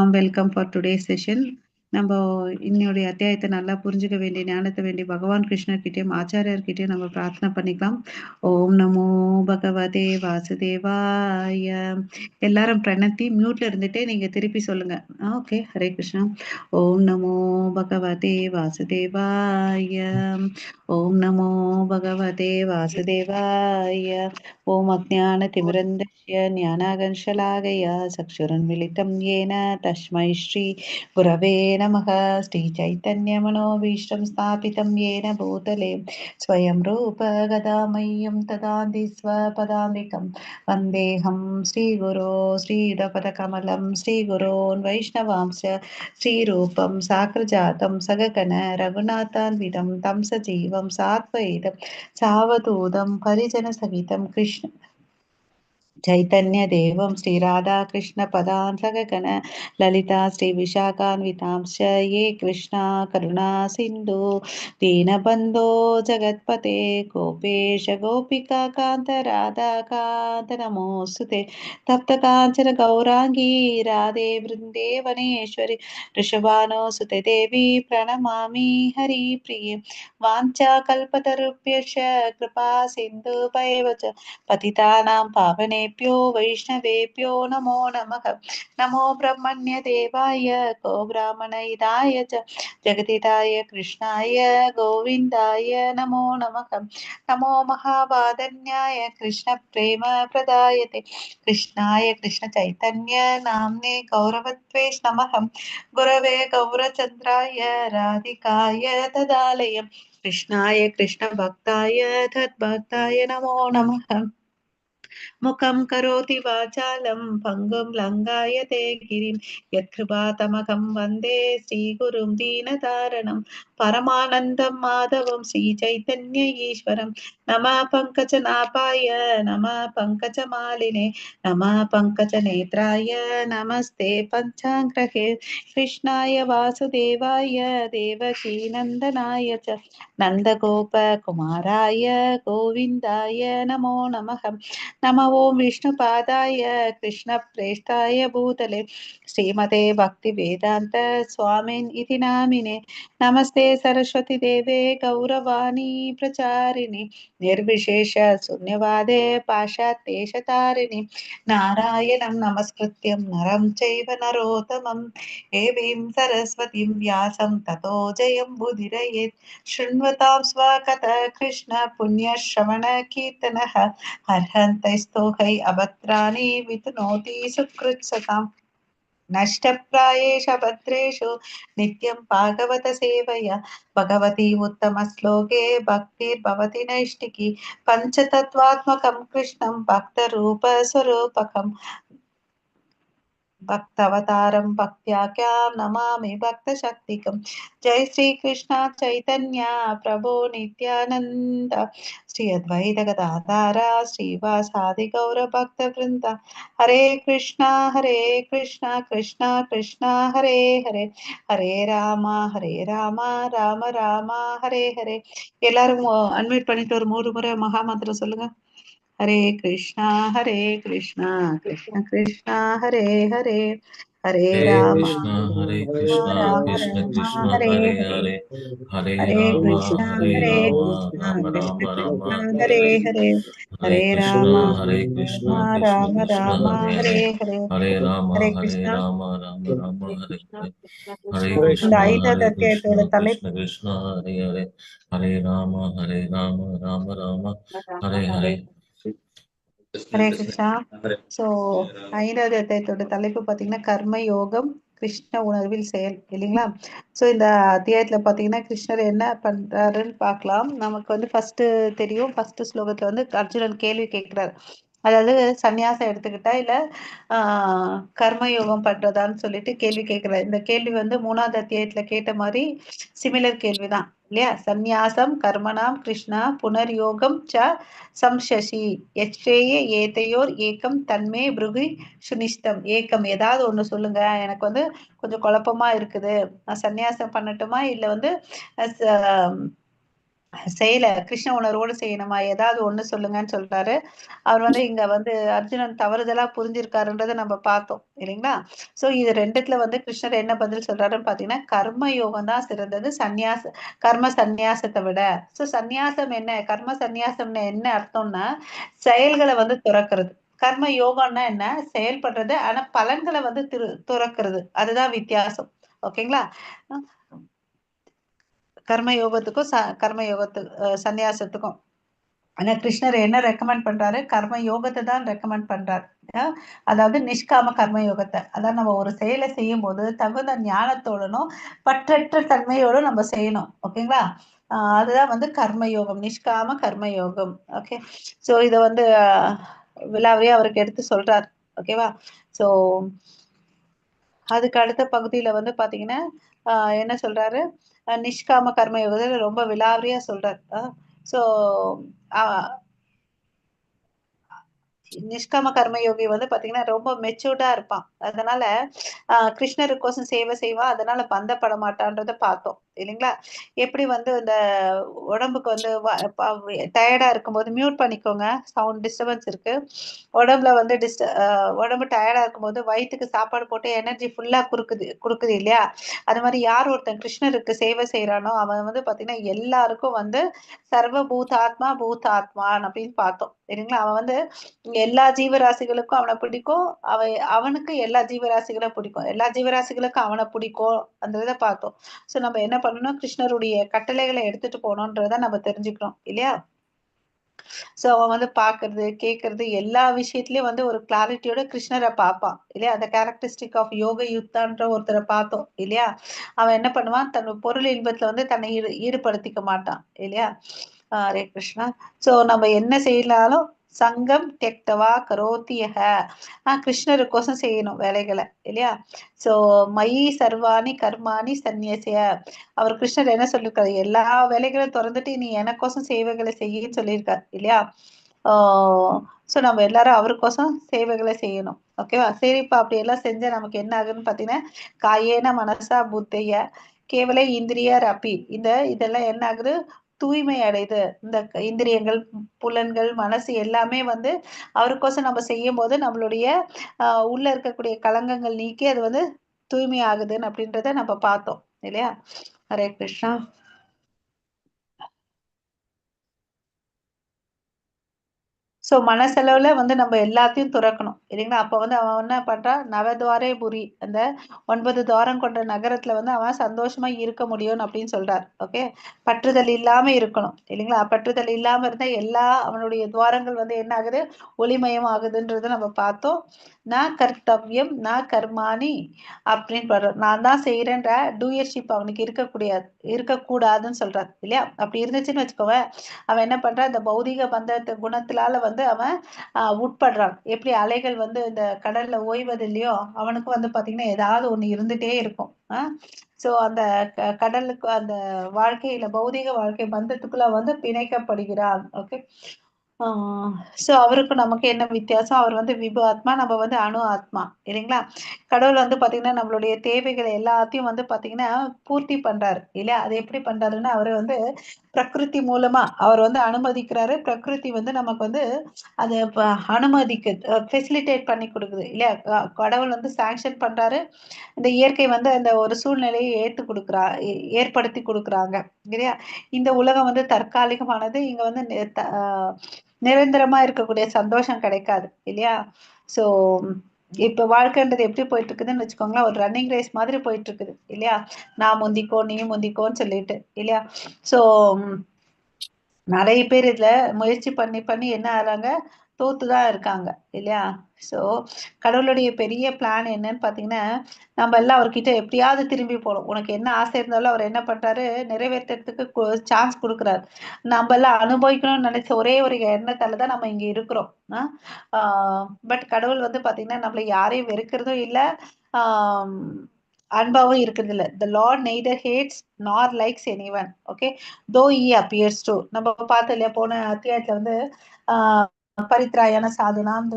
Warm welcome for today's session. நம்ம இன்னையோடைய அத்தியாயத்தை நல்லா புரிஞ்சுக்க வேண்டிய ஞானத்தை வேண்டிய பகவான் கிருஷ்ணர்கிட்டயும் ஆச்சாரியர்கிட்டயும் நம்ம பிரார்த்தனை பண்ணிக்கலாம். ஓம் நமோ பகவதே வாசுதேவாய. எல்லாரும் பிரணத்தி மியூட்ல இருந்துட்டே நீங்க திருப்பி சொல்லுங்க. ஓகே, ஹரே கிருஷ்ணா. ஓம் நமோ பகவதே வாசுதேவாய. ஓம் நமோ பகவதே வாசுதேவாய. ஓம் அஜ்ஞான திமிரந்தஸ்ய ஞானாகர்ஷலாகயா சக்ஷுரன்மிலிतं येन तस्मै श्री गुरवे नमः. श्रीचैतन्यमनोभीष्टं स्थापितं येन भूतले स्वयं रूप गदामह्यं ददाति स्वपदान्तिकं वन्देऽहं श्रीगुरो श्रीयुतपदकमलं श्रीगुरोन् वैष्णवांश्च श्रीरूपं साग्रजातं सगगण रघुनाथान्वितं तं सजीवं साद्वैतं सावधूतं परिजनसहितं कृष्ण चैतन्य देवं श्रीराधा कृष्ण पदान् सगगण ललिता श्री विशाखान्वितांश्च ये कृष्णा करुणा सिन्धु दीनबन्धो जगत्पते गोपेश गोपिका कान्त राधा कान्त नमोऽस्तुते तप्त काञ्चन गौराङ्गी राधे वृन्देवनेश्वरि वृषभानुसुते देवी प्रणमामि हरिप्रिये वाञ्छाकल्पतरुभ्यश्च कृपा सिन्धुभैव च पतितानां पावनेभ्यो वैष्णवेभ्यो नमो नमः. नमो ब्रह्मण्य देवाय गो ब्राह्मणहिताय च जगदिताय कृष्णाय गोविन्दाय नमो नमः. नमो महावादन्याय कृष्ण प्रेम प्रदायते कृष्णाय कृष्ण चैतन्य नाम्ने गौरवत्वे नमः. गुरवे गौरचन्द्राय राधिकाय तदालयम् कृष्णाय कृष्ण भक्ताय तद्भक्ताय नमो नमः. मुखं करोति वाचालं भङ्गुं लङ्घायते गिरिं यत्कृपातमकं वन्दे श्रीगुरुं दीनतारणं परमानन्दं माधवं श्रीचैतन्य ईश्वरं नमः पङ्कजनाभाय नमः पङ्कजमालिने नमः पङ्कजनेत्राय नमस्ते पञ्चाङ्ग्रहे कृष्णाय वासुदेवाय देवकीनन्दनाय च नन्दगोपकुमाराय गोविन्दाय नमो नमः. नमो ओं विष्णुपादाय कृष्णप्रेष्ठाय भूतले श्रीमते भक्तिवेदान्त स्वामिन् इति नामिने नमस्ते सरस्वती देवे गौरवाणी प्रचारिणि निर्विशेष शून्यवादे पाश्चात्येशतारिणि नारायणं नमस्कृत्यं नरं चैव नरोत्तमं देवीं सरस्वतीं व्यासं ततो जयं बुधिरयेत् शृण्वतां स्वकथः कृष्ण पुण्यश्रवण कीर्तनः अर्हन्तैस्तोहै अभद्राणि वितनोति सुकृत्सताम् नष्टप्रायेषु भद्रेषु नित्यं भागवत सेवया भगवती उत्तमश्लोके भक्तिर्भवति नैष्टिकी पञ्चतत्त्वात्मकं कृष्णं भक्तरूपस्वरूपकम् भक्तवतारं भक्त्याख्यां नमामि भक्तशक्तिकं. जय श्री कृष्ण चैतन्य प्रभो नित्यानंद श्री अद्वैत गदाधर श्रीवासादि गौर भक्त वृंद. हरे कृष्णा कृष्णा कृष्णा हरे हरे हरे राम राम राम हरे हरे. எல்லாரும் அன்மியூட் பண்ணிட்டு ஒரு 3 முறை மகாமந்திரம் சொல்லுங்க. हरे कृष्णा कृष्णा कृष्णा हरे हरे हरे राम राम कृष्ण राम कृष्ण हरे हरे हरे हरे हरे हरे राम कृष्णा राम राम कृष्ण राम कृष्णा हरे हरे हरे हरे हरे हरे कृष्ण राम कृष्ण राम कृष्ण राम हरे हरे हरे हरे हरे राम हरे हरे कृष्णा. राम राम हरे हरे हरे இந்த कृष्ण ஐந்தாவது அத்தியாயத்தோட தலைப்பு कृष्ण हरे हरे हरे राम राम राम हरे हरे. ஹரே கிருஷ்ணா. ஸோ 5வது அத்தியாயத்தோட தலைப்பு பார்த்தீங்கன்னா கர்ம யோகம் கிருஷ்ண உணர்வில் செயல் இல்லைங்களா. ஸோ இந்த அத்தியாயத்துல பார்த்தீங்கன்னா கிருஷ்ணர் என்ன பண்றாருன்னு பார்க்கலாம். நமக்கு வந்து ஃபர்ஸ்ட் தெரியும், ஃபர்ஸ்ட் ஸ்லோகத்துல வந்து அர்ஜுனன் கேள்வி கேட்கிறார். அதாவது சந்நியாசம் எடுத்துக்கிட்டா இல்ல கர்மயோகம் பண்றதான்னு சொல்லிட்டு கேள்வி கேட்கிறார். இந்த கேள்வி வந்து 3வது அத்தியாயத்துல கேட்ட மாதிரி சிமிலர் கேள்விதான் இல்லையா. சந்நியாசம் கர்மணாம் கிருஷ்ணா புனர்யோகம் ச சம்சசி எச்சேய ஏதையோர் ஏக்கம் தன்மே பிருகு சுனிஷ்டம். ஏக்கம் ஏதாவது ஒண்ணு சொல்லுங்க, எனக்கு வந்து கொஞ்சம் குழப்பமா இருக்குது, நான் சந்நியாசம் பண்ணட்டுமா இல்ல வந்து செயல கிருஷ்ண உணர்வோடு செய்யணுமா, ஏதாவது ஒண்ணு சொல்லுங்கன்னு சொல்றாரு. அவர் வந்து இங்க வந்து அர்ஜுனன் தவறுதலா புரிஞ்சிருக்காருன்றத நம்ம பார்த்தோம் இல்லைங்களா? சோ இது 2த்துல வந்து கிருஷ்ணர் என்ன பதில் சொல்றாருன்னு பார்த்தீங்கன்னா, கர்ம யோகம் தான் சிறந்தது கர்ம சந்நியாசத்த விட. சோ சந்நியாசம் என்ன? கர்ம சந்நியாசம்னு என்ன அர்த்தம்னா, செயல்கள வந்து துறக்கிறது. கர்ம யோகம்னா என்ன? செயல்படுறது. ஆனா பலன்கள வந்து துறக்கிறது. அதுதான் வித்தியாசம். ஓகேங்களா? கர்ம யோகத்துக்கும் கர்ம சந்நியாசத்துக்கும். ஆனா கிருஷ்ணர் என்ன ரெக்கமெண்ட் பண்றாரு? கர்ம யோகத்த தான் ரெக்கமெண்ட் பண்றாரு. அ அதாவது நிஷ்காம கர்ம யோகத்த. அதாவது நம்ம ஒரு செயல செய்யும்போது தகுந்த ஞானத்தோடனும், பற்றற்ற தன்மையோடும் நம்ம செய்யணும். ஓகேங்களா? அதுதான் வந்து கர்ம யோகம். நிஷ்காம கர்ம யோகம். ஓகே. சோ இத வந்து விலாவரியா அவருக்கு எடுத்து சொல்றார். ஓகேவா? சோ அதுக்கு அடுத்த பகுதியில வந்து பாத்தீங்கன்னா, என்ன சொல்றாரு? நிஷ்காம கர்ம யோகத்துல ரொம்ப விலாவரியா சொல்றார். சோ அ நிஷ்காம கர்மயோகி வந்து பாத்தீங்கன்னா ரொம்ப மெச்சூர்டா இருப்பான். அதனால கிருஷ்ணருக்கோசம் சேவை செய்வான். அதனால பந்தப்பட மாட்டான்றத பார்த்தோம். இல்லைங்களா? எப்படி வந்து இந்த உடம்புக்கு வந்து டயர்டா இருக்கும்போது மியூட் பண்ணிக்கோங்க. சவுண்ட் டிஸ்டர்பன்ஸ் இருக்கு. உடம்புல வந்து உடம்பு டயர்டா இருக்கும்போது வயித்துக்கு சாப்பாடு போட்டு எனர்ஜி ஃபுல்லா குடுக்குது இல்லையா? அது மாரி யார் ஒருத்தன் கிருஷ்ணருக்கு சேவை செய்றானோ, அவன் வந்து பாத்தீங்கன்னா எல்லாருக்கும் வந்து சர்வ பூதாத்மா பூதாத்மான் அப்படின்னு பார்த்தோம். சரிங்களா? அவன் வந்து எல்லா ஜீவராசிகளுக்கும் அவன பிடிக்கும். அவனுக்கு எல்லா ஜீவராசிகளும் பிடிக்கும். எல்லா ஜீவராசிகளுக்கும் அவன பிடிக்கும். அந்த இத பார்த்தோம். சோ நம்ம என்ன பண்ணணும்? கிருஷ்ணருடைய கட்டளைகள எடுத்துட்டு போணும்ன்றத நம்ம தெரிஞ்சுக்கிறோம். இல்லையா? சோ அவன் வந்து பார்க்கறது, கேட்கறது எல்லா விஷயத்திலயும் வந்து ஒரு கிளாரிட்டியோட கிருஷ்ணர பார்ப்பான். இல்லையா? அந்த கேரக்டரிஸ்டிக் ஆஃப் யோக யுக்தான்ற ஒருத்தர பார்த்தோம். இல்லையா? அவன் என்ன பண்ணுவான்? தன் பொருள் இன்பத்துல வந்து தன்னை ஈடுபடுத்திக்க மாட்டான். இல்லையா? ஹரே கிருஷ்ணா. சோ நம்ம என்ன செய்யலாலும் சங்கம் தெக்தவா கரோதி யஹ. கிருஷ்ணருக்கோசம் செய்யணும் வேலைகள. இல்லையா? சோ மயி சர்வாணி கர்மாணி சந்நியஸ்ய. அவர் கிருஷ்ணர் என்ன சொல்லியிருக்காரு? எல்லா வேலைகளும் தொறந்துட்டு நீ எனக்கோசம் சேவைகள செய்யின்னு சொல்லியிருக்கார். இல்லையா? ஆ சோ நம்ம எல்லாரும் அவருக்கோசம் சேவைகள செய்யணும். ஓகேவா? சரிப்பா அப்படியெல்லாம் செஞ்சா நமக்கு என்ன ஆகுதுன்னு பார்த்தீங்கன்னா, காயேன மனசா புத்தைய கேவல இந்திரியர் அப்பி. இதெல்லாம் என்ன ஆகுது? தூய்மை அடையுது. இந்த இந்திரியங்கள், புலன்கள், மனசு எல்லாமே வந்து அவருக்கோசம் நம்ம செய்யும்போது நம்மளுடைய அ உள்ள இருக்கக்கூடிய களங்கங்கள் நீக்கி அது வந்து தூய்மை ஆகுதுன்னு அப்படின்றத நம்ம பார்த்தோம். இல்லையா? ஹரே கிருஷ்ணா. சோ மனசளவுல வந்து நம்ம எல்லாத்தையும் துறக்கணும். இல்லைங்களா? அப்ப வந்து அவன் என்ன பண்றான்? நவதுவாரே புரி. அந்த 9 துவாரம் கொண்ட நகரத்துல வந்து அவன் சந்தோஷமா இருக்க முடியும்னு அப்படின்னு சொல்றார். ஓகே. பற்றுதல் இல்லாம இருக்கணும். இல்லைங்களா? பற்றுதல் இல்லாம இருந்தா எல்லா அவனுடைய துவாரங்கள் வந்து என்ன ஆகுது? ஒளிமயம் ஆகுதுன்றத நம்ம பார்த்தோம். ந கர்த்தவ்யம் ந கர்மாணி அப்படின்னு படுறோம். நான் தான் செய்றேன்ற டூயர்ஷிப் அவனுக்கு இருக்கக்கூடாதுன்னு சொல்றார். இல்லையா? அப்படி இருந்துச்சுன்னு வச்சுக்கோவேன், அவன் என்ன பண்றான்? இந்த பௌதீக குணத்தினால வந்து அவன் உட்படுறான். எப்படி அலைகள் வந்து இந்த கடல்ல ஓய்வது இல்லையோ, அவனுக்கும் வந்து பாத்தீங்கன்னா, ஏதாவது ஒண்ணு இருந்துட்டே இருக்கும். சோ அந்த கடலுக்கு அந்த வாழ்க்கையில பௌதீக வாழ்க்கை பந்தத்துக்குள்ள வந்து பிணைக்கப்படுகிறான். ஓகே. ஆ சோ அவருக்கும் நமக்கு என்ன வித்தியாசம்? அவர் வந்து விபு ஆத்மா, நம்ம வந்து அணு ஆத்மா. இல்லைங்களா? கடவுள் வந்து பாத்தீங்கன்னா, நம்மளுடைய தேவைகள் எல்லாத்தையும் வந்து பாத்தீங்கன்னா, பூர்த்தி பண்றாரு. இல்லையா? அது எப்படி பண்றாருன்னா, அவரு வந்து பிரகிருதி மூலமா அவர் வந்து அனுமதிக்கிறாரு. பிரகிருதி வந்து நமக்கு வந்து அத ஃபெசிலிட்டேட் பண்ணி குடுக்குது. இல்லையா? கடவுள் வந்து சாங்ஷன் பண்றாரு. இந்த இயற்கை வந்து அந்த ஒரு சூழ்நிலையை ஏற்படுத்தி குடுக்குறாங்க. இல்லையா? இந்த உலகம் வந்து தற்காலிகமானது. இங்க வந்து நிரந்தரமா இருக்கக்கூடிய சந்தோஷம் கிடைக்காது. இல்லையா? சோ இப்ப வாழ்க்கைன்றது எப்படி போயிட்டு இருக்குதுன்னு வச்சுக்கோங்களேன், ஒரு ரன்னிங் ரேஸ் மாதிரி போயிட்டு இருக்குது. இல்லையா? நான் முந்திக்கோ, நீ முந்திக்கோன்னு சொல்லிட்டு. இல்லையா? சோ நெறைய பேர் இதுல முயற்சி பண்ணி, பண்ணி என்ன ஆகுறாங்க? தோத்து தான் இருக்காங்க. இல்லையா? ஸோ கடவுளுடைய பெரிய பிளான் என்னன்னு பார்த்தீங்கன்னா, நம்ம எல்லாம் அவர்கிட்ட எப்படியாவது திரும்பி போணும். உனக்கு என்ன ஆசை இருந்தாலும் அவர் என்ன பண்றாரு? நிறைவேத்துறதுக்கு சான்ஸ் குடுக்குறாரு. நம்பல்லாம் அனுபவிக்கணும்னு நெனைச்ச ஒரே ஒரு எண்ணத்தால தான் நம்ம இங்க இருக்கிறோம். அ ஆ பட் கடவுள் வந்து பார்த்தீங்கன்னா, நம்மள யாரையும் வெறுக்கிறதும் இல்ல. ஆம் அன்பாவும் இருக்கிறதில்ல. "The lord neither hates nor likes anyone." Okay. Though he appears to நம்ம பார்த்தோம் இல்லையா? போன அத்தியாயத்துல வந்து ஆ பரித்ராயண சாதுனாம்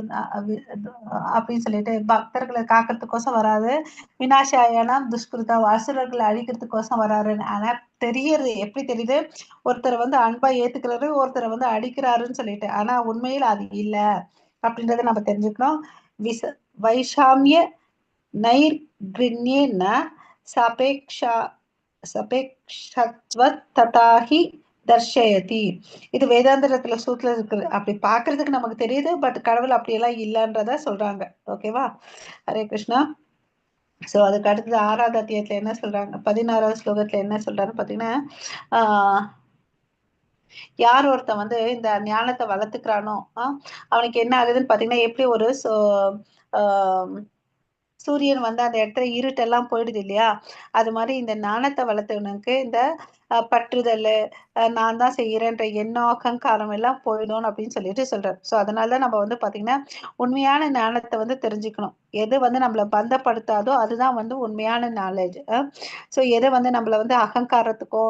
அப்படின்னு சொல்லிட்டு பக்தர்களை காக்கிறதுக்கோசம் வராது, வினாசாயணம் துஷ்கிருதா அசுரர்களை அழிக்கிறதுக்கோசம் வராருன்னு. ஆனா தெரியுது, எப்படி தெரியுது, ஒருத்தர் வந்து அன்பா ஏத்துக்கிறாரு, ஒருத்தரை வந்து அடிக்கிறாருன்னு சொல்லிட்டு. ஆனா உண்மையில் அது இல்ல அப்படின்றத நம்ம தெரிஞ்சுக்கணும். வைஷாமிய நைர்கிருண்யேன சாபேக்ஷா சபேக்ஷத்வத் ததாஹி தர்ஷயதி. இது வேதாந்தரத்துல சூத்துல இருக்குது. அப்படி பாக்குறதுக்கு நமக்கு தெரியுது, பட் கடவுள் அப்படியெல்லாம் இல்லைன்றத சொல்றாங்க. ஓகேவா? ஹரே கிருஷ்ணா. சோ அதுக்கு அடுத்தது 6வது அத்தியாயத்துல என்ன சொல்றாங்க, 16வது ஸ்லோகத்துல என்ன சொல்றாருன்னு பாத்தீங்கன்னா, ஆஹ் யார் ஒருத்தன் வந்து இந்த ஞானத்தை வளர்த்துக்கிறானோ அவனுக்கு என்ன ஆகுதுன்னு பாத்தீங்கன்னா, எப்படி ஒரு சூரியன் வந்து அந்த இடத்துல இருட்டெல்லாம் போயிடுது இல்லையா, அது மாதிரி இந்த ஞானத்தை வளர்த்தவனுக்கு இந்த பற்றுதல், நான் தான் செய்யறேன்ற எண்ணம், அகங்காரம் எல்லாம் போயிடும் அப்படின்னு சொல்லிட்டு சொல்றாரு. ஸோ அதனாலதான் நம்ம வந்து பாத்தீங்கன்னா உண்மையான ஞானத்தை வந்து தெரிஞ்சுக்கணும். எது வந்து நம்மளை பந்தப்படுத்தாதோ அதுதான் வந்து உண்மையான நாலேஜ். ஸோ எது வந்து நம்மள வந்து அகங்காரத்துக்கோ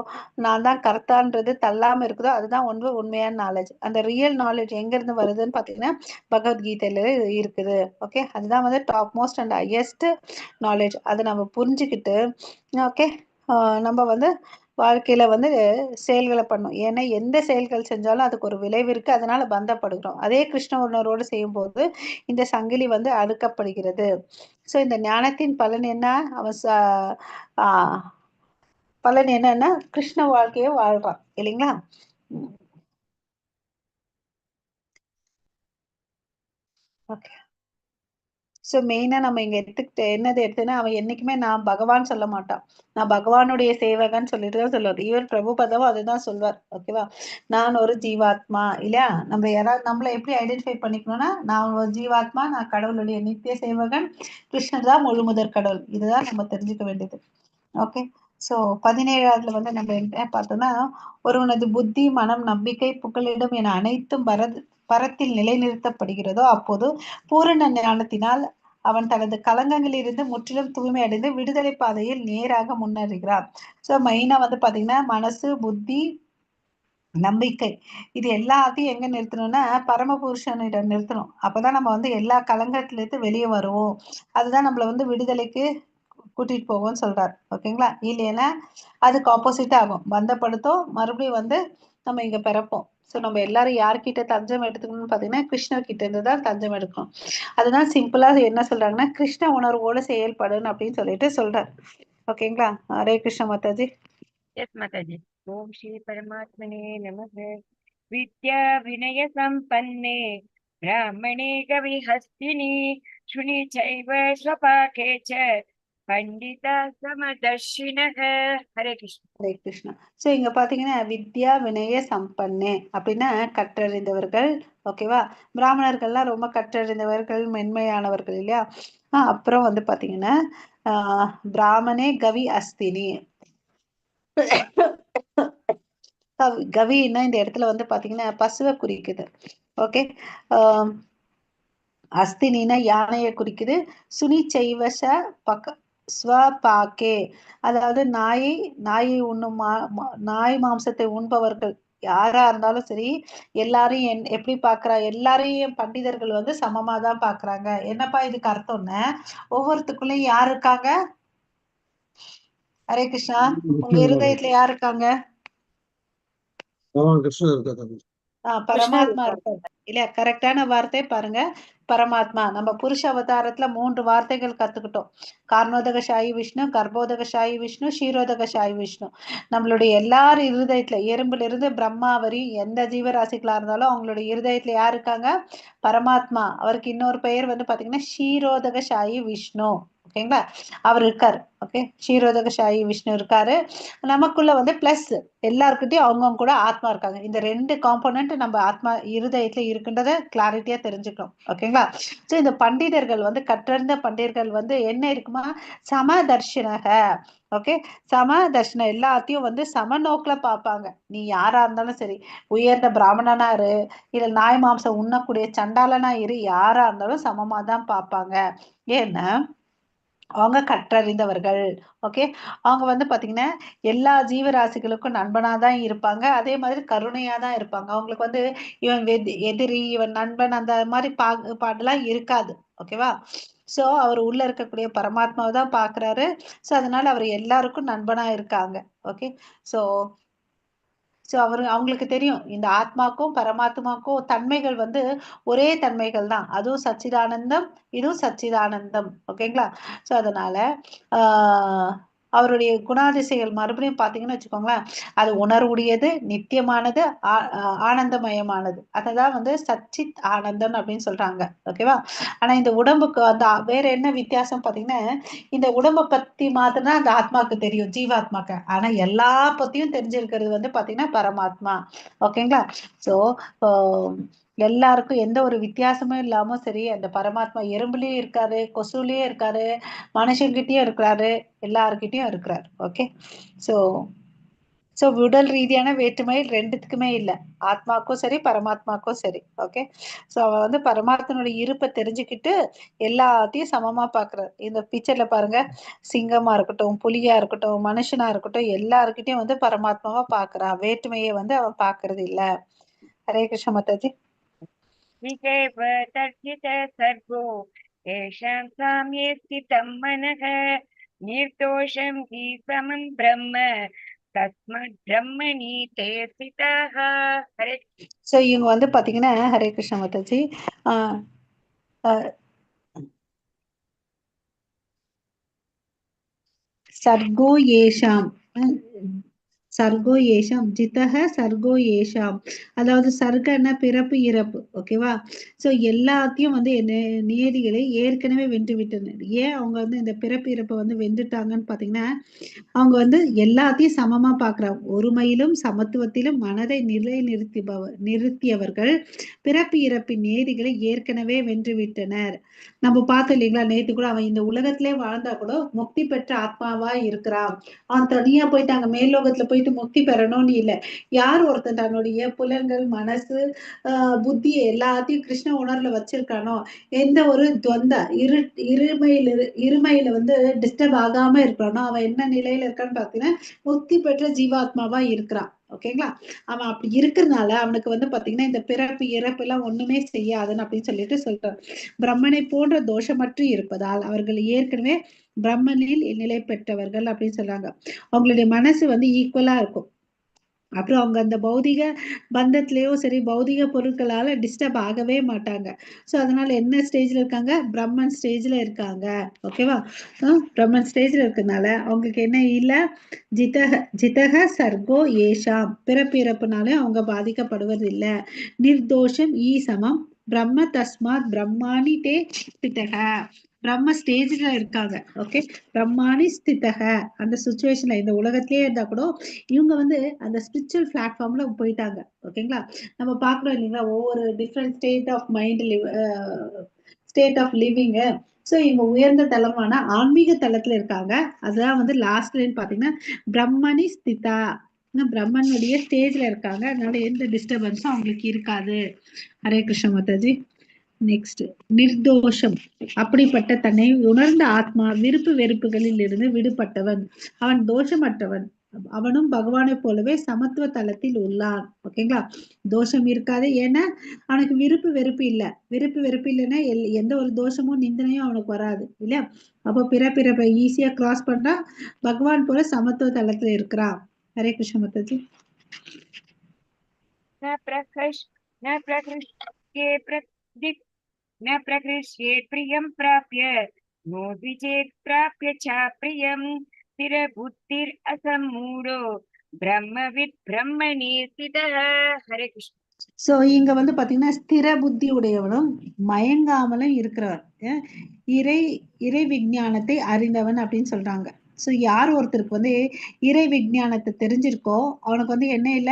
நான் தான் கர்த்தான்றது தள்ளாம இருக்குதோ அதுதான் ஒன்று உண்மையான நாலேஜ். அந்த ரியல் நாலேஜ் எங்க இருந்து வருதுன்னு பாத்தீங்கன்னா பகவத்கீதையில இருக்குது. ஓகே, அதுதான் வந்து top most and highest knowledge. அதை நம்ம புரிஞ்சுக்கிட்டு ஓகே நம்ம வந்து வாழ்க்கையில வந்து செயல்களை பண்ணும். ஏன்னா எந்த செயல்கள் செஞ்சாலும் அதுக்கு ஒரு விளைவு இருக்கு, அதனால பந்தப்படுகிறோம். அதே கிருஷ்ண உணர்வோடு செய்யும் போது இந்த சங்கிலி வந்து அறுக்கப்படுகிறது. ஸோ இந்த ஞானத்தின் பலன் என்ன, அவன் பலன் என்னன்னா கிருஷ்ண வாழ்க்கையை வாழ்றான் இல்லைங்களா. ஓகே, ஸோ மெயினா நம்ம இங்க எடுத்துக்கிட்ட என்னது எடுத்துன்னா, அவன் என்னைக்குமே நான் பகவான் சொல்ல மாட்டான், நான் பகவானுடைய சேவகன்னு சொல்லிட்டு தான் சொல்லுவார். இவர் பிரபுபதமும் அதுதான் சொல்வார். ஓகேவா? நான் ஒரு ஜீவாத்மா இல்லையா. நம்ம யாராவது நம்மள எப்படி ஐடென்டிஃபை பண்ணிக்கணும்னா, நான் ஒரு ஜீவாத்மா, நான் கடவுளுடைய நித்திய சேவகன், கிருஷ்ணர் தான் முழு முதற் கடவுள். இதுதான் நம்ம தெரிஞ்சுக்க வேண்டியது. ஓகே, ஸோ 17வதுல வந்து நம்ம என்ன பார்த்தோம்னா, ஒருவனது புத்தி, மனம், நம்பிக்கை, புகலிடம் என அனைத்தும் பரத்தில் நிலைநிறுத்தப்படுகிறதோ அப்போது பூரண ஞானத்தினால் அவன் தனது கலங்கங்களிலிருந்து முற்றிலும் தூய்மை அடைந்து விடுதலை பாதையில் நேராக முன்னேறுகிறான். ஸோ மெயினா வந்து பாத்தீங்கன்னா மனசு, புத்தி, நம்பிக்கை, இது எல்லாத்தையும் எங்க நிறுத்தணும்னா பரமபுருஷனிடம் நிறுத்தணும். அப்பதான் நம்ம வந்து எல்லா கலங்கத்துல இருந்து வெளியே வருவோம். அதுதான் நம்மள வந்து விடுதலைக்கு கூட்டிட்டு போவோம்னு சொல்றாரு. ஓகேங்களா? இல்லைன்னா அதுக்கு ஆப்போசிட் ஆகும், பந்தப்படுத்தும், மறுபடியும் வந்து நம்ம இங்க பிறப்போம். ஸோ நம்ம எல்லாரும் யார்கிட்ட தஞ்சம் எடுத்துக்கணும்னு பாத்தீங்கன்னா கிருஷ்ணர் கிட்ட இருந்து தான் தஞ்சம் எடுக்கணும். அதுதான் சிம்பிளா என்ன சொல்றாங்கன்னா கிருஷ்ண உணர்வோடு செயல்படுன்னு அப்படின்னு சொல்லிட்டு சொல்றாரு. ஓகேங்களா? ஹரே கிருஷ்ண மாதாஜி. यस माताजी। ओम श्री परमात्मने नमः। विद्या विनय संपन्ने ब्राह्मणे कविहस्तिनि शुनि चैव स्वपाके च पंडिता समदर्शिनः। हरे कृष्ण। ஹரே கிருஷ்ணா. ஸோ இங்க பாத்தீங்கன்னா வித்யா வினய சம்பன்னே அப்படின்னா கற்றறிந்தவர்கள். ஓகேவா? பிராமணர்கள்லாம் ரொம்ப கற்றறிந்தவர்கள், மென்மையானவர்கள் இல்லையா. அப்புறம் வந்து பாத்தீங்கன்னா பிராமணே கவி அஸ்தினி. கவின்னா இந்த இடத்துல வந்து பாத்தீங்கன்னா பசுவை குறிக்குது. ஓகே, அஸ்தினா யானையை குறிக்குது. சுனி செய்வச பக்க ஸ்வபாக்கே, அதாவது நாயை உண்ணும் நாய் மாம்சத்தை உண்பவர்கள் யாரா இருந்தாலும் சரி, எல்லாரையும் எப்படி பாக்குறா, எல்லாரையும் பண்டிதர்கள் வந்து சமமா தான் பாக்குறாங்க. என்னப்பா இதுக்கு அர்த்தம்னு, ஒவ்வொருத்துக்குள்ளயும் யார் இருக்காங்க? ஹரே கிருஷ்ணா. உங்க இருதயத்துல யார் இருக்காங்க? கிருஷ்ணர் இருக்காரு. பரமாத்மா இருக்காரு இல்லையா. கரெக்டான வார்த்தை பாருங்க, பரமாத்மா. நம்ம புருஷ அவதாரத்துல 3 வார்த்தைகள் கத்துக்கிட்டோம். காரணோதக சாயி விஷ்ணு, கர்ப்போதக சாயி விஷ்ணு, ஷீரோதக சாயி விஷ்ணு. நம்மளுடைய எல்லாரும் இருதயத்துல எறும்புல இருந்து பிரம்மா வரி எந்த ஜீவராசிகளா இருந்தாலும் அவங்களுடைய இருதயத்துல யார் இருக்காங்க? பரமாத்மா. அவருக்கு இன்னொரு பெயர் வந்து பாத்தீங்கன்னா ஷீரோதக சாயி விஷ்ணு. ஓகேங்களா? அவர் இருக்காரு. ஓகே, ஷீரோதக சாயி விஷ்ணு இருக்காரு. நமக்குள்ள வந்து பிளஸ் எல்லாருக்கிட்டையும் அவங்கவுங்க கூட ஆத்மா இருக்காங்க. இந்த 2 காம்போனன்ட் நம்ம ஆத்மா இருதயத்துல இருக்குன்றத கிளாரிட்டியா தெரிஞ்சுக்கணும். ஓகேங்களா? ஸோ இந்த பண்டிதர்கள் வந்து கற்றறிந்த பண்டிதர்கள் வந்து என்ன இருக்குமா, சமதர்ஷினக. ஓகே, சமதர்ஷனம் எல்லாத்தையும் வந்து சமநோக்குல பார்ப்பாங்க. நீ யாரா இருந்தாலும் சரி, உயர்ந்த பிராமணனா இரு, இல்ல நாய் மாம்சம் உண்ணக்கூடிய சண்டாளனா இரு, யாரா இருந்தாலும் சமமா தான் பார்ப்பாங்க. ஏன்னா அவங்க கற்றறிந்தவர்கள். ஓகே. அவங்க வந்து பாத்தீங்கன்னா எல்லா ஜீவராசிகளுக்கும் நண்பனா தான் இருப்பாங்க. அதே மாதிரி கருணையா தான் இருப்பாங்க. அவங்களுக்கு வந்து இவன் எதிரி, இவன் நண்பன் அந்த மாதிரி பாகுபாடுலாம் இருக்காது. ஓகேவா? சோ அவர் உள்ள இருக்கக்கூடிய பரமாத்மாவை தான் பாக்குறாரு. சோ அதனால அவர் எல்லாருக்கும் நண்பனா இருக்காங்க. ஓகே. சோ அவங்களுக்கு தெரியும் இந்த ஆத்மாக்கும் பரமாத்மாக்கும் தன்மைகள் வந்து ஒரே தன்மைகள் தான். அதுவும் சச்சிதானந்தம், இதுவும் சச்சிதானந்தம். ஓகேங்களா? சோ அதனால ஆஹ் அவருடைய குணாதிசைகள் மறுபடியும் பாத்தீங்கன்னு வச்சுக்கோங்களேன், அது உணர்வுடையது, நித்தியமானது, ஆனந்தமயமானது. அததான் வந்து சச்சித் ஆனந்தம் அப்படின்னு சொல்றாங்க. ஓகேவா? ஆனா இந்த உடம்புக்கு அந்த வேற என்ன வித்தியாசம் பாத்தீங்கன்னா, இந்த உடம்ப பத்தி மாத்திரம் தான் அந்த ஆத்மாக்கு தெரியும், ஜீவாத்மாக்கு. ஆனா எல்லா பத்தியும் தெரிஞ்சிருக்கிறது வந்து பாத்தீங்கன்னா பரமாத்மா. ஓகேங்களா? சோ எல்லாருக்கும் எந்த ஒரு வித்தியாசமும் இல்லாம சரி அந்த பரமாத்மா எறும்புலயும் இருக்காரு, கொசுலயும் இருக்காரு, மனுஷங்கிட்டயும் இருக்கிறாரு, எல்லார்கிட்டயும் இருக்கிறாரு. ஓகே. சோ உடல் ரீதியான வேற்றுமை ரெண்டுத்துக்குமே இல்ல. ஆத்மாக்கும் சரி பரமாத்மாக்கும் சரி. ஓகே. சோ அவன் வந்து பரமாத்மனுடைய இருப்பை தெரிஞ்சுக்கிட்டு எல்லாத்தையும் சமமா பாக்குறாரு. இந்த பிக்சர்ல பாருங்க, சிங்கமா இருக்கட்டும், புலியா இருக்கட்டும், மனுஷனா இருக்கட்டும், எல்லாருக்கிட்டையும் வந்து பரமாத்மாவா பாக்குறான். வேற்றுமையை வந்து அவன் பாக்குறது இல்ல. ஹரே கிருஷ்ண மாதாஜி. विषयव तर्जितः सर्गो येषां साम्ये स्थितं मनः निर्दोषं हि समं ब्रह्म तस्मात् ब्रह्मणि ते स्थिताः. हरे சோ இவங்க வந்து பாத்தீங்கன்னா ஹரே கிருஷ்ண மாதாஜி சர்கோ ஏஷாம் சர்கோ ஏஷாம் ஜிதஹ சர்கோ ஏஷாம், அதாவது சர்க்கன்னா பிறப்பு இறப்பு. ஓகேவா? சோ எல்லாத்தையும் வந்து நியதிகளை ஏற்கனவே வென்று விட்டனர். ஏன் அவங்க வந்து இந்த பிறப்பு இறப்பை வந்து வென்றுட்டாங்கன்னு பாத்தீங்கன்னா, அவங்க வந்து எல்லாத்தையும் சமமா பாக்குறாங்க. ஒருமையிலும் சமத்துவத்திலும் மனதை நிறுத்தியவர்கள் பிறப்பு இறப்பின் நேதிகளை ஏற்கனவே வென்று விட்டனர். நம்ம பார்த்தோம் இல்லைங்களா, நேத்து கூட அவன் இந்த உலகத்திலே வாழ்ந்தா கூட முக்தி பெற்ற ஆத்மாவா இருக்கிறான். அவன் தனியா போயிட்டு அங்க மேல்லோகத்துல போயிட்டு முக்தி பெறணும்னு இல்லை. யார் ஒருத்தன் தன்னுடைய புலன்கள், மனசு, புத்தி எல்லாத்தையும் கிருஷ்ண உணர்வுல வச்சிருக்கானோ, எந்த ஒரு இருமையில வந்து டிஸ்டர்ப் ஆகாம இருக்கிறானோ, அவன் என்ன நிலையில இருக்கான்னு பாத்தீங்கன்னா முக்தி பெற்ற ஜீவாத்மாவா இருக்கிறான். ஓகேங்களா? அவன் அப்படி இருக்கிறதுனால அவனுக்கு வந்து பாத்தீங்கன்னா இந்த பிறப்பு இறப்பு எல்லாம் ஒண்ணுமே செய்யாதுன்னு அப்படின்னு சொல்லிட்டு சொல்றான். பிரம்மனை போன்ற தோஷமற்று இருப்பதால் அவர்கள் ஏற்கனவே பிரம்மனில் நிலை பெற்றவர்கள் அப்படின்னு சொல்றாங்க. அவங்களுடைய மனசு வந்து ஈக்குவலா இருக்கும். அப்புறம் அவங்க அந்த பௌதிக பந்தத்திலயோ சரி பௌதிக பொருட்களால டிஸ்டர்ப் ஆகவே மாட்டாங்க. சோ அதனால என்ன ஸ்டேஜ்ல இருக்காங்க? பிரம்மன் ஸ்டேஜ்ல இருக்காங்க. ஓகேவா? பிரம்மன் ஸ்டேஜ்ல இருக்கனால அவங்களுக்கு என்ன இல்ல, ஜிதக சர்கோ ஏஷாம், பிறப்பு இறப்புனாலே அவங்க பாதிக்கப்படுவது இல்ல. நிர்தோஷம் ஈ சமம் பிரம்ம தஸ்மாத் பிரம்மாணி தே ஸ்திதக, பிரம்ம ஸ்டேஜ்ல இருக்காங்க. ஓகே. பிரம்மாணி ஸ்திதக, அந்த சுச்சுவேஷன்ல இந்த உலகத்திலேயே இருந்தா கூட இவங்க வந்து அந்த ஸ்பிரிச்சுவல் பிளாட்ஃபார்ம்ல போயிட்டாங்க. ஓகேங்களா? நம்ம பாக்குறோம் இல்லைங்களா, ஒவ்வொரு different state of living. So இவங்க உயர்ந்த தளமான ஆன்மீக தளத்துல இருக்காங்க. அதுதான் வந்து லாஸ்ட் லைன் பாத்தீங்கன்னா பிரம்மணி ஸ்திதா, பிரம்மனுடைய ஸ்டேஜ்ல இருக்காங்க. அதனால எந்த டிஸ்டர்பன்ஸும் அவங்களுக்கு இருக்காது. ஹரே கிருஷ்ண மாதாஜி. நெக்ஸ்ட், நிர்தோஷம், அப்படிப்பட்ட தன்னை உணர்ந்த ஆத்மா விருப்பு வெறுப்புகளில் இருந்து விடுபட்டவன், அவன் தோஷமற்றவன். அவனும் பகவானை போலவே சமத்துவ தளத்தில் உள்ளான். ஓகேங்களா? தோஷம் இருக்காது. ஏன்னா அவனுக்கு விருப்பு வெறுப்பு இல்ல. விருப்பு வெறுப்பு இல்லைன்னா எந்த ஒரு தோஷமும் நிந்தனையும் அவனுக்கு வராது இல்லையா? அப்போ பிறப்பை ஈஸியா கிராஸ் பண்றா, பகவான் போல சமத்துவ தளத்துல இருக்கிறான். ஹரே கிருஷ்ண மாதாஜி. न प्रकृष्ये प्रियं प्राप्य नो द्विजेत् प्राप्य च प्रियं स्थिरबुद्धिर् असम्मूढो ब्रह्मविद् ब्रह्मणि स्थितः. हरे कृष्ण. சோ இங்க வந்து பாத்தீங்கன்னா ஸ்திர புத்தி உடையவனும் மயங்காமலும் இருக்கிறவன், இறை விஞ்ஞானத்தை அறிந்தவன் அப்படின்னு சொல்றாங்க. சோ யார் ஒருத்தருக்கு வந்து இறை விஞ்ஞானத்தை தெரிஞ்சிருக்கோ அவனுக்கு வந்து என்ன இல்ல,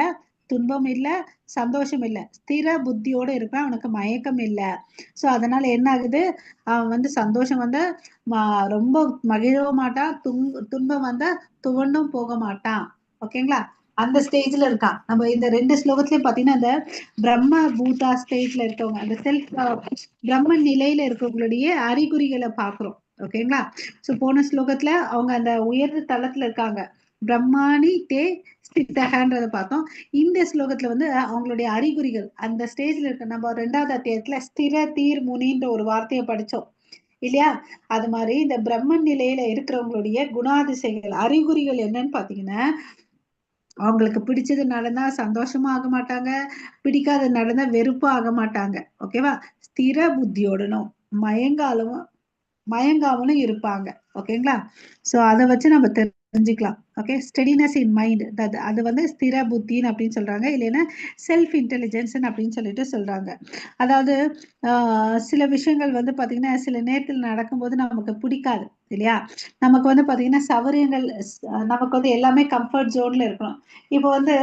துன்பம் இல்ல, சந்தோஷம் இல்ல, ஸ்திர புத்தியோட இருப்பான், அவனுக்கு மயக்கம் இல்ல. சோ அதனால என்ன ஆகுது, அவன் வந்து சந்தோஷம் வந்தா ரொம்ப மகிழவும் மாட்டான், துன்பம் வந்தா துவண்டும் போக மாட்டான். ஓகேங்களா? அந்த ஸ்டேஜ்ல இருக்கான். நம்ம இந்த 2 ஸ்லோகத்திலயும் பாத்தீங்கன்னா அந்த பிரம்ம பூதா ஸ்டேஜ்ல இருக்கவங்க, அந்த செல்ஃப் பிரம்ம நிலையில இருக்கவங்களுடைய அறிகுறிகளை பாக்குறோம். ஓகேங்களா? ஸோ போன ஸ்லோகத்துல அவங்க அந்த உயர்ந்த தளத்துல இருக்காங்க. பிரம்மாணி தே ஸ்திதஹன்றத பார்த்தோம். இந்த ஸ்லோகத்துல வந்து அவங்களுடைய அறிகுறிகள் அந்த ஸ்டேஜ்ல இருக்க நம்ம 2வது அத்தியாயத்துல ஸ்திர தீர் முனின்ற ஒரு வார்த்தையை படிச்சோம் இல்லையா? அது மாதிரி இந்த பிரம்மன் நிலையில இருக்கிறவங்களுடைய குணாதிசயங்கள் அறிகுறிகள் என்னன்னு பாத்தீங்கன்னா, அவங்களுக்கு பிடிச்சது நடந்தா சந்தோஷமா ஆக மாட்டாங்க, பிடிக்காத நடந்தா வெறுப்பும் ஆக மாட்டாங்க. ஓகேவா? ஸ்திர புத்தியோடனும் மயங்காலும் மயங்காமலும் இருப்பாங்க. ஓகேங்களா? ஸோ அத வச்சு நம்ம தெரிஞ்சுக்கலாம். ஓகே. ஸ்டெடினஸ் இன் மைண்ட் அது வந்து ஸ்திர புத்தின்னு அப்படின்னு சொல்றாங்க. இல்லைன்னா செல்ஃப் இன்டெலிஜென்ஸ் அப்படின்னு சொல்லிட்டு சொல்றாங்க. அதாவது சில விஷயங்கள் வந்து பாத்தீங்கன்னா, சில நேரத்துல நடக்கும்போது நமக்கு பிடிக்காது இல்லையா? நமக்கு வந்து பாத்தீங்கன்னா சௌகரியங்கள் நமக்கு வந்து எல்லாமே கம்ஃபர்ட் ஜோன்ல இருக்கணும். இப்போ வந்து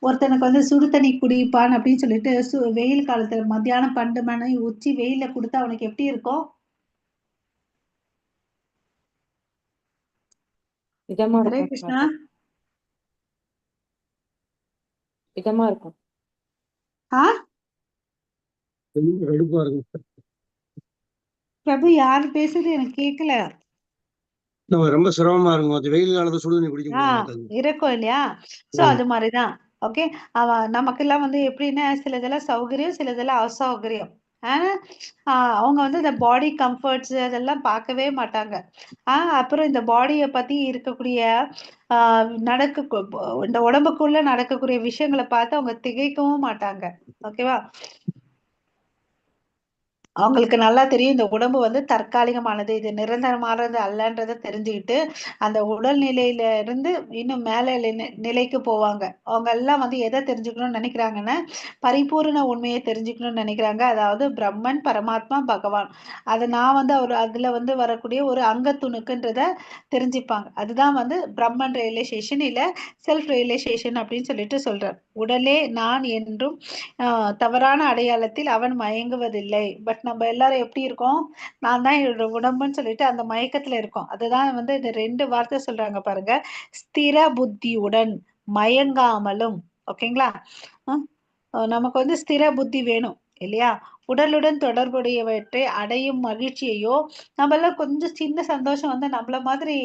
ஒருத்தனுக்கு வந்து சுடு தண்ணி குடிப்பான் அப்படின்னு சொல்லிட்டு வெயில் காலத்துல மத்தியானம் 12 மணி உச்சி வெயில்ல குடுத்தா அவனுக்கு எப்படி இருக்கும்? இதமா ஹரே இருக்கும் கிருஷ்ணா. இதமா இருக்கும். ஆ வெளுப்பா இருக்கும். பிரபு யாரு பேசுறது எனக்கு கேட்கல. நம்ம ரொம்ப சிரமமா இருக்கும். அது வெயில் காலத்துல சுடு தண்ணி குடிக்க ஆ முடியாது மாட்டாது. இருக்கும் இல்லையா? சோ ம். அது மாதிரிதான். ஓகே. நமக்கெல்லாம் வந்து எப்படின்னா சிலதெல்லாம் சௌகரியம், சிலதெல்லாம் அசௌகரியம். ஆனா அவங்க வந்து இந்த பாடி கம்ஃபர்ட்ஸ் அதெல்லாம் பார்க்கவே மாட்டாங்க. அப்புறம் இந்த பாடிய பத்தி இருக்கக்கூடிய இந்த உடம்புக்குள்ள நடக்கக்கூடிய விஷயங்களை பார்த்து அவங்க திகைக்கவும் மாட்டாங்க. ஓகேவா? அவங்களுக்கு நல்லா தெரியும் இந்த உடம்பு வந்து தற்காலிகமானது. இது நிரந்தரமானது அல்லன்றத தெரிஞ்சுக்கிட்டு, அந்த உடல்நிலையில இருந்து இன்னும் மேல நிலைக்கு போவாங்க. அவங்க எல்லாம் வந்து எத தெரிஞ்சுக்கணும்னு நினைக்கிறாங்கன்னா, பரிபூரண உண்மைய தெரிஞ்சுக்கணும்னு நினைக்கிறாங்க. அதாவது பிரம்மன், பரமாத்மா, பகவான். நான் வந்து அதுல வந்து வரக்கூடிய ஒரு அங்கத்துணுக்குன்றத தெரிஞ்சுப்பாங்க. அதுதான் வந்து பிரம்மன் ரியலைசேஷன் இல்ல செல்ஃப் ரியலைசேஷன் அப்படின்னு சொல்லிட்டு சொல்றார். உடலே நான் என்றும் தவறான அடையாளத்தில் அவன் மயங்குவதில்லை. பட் நம்ம எல்லாரும் எப்படி இருக்கோம்? நான் தான் என்னோட உடம்புன்னு சொல்லிட்டு அந்த மயக்கத்துல இருக்கோம். அதுதான் வந்து இந்த 2 வார்த்தை சொல்றாங்க பாருங்க. ஸ்திர புத்தியுடன் மயங்காமலும். ஓகேங்களா? நமக்கு வந்து ஸ்திர புத்தி வேணும் இல்லையா? உடலுடன் தொடர்புடையவற்றை அடையும் மகிழ்ச்சியையோ நம்ம எல்லாம் கொஞ்சம் சின்ன சந்தோஷம் வந்து நம்மள மாதிரி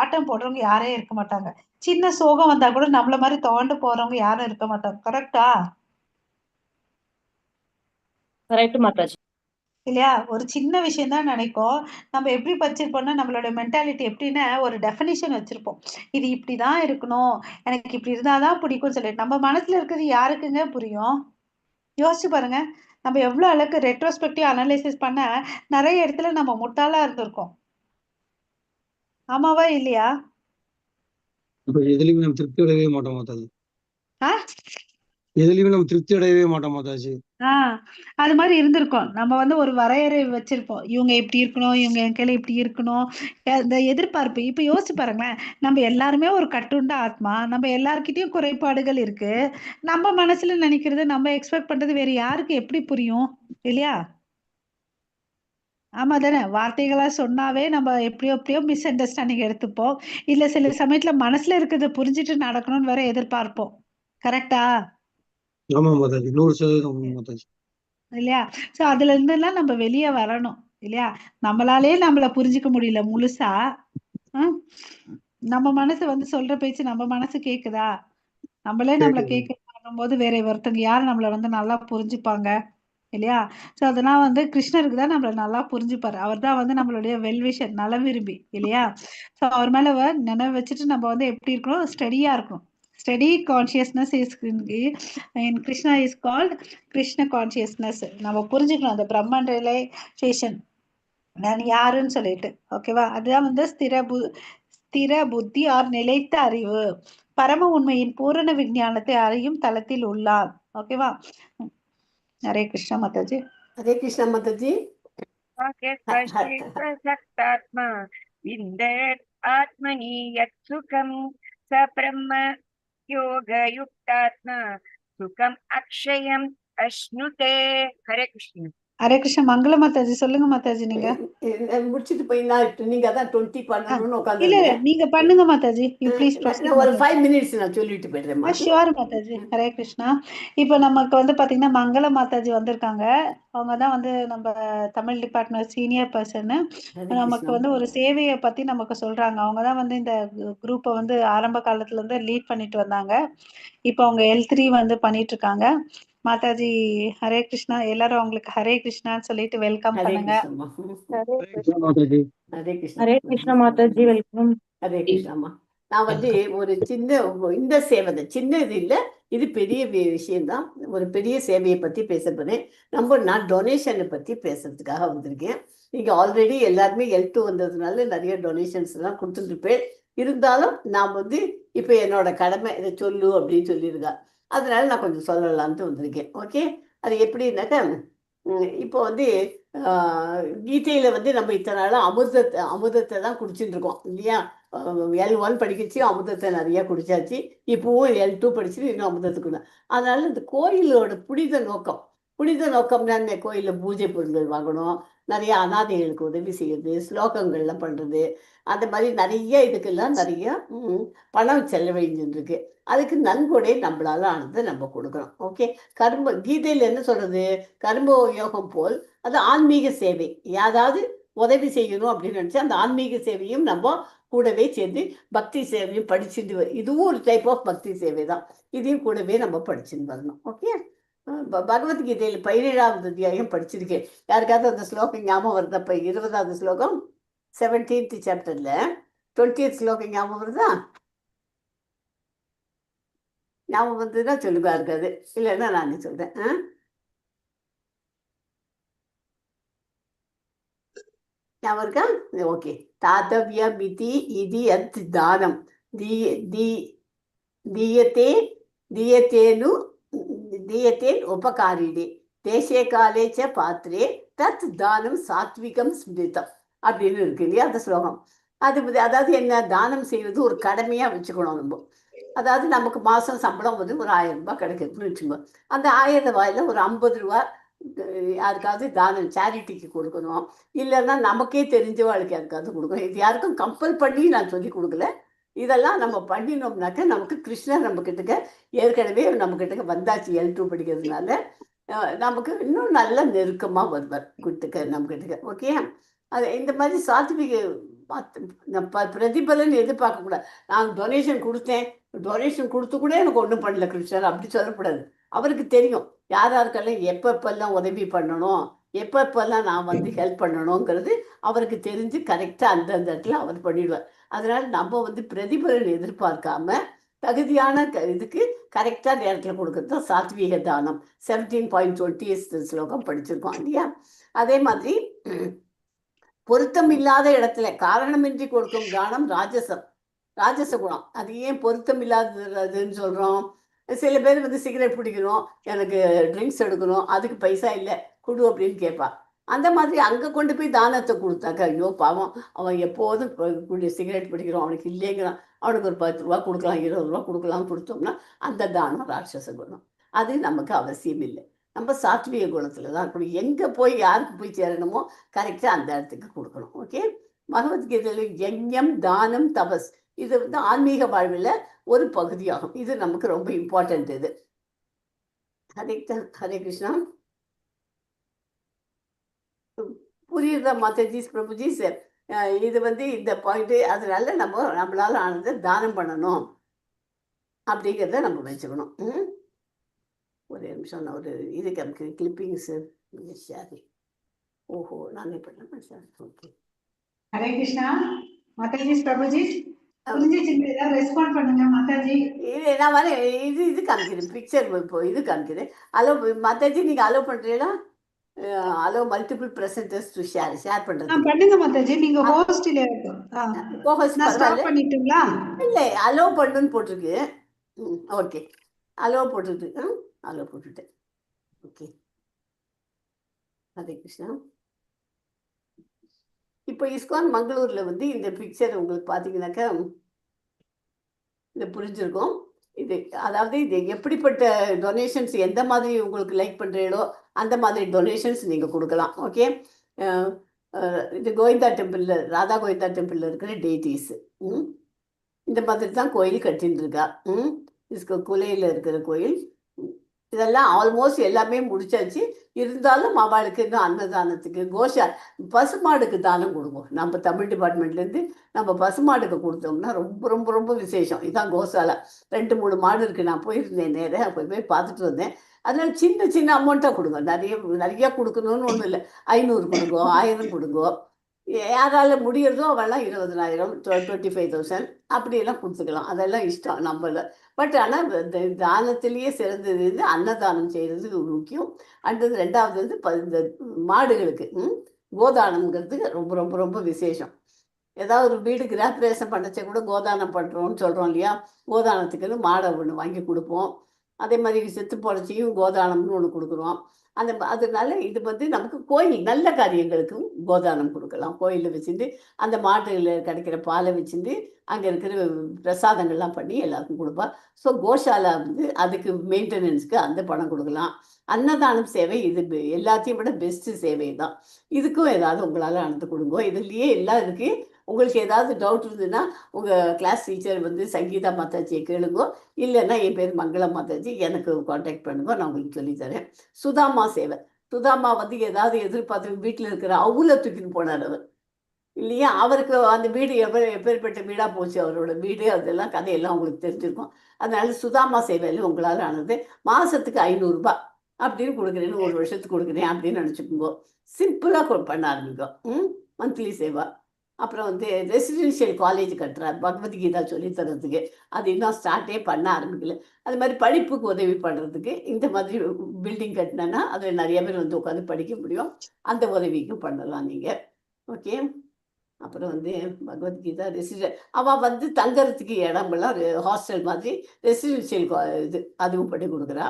ஆட்டம் போடுறவங்க யாரே இருக்க மாட்டாங்க. சின்ன சோகம் வந்தா கூட நம்மள மாதிரி துவண்டு போறவங்க யாரும் இருக்க மாட்டாங்க. கரெக்டா? கரெக்ட் மாதாஜி. இல்லையா? ஒரு சின்ன விஷயம் தான் நினைக்கும். நம்ம எப்படி வச்சிருப்போம்னா நம்மளோட மென்டாலிட்டி எப்படின்னா ஒரு டெஃபினிஷன் வச்சிருப்போம். இது இப்படிதான் இருக்கணும், எனக்கு இப்படி இருந்தாதான் பிடிக்கும்னு சொல்லிட்டு நம்ம மனசுல இருக்கிறது யாருக்குங்க புரியும்? யோசிச்சு பாருங்க. நம்ம எவ்வளவு அளவுக்கு ரெட்ரோஸ்பெக்டிவ் அனலைசிஸ் பண்ண நிறைய இடத்துல நம்ம முட்டாளா இருந்திருக்கோம். ஆமாவா இல்லையா? இப்ப எதுலயுமே நம்ம திருப்தி அடையவே மாட்டோம் மாதாஜி. ஆ எதுலயுமே நம்ம திருப்தி அடையவே மாட்டோம் மாதாஜி. அது மாதிரி இருந்திருக்கோம். நம்ம வந்து ஒரு வரையறை வச்சிருப்போம். இவங்க இப்படி இருக்கணும், இவங்க என் கையில இப்படி இருக்கணும். இந்த எதிர்பார்ப்பு. இப்ப யோசிச்சு பாருங்களேன். நம்ம எல்லாருமே ஒரு கட்டுண்ட ஆத்மா. நம்ம எல்லார்கிட்டயும் குறைபாடுகள் இருக்கு. நம்ம மனசுல நினைக்கிறது, நம்ம எக்ஸ்பெக்ட் பண்றது வேற யாருக்கு எப்படி புரியும்? இல்லையா? ஆமா தானே? வார்த்தைகளா சொன்னாவே நம்ம எப்படியோ எப்படியோ மிஸ் அண்டர்ஸ்டாண்டிங் எடுத்துப்போம். இல்ல சில சமயத்துல மனசுல இருக்கிறத புரிஞ்சுட்டு நடக்கணும்னு வேற எதிர்பார்ப்போம். கரெக்ட்டா? ஆமா மாதாஜி. 100% உண்மை மாதாஜி. இல்லையா? சோ அதுல இருந்தெல்லாம் நம்ம வெளிய வரணும். இல்லையா? நம்மளாலயே நம்மள புரிஞ்சுக்க முடியல முழுசா. ம். நம்ம மனசு வந்து சொல்ற பேச்சு நம்ம மனசு கேக்குதா? நம்மளே நம்மள கேக்குது. கேட்கும்போது வேற ஒருத்தவங்க யார் நம்மள வந்து நல்லா புரிஞ்சுப்பாங்க? இல்லையா? சோ அதெல்லாம் வந்து கிருஷ்ணருக்கு தான் நம்மள நல்லா புரிஞ்சுப்பாரு. அவர் தான் வந்து நம்மளுடைய வெல் விஷர் நலம் விரும்பி இல்லையா? சோ அவர் மேல நினைவு வச்சுட்டு நம்ம வந்து எப்படி இருக்கணும்? ஸ்டடியா இருக்கணும். Study consciousness in Krishna is called Krishna consciousness. நம்ம புரிஞ்சுக்கணும் அந்த பிரம்மன் ரியலைசேஷன் நான் யாருன்னு சொல்லிட்டு. ஓகேவா? அதுதான் வந்து ஸ்திர புத்தி ஆர் நிலைத்த அறிவு. பரம உண்மையின் பூரண விஞ்ஞானத்தை அறியும் தளத்தில் உள்ளார். ஓகேவா? ஹரே கிருஷ்ணா மாதாஜி. हरे कृष्णा माता जी। प्रसक्तात्मा विन्दत् आत्मनि यत् सुखं स ब्रह्म योगयुक्तात्मा सुखम् अक्षयम् अश्नुते. हरे कृष्ण. ஹரே கிருஷ்ணா. மங்கள மாதாஜி சொல்லுங்க மாதாஜி நீங்க. முடிச்சுட்டு போய் நான் நீங்க அதான் 20 ஆ, பண்ணணும்னு இல்ல உட்காந்துருந்தேன். நீங்க பண்ணுங்க மாதாஜி. யூ ப்ளீஸ் நான் ப்ரொசீட் ஒரு மாதாஜி. 5 மினிட்ஸ் நான் சொல்லிட்டு போயிடுறேம்மா. ஷுவர் மாதாஜி. ஹரே கிருஷ்ணா. இப்போ நமக்கு வந்து பாத்தீங்கன்னா மங்கள மாதாஜி வந்திருக்காங்க. அவங்க தான் வந்து நம்ம Tamil department senior person. Hare நமக்கு கிருஷ்ணா. வந்து ஒரு சேவையை பத்தி நமக்கு சொல்றாங்க. அவங்க தான் வந்து இந்த குரூப்பை வந்து ஆரம்ப காலத்துல இருந்து லீட் பண்ணிட்டு வந்தாங்க. இப்போ அவங்க L3 வந்து பண்ணிட்டு இருக்காங்க. மாதாஜி ஹரே கிருஷ்ணா. எல்லாரும் அவங்களுக்கு ஹரே கிருஷ்ணான்னு சொல்லிட்டு வெல்கம் ஹரே பண்ணுங்க. கிருஷ்ணம்மா. ஹரே ஹரே கிருஷ்ணா மாதாஜி. ஹரே கிருஷ்ணா. ஹரே கிருஷ்ணா மாதாஜி, வெல்கம். ஹரே கிருஷ்ணாம்மா. நான் வந்து ஒரு சின்ன இந்த சேவை தான், சின்ன இது இல்லை, இது பெரிய விஷயம்தான். ஒரு பெரிய சேவையை பற்றி பேச போகிறேன். நான் டொனேஷனை பற்றி பேசுறதுக்காக வந்திருக்கேன். நீங்கள் ஆல்ரெடி எல்லாருமே L2 வந்ததுனால நிறைய டொனேஷன்ஸ் எல்லாம் கொடுத்துருப்பேன். இருந்தாலும் நான் வந்து இப்போ என்னோட கடமை இதை சொல்லு அப்படின்னு சொல்லியிருக்கா. அதனால நான் கொஞ்சம் சொல்லலான்ட்டு வந்திருக்கேன். ஓகே, அது எப்படின்னாக்கா இப்போ வந்து கீதையில வந்து நம்ம இத்தனை நாளும் அமுதத்தை தான் குடிச்சுட்டு இருக்கோம் இல்லையா? L1 படிக்கச்சு அமுதத்தை நிறைய குடிச்சாச்சு. இப்போவும் L2 படிச்சுட்டு இன்னும் அமுதத்துக்கு. அதனால இந்த கோயிலோட புனித நோக்கம்னா இந்த கோயிலில் பூஜை பொருட்கள் வாங்கணும், நிறைய அனாதைகளுக்கு உதவி செய்யறது, ஸ்லோகங்கள்லாம் பண்ணுறது, அந்த மாதிரி நிறைய இதுக்கெல்லாம் நிறைய பணம் செலவழிஞ்சுட்டு இருக்கு. அதுக்கு நன்கொடை நம்மளால ஆனதை நம்ம கொடுக்கணும். ஓகே, கீதையில் என்ன சொல்றது? கர்ம யோகம் போல் அது ஆன்மீக சேவை. யாராவது உதவி செய்யணும் அப்படின்னு நினச்சா அந்த ஆன்மீக சேவையும் நம்ம கூடவே சேர்ந்து பக்தி சேவையும் படிச்சுட்டு இதுவும் ஒரு டைப் ஆஃப் பக்தி சேவை தான். இதையும் கூடவே நம்ம படிச்சுட்டு வரணும். ஓகே, பகவத்கீதையில் 17வது அத்தியாயம் படிச்சிருக்கேன். யாருக்காவது அந்த ஸ்லோகம் ஞாபகம் வருதா? 20வது ஸ்லோகம் 17th சாப்டர்ல 20th ஸ்லோகம் ஞாபகம் வருதா? ஞாபகம் வந்ததுன்னா சொல்லுவா இருக்காது, இல்லைன்னா நானே சொல்றேன். ஞாபகம் இருக்கா? ஓகே. தாத்தவிய மிதி இது அத் தானம் தீயத்தேன் உபகாரிடே தேசே காலே ச பாத்திரே தத் தானம் சாத்விகம் ஸ்மிருதம் அப்படின்னு இருக்கு இல்லையா அந்த ஸ்லோகம். அதாவது என்ன, தானம் செய்வது ஒரு கடமையா வச்சுக்கணும் நம்ம. அதாவது நமக்கு மாசம் சம்பளம் வந்து ஒரு 1000 ரூபாய் கிடைக்குதுன்னு வச்சுக்கோங்க. அந்த 1000 ரூபாயில ஒரு 50 ரூபா யாருக்காவது தானம் சேரிட்டிக்கு கொடுக்கணும், இல்லைன்னா நமக்கே தெரிஞ்சவாளுக்கு யாருக்காவது கொடுக்கணும். இது யாருக்கும் கம்பல் பண்ணி நான் சொல்லி கொடுக்கல. இதெல்லாம் நம்ம பண்ணினோம்னாக்க நமக்கு கிருஷ்ணர் நம்ம கிட்டக்க ஏற்கனவே நம்ம கிட்டக்க வந்தாச்சு. L2 படிக்கிறதுனால நமக்கு இன்னும் நல்ல நெருக்கமாக வருவார் கிட்டக்க நம்ம கிட்டக்க. ஓகே, அது இந்த மாதிரி சாத்விக பிரதிபலன் எதிர்பார்க்கக்கூடாது. நான் டொனேஷன் கொடுத்து கூட எனக்கு ஒன்றும் பண்ணல கிருஷ்ணர் அப்படி சொல்லக்கூடாது. அவருக்கு தெரியும் யாருக்கெல்லாம் எப்பப்பெல்லாம் உதவி பண்ணணும், எப்பப்பெல்லாம் நான் வந்து ஹெல்ப் பண்ணணுங்கிறது அவருக்கு தெரிஞ்சு கரெக்டாக அந்தந்த இடத்துல அவர் பண்ணிடுவார். அதனால நம்ம வந்து பிரதிபலன் எதிர்பார்க்காம தகுதியான இதுக்கு கரெக்டாக நேரத்தில் கொடுக்கறது தான் சாத்வீக தானம். 17.20 ஸ்லோகம் படிச்சிருக்கோம் இல்லையா? அதே மாதிரி பொருத்தம் இல்லாத இடத்துல காரணமின்றி கொடுக்கும் தானம் ராஜச குணம். அது ஏன் பொருத்தம் இல்லாததுன்னு சொல்கிறோம்? சில பேர் வந்து சிகரெட் பிடிக்கணும், எனக்கு ட்ரிங்க்ஸ் எடுக்கணும், அதுக்கு பைசா இல்லை கொடு அப்படின்னு கேட்பா. அந்த மாதிரி அங்கே கொண்டு போய் தானத்தை கொடுத்தாக்கா ஐயோ பாவம், அவன் எப்போதும் சிகரெட் பிடிக்கிறோம், அவனுக்கு இல்லைங்கிறான், அவனுக்கு ஒரு 10 ரூபா கொடுக்கலாம், 20 ரூபா கொடுக்கலாம், கொடுத்தோம்னா அந்த தானம் ராட்சச குணம். அது நமக்கு அவசியம் இல்லை. நம்ம சாத்விக குணத்தில் தான் இருக்கணும். எங்கே போய் யாருக்கு போய் சேரணுமோ கரெக்டாக அந்த இடத்துக்கு கொடுக்கணும். ஓகே, பகவத்கீதையில் யஜ்ஞம் தானம் தபஸ் இது வந்து ஆன்மீக வாழ்வில் ஒரு பகுதியாகும். இது நமக்கு ரொம்ப இம்பார்ட்டன்ட். இது ஹரே கிருஷ்ணா. புரியுதா மாதாஜி பிரபுஜி? சார் இது வந்து இந்த பாயிண்ட். அதனால நம்மளால ஆனதை தானம் பண்ணணும் அப்படிங்கிறத நம்ம வச்சுக்கணும். ஒரு நிமிஷம் நான் ஒரு இது காமிக்கிறேன், கிளிப்பிங்ஸ். ஓஹோ, நானே பண்ணேன் sir. Okay, Hare Krishna. Mataji Prabhuji respond பண்ணுங்க மாதாஜி. இது நான் வர இது காமிக்கிறேன், பிக்சர் இப்போ இது காமிக்கிறேன். அலோ மாதாஜி, நீங்க அலோ பண்றீங்களா? Allow multiple presenters to share பண்றது பண்ணுங்க மாதாஜி. நீங்க ஹோஸ்ட் இல்ல கோஹோஸ்ட் பரவாயில்ல பண்ணிட்டீங்களா? இல்லை, அலோ பண்ணுன்னு போட்டிருக்கு. ஓகே, அலோ போட்டுட்டு அலோ போட்டுட்டேன். ஓகே, ஹரே கிருஷ்ணா. இப்போ இஸ்கான் மங்களூர்ல வந்து இந்த பிக்சர் உங்களுக்கு பார்த்தீங்கன்னாக்கா இது புரிஞ்சிருக்கும். இது அதாவது இது எப்படிப்பட்ட டொனேஷன்ஸ் எந்த மாதிரி உங்களுக்கு லைக் பண்ணுறீங்களோ அந்த மாதிரி டொனேஷன்ஸ் நீங்கள் கொடுக்கலாம். ஓகே, இது கோவிந்தா டெம்பிளில், ராதா கோவிந்தா டெம்பிளில் இருக்கிற டேட்டிஸ். இந்த மாதிரி தான் கோயில் கட்டின்னு இருக்கா. குலையில் இருக்கிற கோயில். இதெல்லாம் ஆல்மோஸ்ட் எல்லாமே முடிச்சாச்சு. இருந்தாலும் அவளுக்கு இன்னும் அன்னதானத்துக்கு பசுமாடுக்கு தானம் கொடுப்போம். நம்ம தமிழ் டிபார்ட்மெண்ட்லேருந்து நம்ம பசுமாடுக்கு கொடுத்தோம்னா ரொம்ப ரொம்ப ரொம்ப விசேஷம். இதுதான் கோசாலா. 2-3 மாடு இருக்குது. நான் போயிருந்தேன், நேராக போய் பார்த்துட்டு வந்தேன். அதனால சின்ன சின்ன அமௌண்ட்டாக கொடுங்க. நிறைய கொடுக்கணும்னு ஒன்றும் இல்லை. 500 கொடுங்கோ, 1000 கொடுங்கோ. யாரால முடியறதோ அவெல்லாம் 20,000, 25,000 அப்படியெல்லாம் கொடுத்துக்கலாம். அதெல்லாம் இஷ்டம் நம்மள. பட் ஆனால் தானத்திலேயே சிறந்தது வந்து அன்னதானம் செய்கிறது முக்கியம். அடுத்தது 2வது வந்து இந்த மாடுகளுக்கு கோதானம்ங்கிறது ரொம்ப ரொம்ப ரொம்ப விசேஷம். ஏதாவது ஒரு வீடு கிராப்ரேஷன் பண்ணச்சே கூட கோதானம் பண்ணுறோம்னு சொல்கிறோம் இல்லையா? கோதானத்துக்குன்னு மாடை ஒன்று வாங்கி கொடுப்போம். அதே மாதிரி செத்து பொழைச்சியும் கோதானம்னு ஒன்று கொடுக்குறோம். அதனால இது வந்து நமக்கு கோயில் நல்ல காரியங்களுக்கும் கோதானம் கொடுக்கலாம். கோயிலில் வச்சுட்டு அந்த மாட்டுல கிடைக்கிற பாலை வச்சுட்டு அங்கே இருக்கிற பிரசாதங்கள்லாம் பண்ணி எல்லாருக்கும் கொடுப்பா. ஸோ கோஷாலா வந்து அதுக்கு மெயின்டெனன்ஸ்க்கு அந்த பணம் கொடுக்கலாம். அன்னதானம் சேவை இது எல்லாத்தையும் விட பெஸ்ட்டு சேவை தான். இதுக்கும் ஏதாவது உங்களால் அனுப்பி கொடுங்க. இதுலேயே எல்லாம் இருக்குது. உங்களுக்கு ஏதாவது டவுட் இருந்ததுன்னா உங்கள் கிளாஸ் டீச்சர் வந்து சங்கீதா மாதாஜியை கேளுங்க. இல்லைன்னா என் பேர் மங்களா மாதாஜி, எனக்கு காண்டாக்ட் பண்ணுங்க, நான் உங்களுக்கு சொல்லித்தரேன். சுதாமா சேவை. சுதாமா வந்து ஏதாவது எதிர்பார்த்து வீட்டில் இருக்கிற அவுல தூக்கின்னு போனார் அவர் இல்லையா? அவருக்கு அந்த வீடு எப்பேற்பட்ட வீடாக போச்சு, அவரோட வீடு, அதெல்லாம் கதையெல்லாம் உங்களுக்கு தெரிஞ்சிருக்கும். அதனால சுதாமா சேவையில் உங்களால் ஆனது மாதத்துக்கு 500 ரூபாய் அப்படின்னு கொடுக்குறேன்னு, 1 வருஷத்துக்கு கொடுக்குறேன் அப்படின்னு நினச்சிக்கோங்க. சிம்பிளாக பண்ண ஆரம்பிங்க. மந்த்லி சேவா. அப்புறம் வந்து ரெசிடென்ஷியல் காலேஜ் கட்டுறார் பகவத்கீதா சொல்லி தர்றதுக்கு. அது இன்னும் ஸ்டார்ட்டே பண்ண ஆரம்பிக்கல. அது மாதிரி படிப்புக்கு உதவி பண்ணுறதுக்கு இந்த மாதிரி பில்டிங் கட்டினேன்னா அதில் நிறைய பேர் வந்து உட்காந்து படிக்க முடியும். அந்த உதவிக்கும் பண்ணலாம் நீங்கள். ஓகே. அப்புறம் வந்து பகவத்கீதா அவள் வந்து தங்கறதுக்கு இடமெல்லாம் ஹாஸ்டல் மாதிரி ரெசிடென்ஷியல் இது அதுவும் பண்ணி கொடுக்குறா.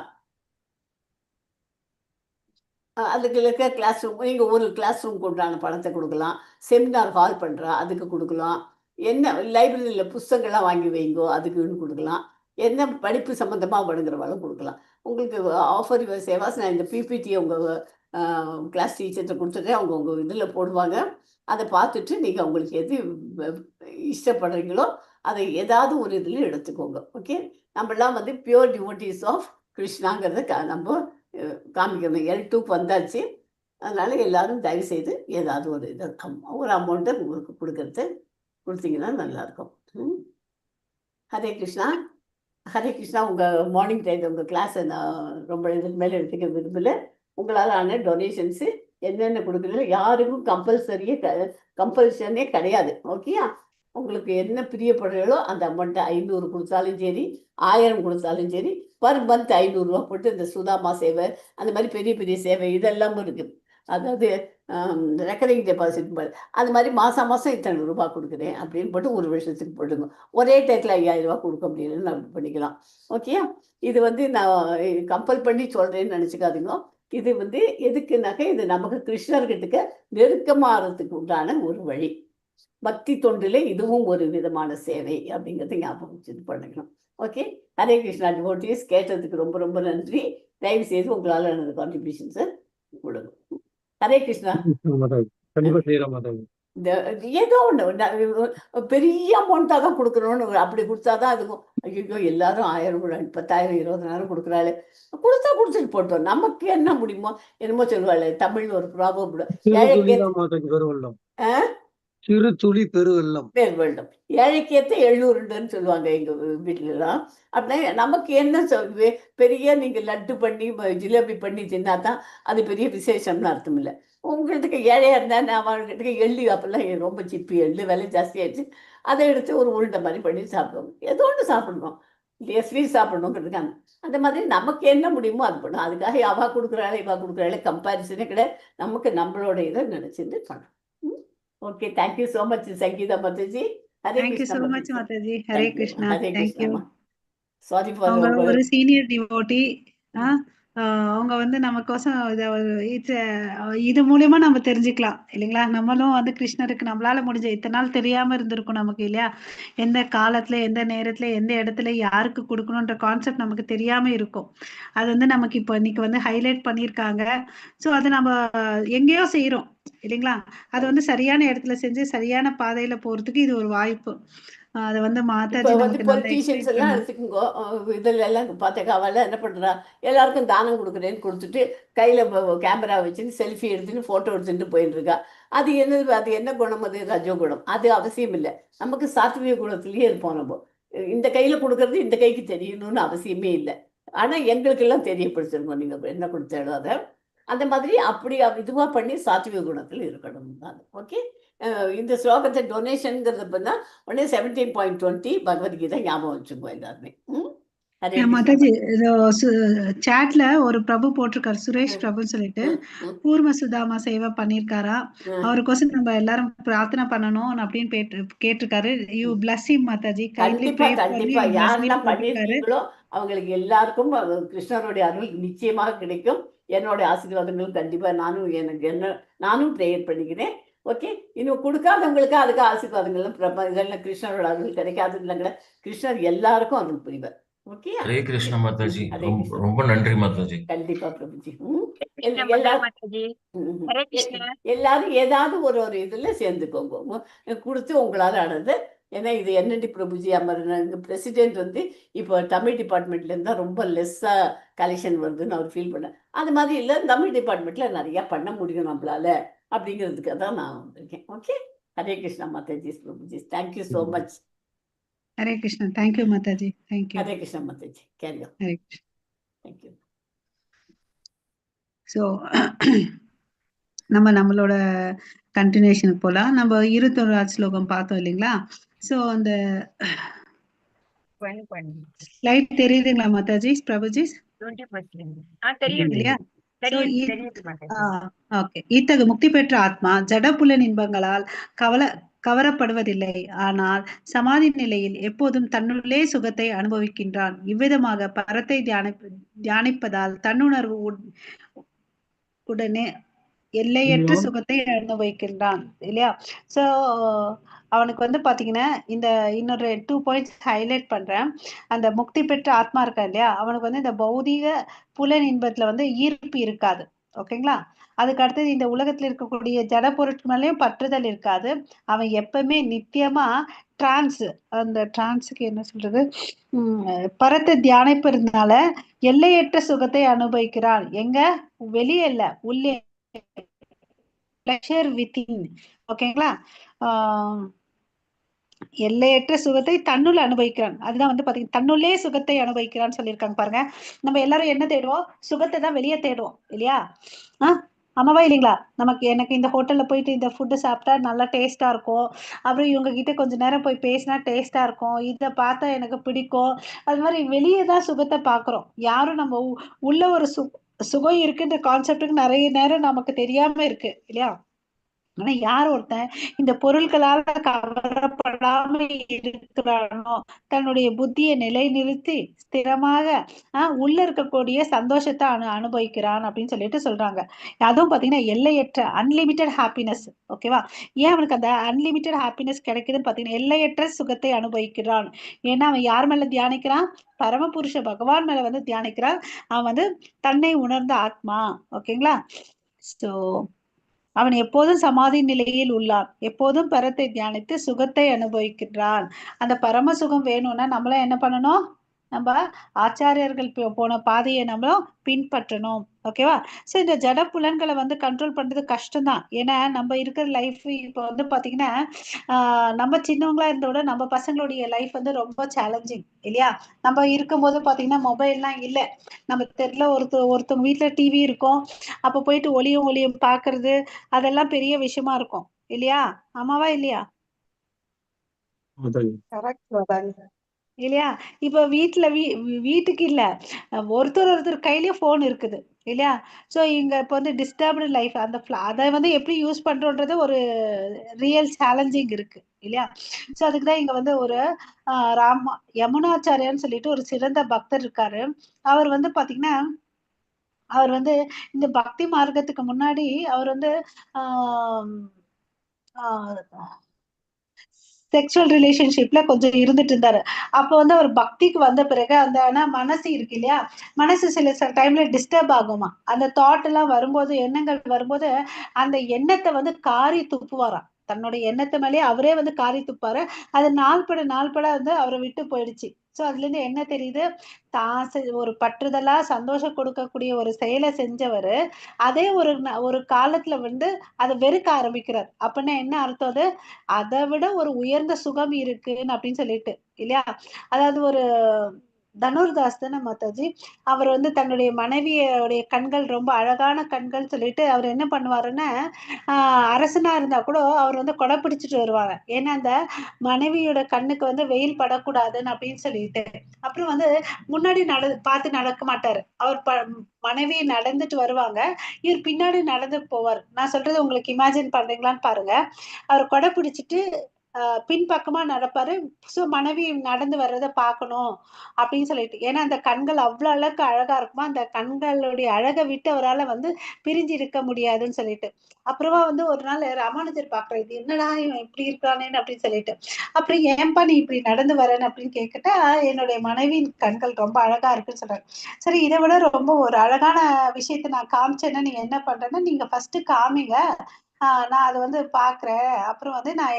அதுக்கு இருக்க கிளாஸ் ரூம், நீங்கள் ஒரு கிளாஸ் ரூம் உண்டான பணத்தை கொடுக்கலாம். செமினார் ஹால் பண்ணுறா அதுக்கு கொடுக்கலாம். என்ன லைப்ரரியில் புஸ்தகங்கள்லாம் வாங்கி வைங்கோ அதுக்குன்னு கொடுக்கலாம். என்ன படிப்பு சம்மந்தமாக பண்ணுங்கிறவாலும் கொடுக்கலாம். உங்களுக்கு ஆஃபர் யுவர் சேவாஸ். நான் இந்த பிபிடியை உங்கள் கிளாஸ் டீச்சர்கிட்ட கொடுத்துட்டேன். அவங்க உங்கள் இதில் போடுவாங்க. அதை பார்த்துட்டு நீங்கள் உங்களுக்கு எது இஷ்டப்படுறீங்களோ அதை ஏதாவது ஒரு இதில் எடுத்துக்கோங்க. ஓகே. நம்மளாம் வந்து பியூர் டிவோட்டீஸ் ஆஃப் கிருஷ்ணாங்கிறத நம்ம காமிக்கணும். L2க்கு வந்தாச்சு. அதனால எல்லாரும் தயவு செய்து ஏதாவது ஒரு அமௌண்ட்டை உங்களுக்கு கொடுத்தீங்கன்னா நல்லாயிருக்கும். ஹரே கிருஷ்ணா. ஹரே கிருஷ்ணா. உங்கள் மார்னிங் டைம் உங்கள் கிளாஸை நான் ரொம்ப இதுக்கு மேலே எடுத்துக்க விரும்பலை. உங்களால் ஆன டொனேஷன்ஸு என்னென்ன கொடுக்குறீங்களோ யாருக்கும் கம்பல்ஷனே கிடையாது. ஓகேயா? உங்களுக்கு என்ன பிரியப்படுறீங்களோ அந்த அமௌண்ட்டை 500 கொடுத்தாலும் சரி, 1000 கொடுத்தாலும் சரி, பர் மந்த் 500 ரூபா போட்டு இந்த சுதாமா சேவை அந்த மாதிரி பெரிய பெரிய சேவை இதெல்லாமும் இருக்குது. அதாவது ரெக்கரிங் டெபாசிட் அது மாதிரி மாதம் இத்தனை ரூபா கொடுக்குறேன் அப்படின்னு போட்டு 1 வருஷத்துக்கு போட்டுங்க. ஒரே டேக்கில் 5000 ரூபா கொடுக்க முடியலன்னு நம்ம பண்ணிக்கலாம். ஓகேயா? இது வந்து நான் கம்பல் பண்ணி சொல்கிறேன்னு நினச்சிக்காதீங்க. இது வந்து எதுக்குனாக்க இது நமக்கு கிருஷ்ணர்கிட்ட நெருக்கமாகறதுக்கு உண்டான ஒரு வழி. பக்தி தொண்டில் இதுவும் ஒரு விதமான சேவை அப்படிங்கிறத ஞாபகம் வச்சு பண்ணிக்கணும். ஓகே. ஹரே கிருஷ்ணா டிவோட்டீஸ். கேட்டதுக்கு ரொம்ப ரொம்ப நன்றி. தயவு செய்து உங்களால் எனது கான்ட்ரிபியூஷன்ஸை கொடுங்க. ஹரே கிருஷ்ணா. ஏதோ ஒன்று பெரிய அமௌண்ட்டாக தான் கொடுக்கணும்னு அப்படி கொடுத்தாதான் அதுக்கும் ஐயோ எல்லாரும் 1000 10,000 20,000 கொடுக்குறாள். கொடுத்துட்டு போட்டோம். நமக்கு என்ன முடியுமோ என்னமோ சொல்லுவாள் தமிழ் ஒரு ப்ராபம். சிறு துளி பெருவெள்ளம். ஏழைக்கேற்ற 700 சொல்லுவாங்க எங்க வீட்டுலாம். அப்படின்னா நமக்கு என்ன பெரிய நீங்க லட்டு பண்ணி ஜிலேபி பண்ணி தின்னாதான் அது பெரிய விசேஷம்னு அர்த்தம் இல்லை. உங்களுக்கு ஏழையா இருந்தா அவங்களுக்கு எள்ளு அப்பெல்லாம் ரொம்ப சிப்பி எள்ளு விலை ஜாஸ்தியாயிடுச்சு. அதை எடுத்து ஒரு உருண்டை மாதிரி பண்ணி சாப்பிடுவோம். ஏதோ ஒன்று சாப்பிடணும் இல்லையா? ஸ்வீட் சாப்பிடணுங்கிறதுக்காக அந்த மாதிரி நமக்கு என்ன முடியுமோ அது பண்ணும். அதுக்காக அவா கொடுக்குறாளே கம்பேரிசனே கிடையாது. நமக்கு நம்மளோட இதை நினைச்சிட்டு பண்ணணும். Okay. Thank you so much Sangeetha Mataji. Hare Krishna. so much Mataji. Hare Krishna. Hare Thank you. Krishna. Sorry for ஒரு சீனியர் டிவோட்டி அவங்க வந்து நமக்கோசம் இது மூலியமா நம்ம தெரிஞ்சுக்கலாம் இல்லைங்களா? நம்மளும் வந்து கிருஷ்ணருக்கு நம்மளால முடிஞ்ச இத்தனை நாள் தெரியாம இருந்திருக்கும் நமக்கு இல்லையா? எந்த காலத்துல, எந்த நேரத்துல, எந்த இடத்துல யாருக்கு கொடுக்கணுன்ற கான்செப்ட் நமக்கு தெரியாம இருக்கும். அது வந்து நமக்கு இப்போ இன்னைக்கு வந்து ஹைலைட் பண்ணியிருக்காங்க. ஸோ அதை நம்ம எங்கேயோ செய்யறோம் இல்லைங்களா? அது வந்து சரியான இடத்துல செஞ்சு சரியான பாதையில போறதுக்கு இது ஒரு வாய்ப்பு. அதை வந்து இப்போ மாதாஜி வந்து நமக்கு நல்லா பொலிட்டீஷியன்ஸ் எக்ஸ்பிளைன் எல்லாம் பண்ணாங்க. எடுத்துக்கோங்க. இதில் எல்லாம் பார்த்தாக்கா அவெல்லாம் என்ன பண்ணுறா, எல்லாருக்கும் தானம் கொடுக்குறேன்னு கொடுத்துட்டு கையில் கேமரா வச்சுன்னு செல்ஃபி எடுத்துன்னு ஃபோட்டோ எடுத்துட்டு போயிட்டு இருக்கா. அது என்னது, அது என்ன குணம்? அது ரஜோகுணம். அது அவசியம் இல்லை. நமக்கு சாத்விக குணத்திலேயே இருப்போம் நம்ம. இந்த கையில் கொடுக்கறது இந்த கைக்கு தெரியணும்னு அவசியமே இல்லை. ஆனால் எங்களுக்கெல்லாம் தெரியப்படுத்திருக்கோம் நீங்கள் என்ன கொடுத்தாலும் அதை. அந்த மாதிரி அப்படி இதுவாக பண்ணி சாத்விக குணத்தில் இருக்கணும் தான். ஓகே. இந்த ஸ்லோகத்தை டொனேஷனுங்கிறத பண்ணா உடனே 17.20 பகவத்கீதை ஞாபகம் வச்சுக்கோ எல்லாருமே. ஹரே கிருஷ்ணா. மாதாஜி சாட்ல ஒரு பிரபு போட்டிருக்காரு, சுரேஷ் பிரபுன்னு சொல்லிட்டு, பூர்வ சுதாமா சேவை பண்ணிருக்காரா. அவருக்கோசம் நம்ம எல்லாரும் பிரார்த்தனை பண்ணணும் அப்படின்னு கேட்டிருக்காரு. You plus him Mataji, kindly கண்டிப்பா ப்ரே ஃபார் மீ கண்டிப்பா அண்ட் பிளஸ் மீ யாரெல்லாம் போட்டிருக்காரு. பண்ணியிருக்கீங்களோ அவங்களுக்கு எல்லாருக்கும் கிருஷ்ணருடைய அருள் நிச்சயமாக கிடைக்கும். என்னுடைய ஆசீர்வாதங்களும் கண்டிப்பா நானும் ப்ரேயர் பண்ணிக்கிறேன். ஓகே. இன்னும் கொடுக்காதவங்களுக்கு அதுக்கு ஆசீர்வாதங்களும் கிருஷ்ணரோட அருள் கிடைக்காது இல்லைங்களா? கிருஷ்ணர் எல்லாருக்கும் அருள் புரிவார். ஓகே. ஹரே கிருஷ்ணா மாதாஜி. ஹரே ரொம்ப கிருஷ்ணா. ரொம்ப நன்றி மாதாஜி. கண்டிப்பா பிரபுஜி. கிருஷ்ண எல்லாரும் மாதாஜி. ஹரே கிருஷ்ணா. எல்லாரும் ஏதாவது ஒரு இதுல சேர்ந்துக்கோங்க. கொடுத்து உங்களால ஆனது. ஏன்னா இது என்னடி பிரபுஜி அமரன் பிரசிடென்ட் வந்து இப்போ தமிழ் டிபார்ட்மெண்ட்ல இருந்தா ரொம்ப லெஸ்ஸா கலெக்ஷன் வருதுன்னு அவர் ஃபீல் பண்ண. அது மாதிரி இல்லை, தமிழ் டிபார்ட்மெண்ட்ல நிறைய பண்ண முடியும் நம்மளால அப்படிங்கிறதுக்கு தான் நான் வந்திருக்கேன். Okay. Hare Krishna Mataji. Prabhuji thank you so much. Hare Krishna. Thank you Mataji. Thank you. Hare Krishna Mataji. Carry on. Hare Krishna. Thank you. So நம்மளோட கண்டினியூஷனுக்கு போலாம். நம்ம 21 ஸ்லோகம் பார்த்தோம் இல்லைங்களா? ஸோ அந்த லைட் தெரியுதுங்களா மாதாஜி, பிரபுஜி? 20%. தெரியுது இல்லையா? தெரியுது மாதாஜி. ஓகே. இத்தகு முக்தி பெற்ற ஆத்மா ஜடப்புலன் இன்பங்களால் கவரப்படுவதில்லை. ஆனால் சமாதி நிலையில் எப்போதும் தன்னுள்ளே சுகத்தை அனுபவிக்கின்றான். இவ்விதமாக பரத்தை தியானிப்பதால் தன்னுணர்வு உடனே எல்லையற்ற சுகத்தை அனுபவிக்கின்றான் இல்லையா? சோ அவனுக்கு வந்து பாத்தீங்கன்னா இந்த இன்னொரு 2 பாயிண்ட்ஸ் ஹைலைட் பண்றேன். அந்த முக்தி பெற்ற ஆத்மா இருக்கா இல்லையா, அவனுக்கு வந்து இந்த பௌதீக புலன் இன்பத்துல வந்து ஈர்ப்பு இருக்காது. ஓகேங்களா? அதுக்கு அடுத்தது இந்த உலகத்துல இருக்கக்கூடிய ஜட பொருட்கள் மேலேயும் பற்றுதல் இருக்காது. அவன் எப்பவுமே நித்தியமா அந்த டிரான்ஸுக்கு என்ன சொல்றது, பரத்தை தியானிப்பதுனால எல்லையற்ற சுகத்தை அனுபவிக்கிறான். எங்க? வெளியே இல்ல, உள்ளே. pleasure within. ஓகேங்களா? எல்லையற்ற சுகத்தை தன்னுள் அனுபவிக்கிறான். அதுதான் வந்து பாத்தீங்கன்னா தன்னுள்ளே சுகத்தை அனுபவிக்கிறான்னு சொல்லியிருக்காங்க பாருங்க. நம்ம எல்லாரும் என்ன தேடுவோம்? சுகத்தை தான் வெளியே தேடுவோம் இல்லையா? ஆமாவா இல்லைங்களா? எனக்கு இந்த ஹோட்டல்ல போயிட்டு இந்த ஃபுட்டு சாப்பிட்டா நல்லா டேஸ்டா இருக்கும், அப்புறம் இவங்க கிட்ட கொஞ்ச நேரம் போய் பேசினா டேஸ்டா இருக்கும், இதை பார்த்தா எனக்கு பிடிக்கும். அது மாதிரி வெளியே தான் சுகத்தை பாக்குறோம். யாரும் நம்ம உள்ள ஒரு சுகம் இருக்குன்ற கான்செப்டுக்கு நிறைய நேரம் நமக்கு தெரியாம இருக்கு இல்லையா? ஆனா யார் ஒருத்தன் இந்த பொருட்களால கவரப்படாம இருக்கிறானோ, தன்னுடைய புத்தியை நிலைநிறுத்தி ஸ்திரமாக உள்ள இருக்கக்கூடிய சந்தோஷத்தை அனுபவிக்கிறான் அப்படின்னு சொல்லிட்டு சொல்றாங்க. அதுவும் பாத்தீங்கன்னா எல்லையற்ற அன்லிமிட்டெட் ஹாப்பினஸ். ஓகேவா? ஏன் அவனுக்கு அந்த அன்லிமிட்டெட் ஹாப்பினஸ் கிடைக்குதுன்னு பாத்தீங்கன்னா எல்லையற்ற சுகத்தை அனுபவிக்கிறான். ஏன்னா அவன் யார் மேல தியானிக்கிறான்? பரமபுருஷ பகவான் மேல வந்து தியானிக்கிறான். அவன் வந்து தன்னை உணர்ந்த ஆத்மா. ஓகேங்களா? சோ அவன் எப்போதும் சமாதி நிலையில் உள்ளான். எப்போதும் பரத்தை தியானித்து சுகத்தை அனுபவிக்கின்றான். அந்த பரம சுகம் வேணும்னா நம்மளாம் என்ன பண்ணணும்? நம்ம ஆச்சாரியர்கள் போன பாதையை நம்ம பின்பற்றணும். ஓகேவா? சோ இந்த ஜட புலன்களை வந்து கண்ட்ரோல் பண்றது கஷ்டம்தான். ஏன்னா நம்ம இருக்கிற லைஃப் இப்போ வந்து பாத்தீங்கன்னா நம்ம சின்னவங்களா இருந்த விட நம்ம பசங்களுடைய லைஃப் வந்து ரொம்ப சேலஞ்சிங் இல்லையா? நம்ம இருக்கும்போது பாத்தீங்கன்னா மொபைல்லாம் இல்லை. நம்ம தெருல ஒருத்தவங்க வீட்டுல டிவி இருக்கும், அப்ப போயிட்டு ஒளியும் பாக்குறது அதெல்லாம் பெரிய விஷயமா இருக்கும் இல்லையா? ஆமாவா இல்லையா? இல்லையா? இப்ப வீட்டுக்கு இல்ல, ஒருத்தர் கையிலயும் போன் இருக்குது இல்லையா? சோ இங்க இப்ப வந்து டிஸ்டர்ப்டு லைஃப், அதை வந்து எப்படி யூஸ் பண்றோன்றது ஒரு ரியல் சேலஞ்சிங் இருக்கு இல்லையா? சோ அதுக்குதான் இங்க வந்து ஒரு யமுனாச்சாரியான்னு சொல்லிட்டு ஒரு சிறந்த பக்தர் இருக்காரு. அவர் வந்து பாத்தீங்கன்னா அவர் வந்து இந்த பக்தி மார்க்கத்துக்கு முன்னாடி அவர் வந்து செக்ஷுவல் ரிலேஷன்ஷிப்ல கொஞ்சம் இருந்துட்டு இருந்தாரு. அப்போ வந்து அவர் பக்திக்கு வந்த பிறகு அந்த மனசு இருக்கு இல்லையா, மனசு சில டைம்ல டிஸ்டர்ப் ஆகுமா. அந்த தாட் எல்லாம் வரும்போது, எண்ணங்கள் வரும்போது அந்த எண்ணத்தை வந்து காரி துப்புவாராம். தன்னுடைய எண்ணத்தை மேலேயே அவரே வந்து காரி துப்பாரு. அது நாள்பட வந்து அவரை விட்டு போயிடுச்சு. சோ அதுல இருந்து என்ன தெரியுது, தான் ஒரு பற்றுதலா சந்தோஷம் கொடுக்கக்கூடிய ஒரு செயலை செஞ்சவரு அதே ஒரு காலத்துல வந்து அதை வெறுக்க ஆரம்பிக்கிறார். அப்படின்னா என்ன அர்த்தம்? அது அதை விட ஒரு உயர்ந்த சுகம் இருக்குன்னு அப்படின்னு சொல்லிட்டு இல்லையா. அதாவது ஒரு தனுர்தாஸ் தானே மாதாஜி, அவர் வந்து தன்னுடைய மனைவியோடைய கண்கள் ரொம்ப அழகான கண்கள் சொல்லிட்டு அவர் என்ன பண்ணுவாருன்னா, அரசனா இருந்தா கூட அவர் வந்து கொடை பிடிச்சிட்டு வருவாங்க. ஏன்னா அந்த மனைவியோட கண்ணுக்கு வந்து வெயில் படக்கூடாதுன்னு அப்படின்னு சொல்லிட்டு. அப்புறம் வந்து முன்னாடி பார்த்து நடக்க மாட்டாரு. அவர் மனைவி நடந்துட்டு வருவாங்க, இவர் பின்னாடி நடந்து போவார். நான் சொல்றது உங்களுக்கு இமேஜின் பண்றீங்களான்னு பாருங்க. அவர் கொடை பிடிச்சிட்டு பின்பக்கமா நடப்பாரு. சோ மனைவி நடந்து வர்றத பார்க்கணும் அப்படின்னு சொல்லிட்டு. ஏன்னா அந்த கண்கள் அவ்வளவு அளவுக்கு அழகா இருக்குமா, அந்த கண்களுடைய அழகை விட்டு அவரால் வந்து பிரிஞ்சு இருக்க முடியாதுன்னு சொல்லிட்டு. அப்புறமா வந்து ஒரு நாள் ராமானுஜர் பாக்குறாரு, இது என்னடா இவன் இப்படி இருக்கானேன்னு அப்படின்னு சொல்லிட்டு. அப்புறம் ஏன்பா நீ இப்படி நடந்து வரேன்னு அப்படின்னு கேட்கிட்டா, என்னுடைய மனைவியின் கண்கள் ரொம்ப அழகா இருக்குன்னு சொல்றாரு. சரி, இதை விட ரொம்ப ஒரு அழகான விஷயத்த நான் காமிச்சேன்னா நீங்க என்ன பண்றேன்னா, நீங்க ஃபர்ஸ்ட் காமிங்க, நான் அதை வந்து பாக்குறேன், அப்புறம் வந்து நான்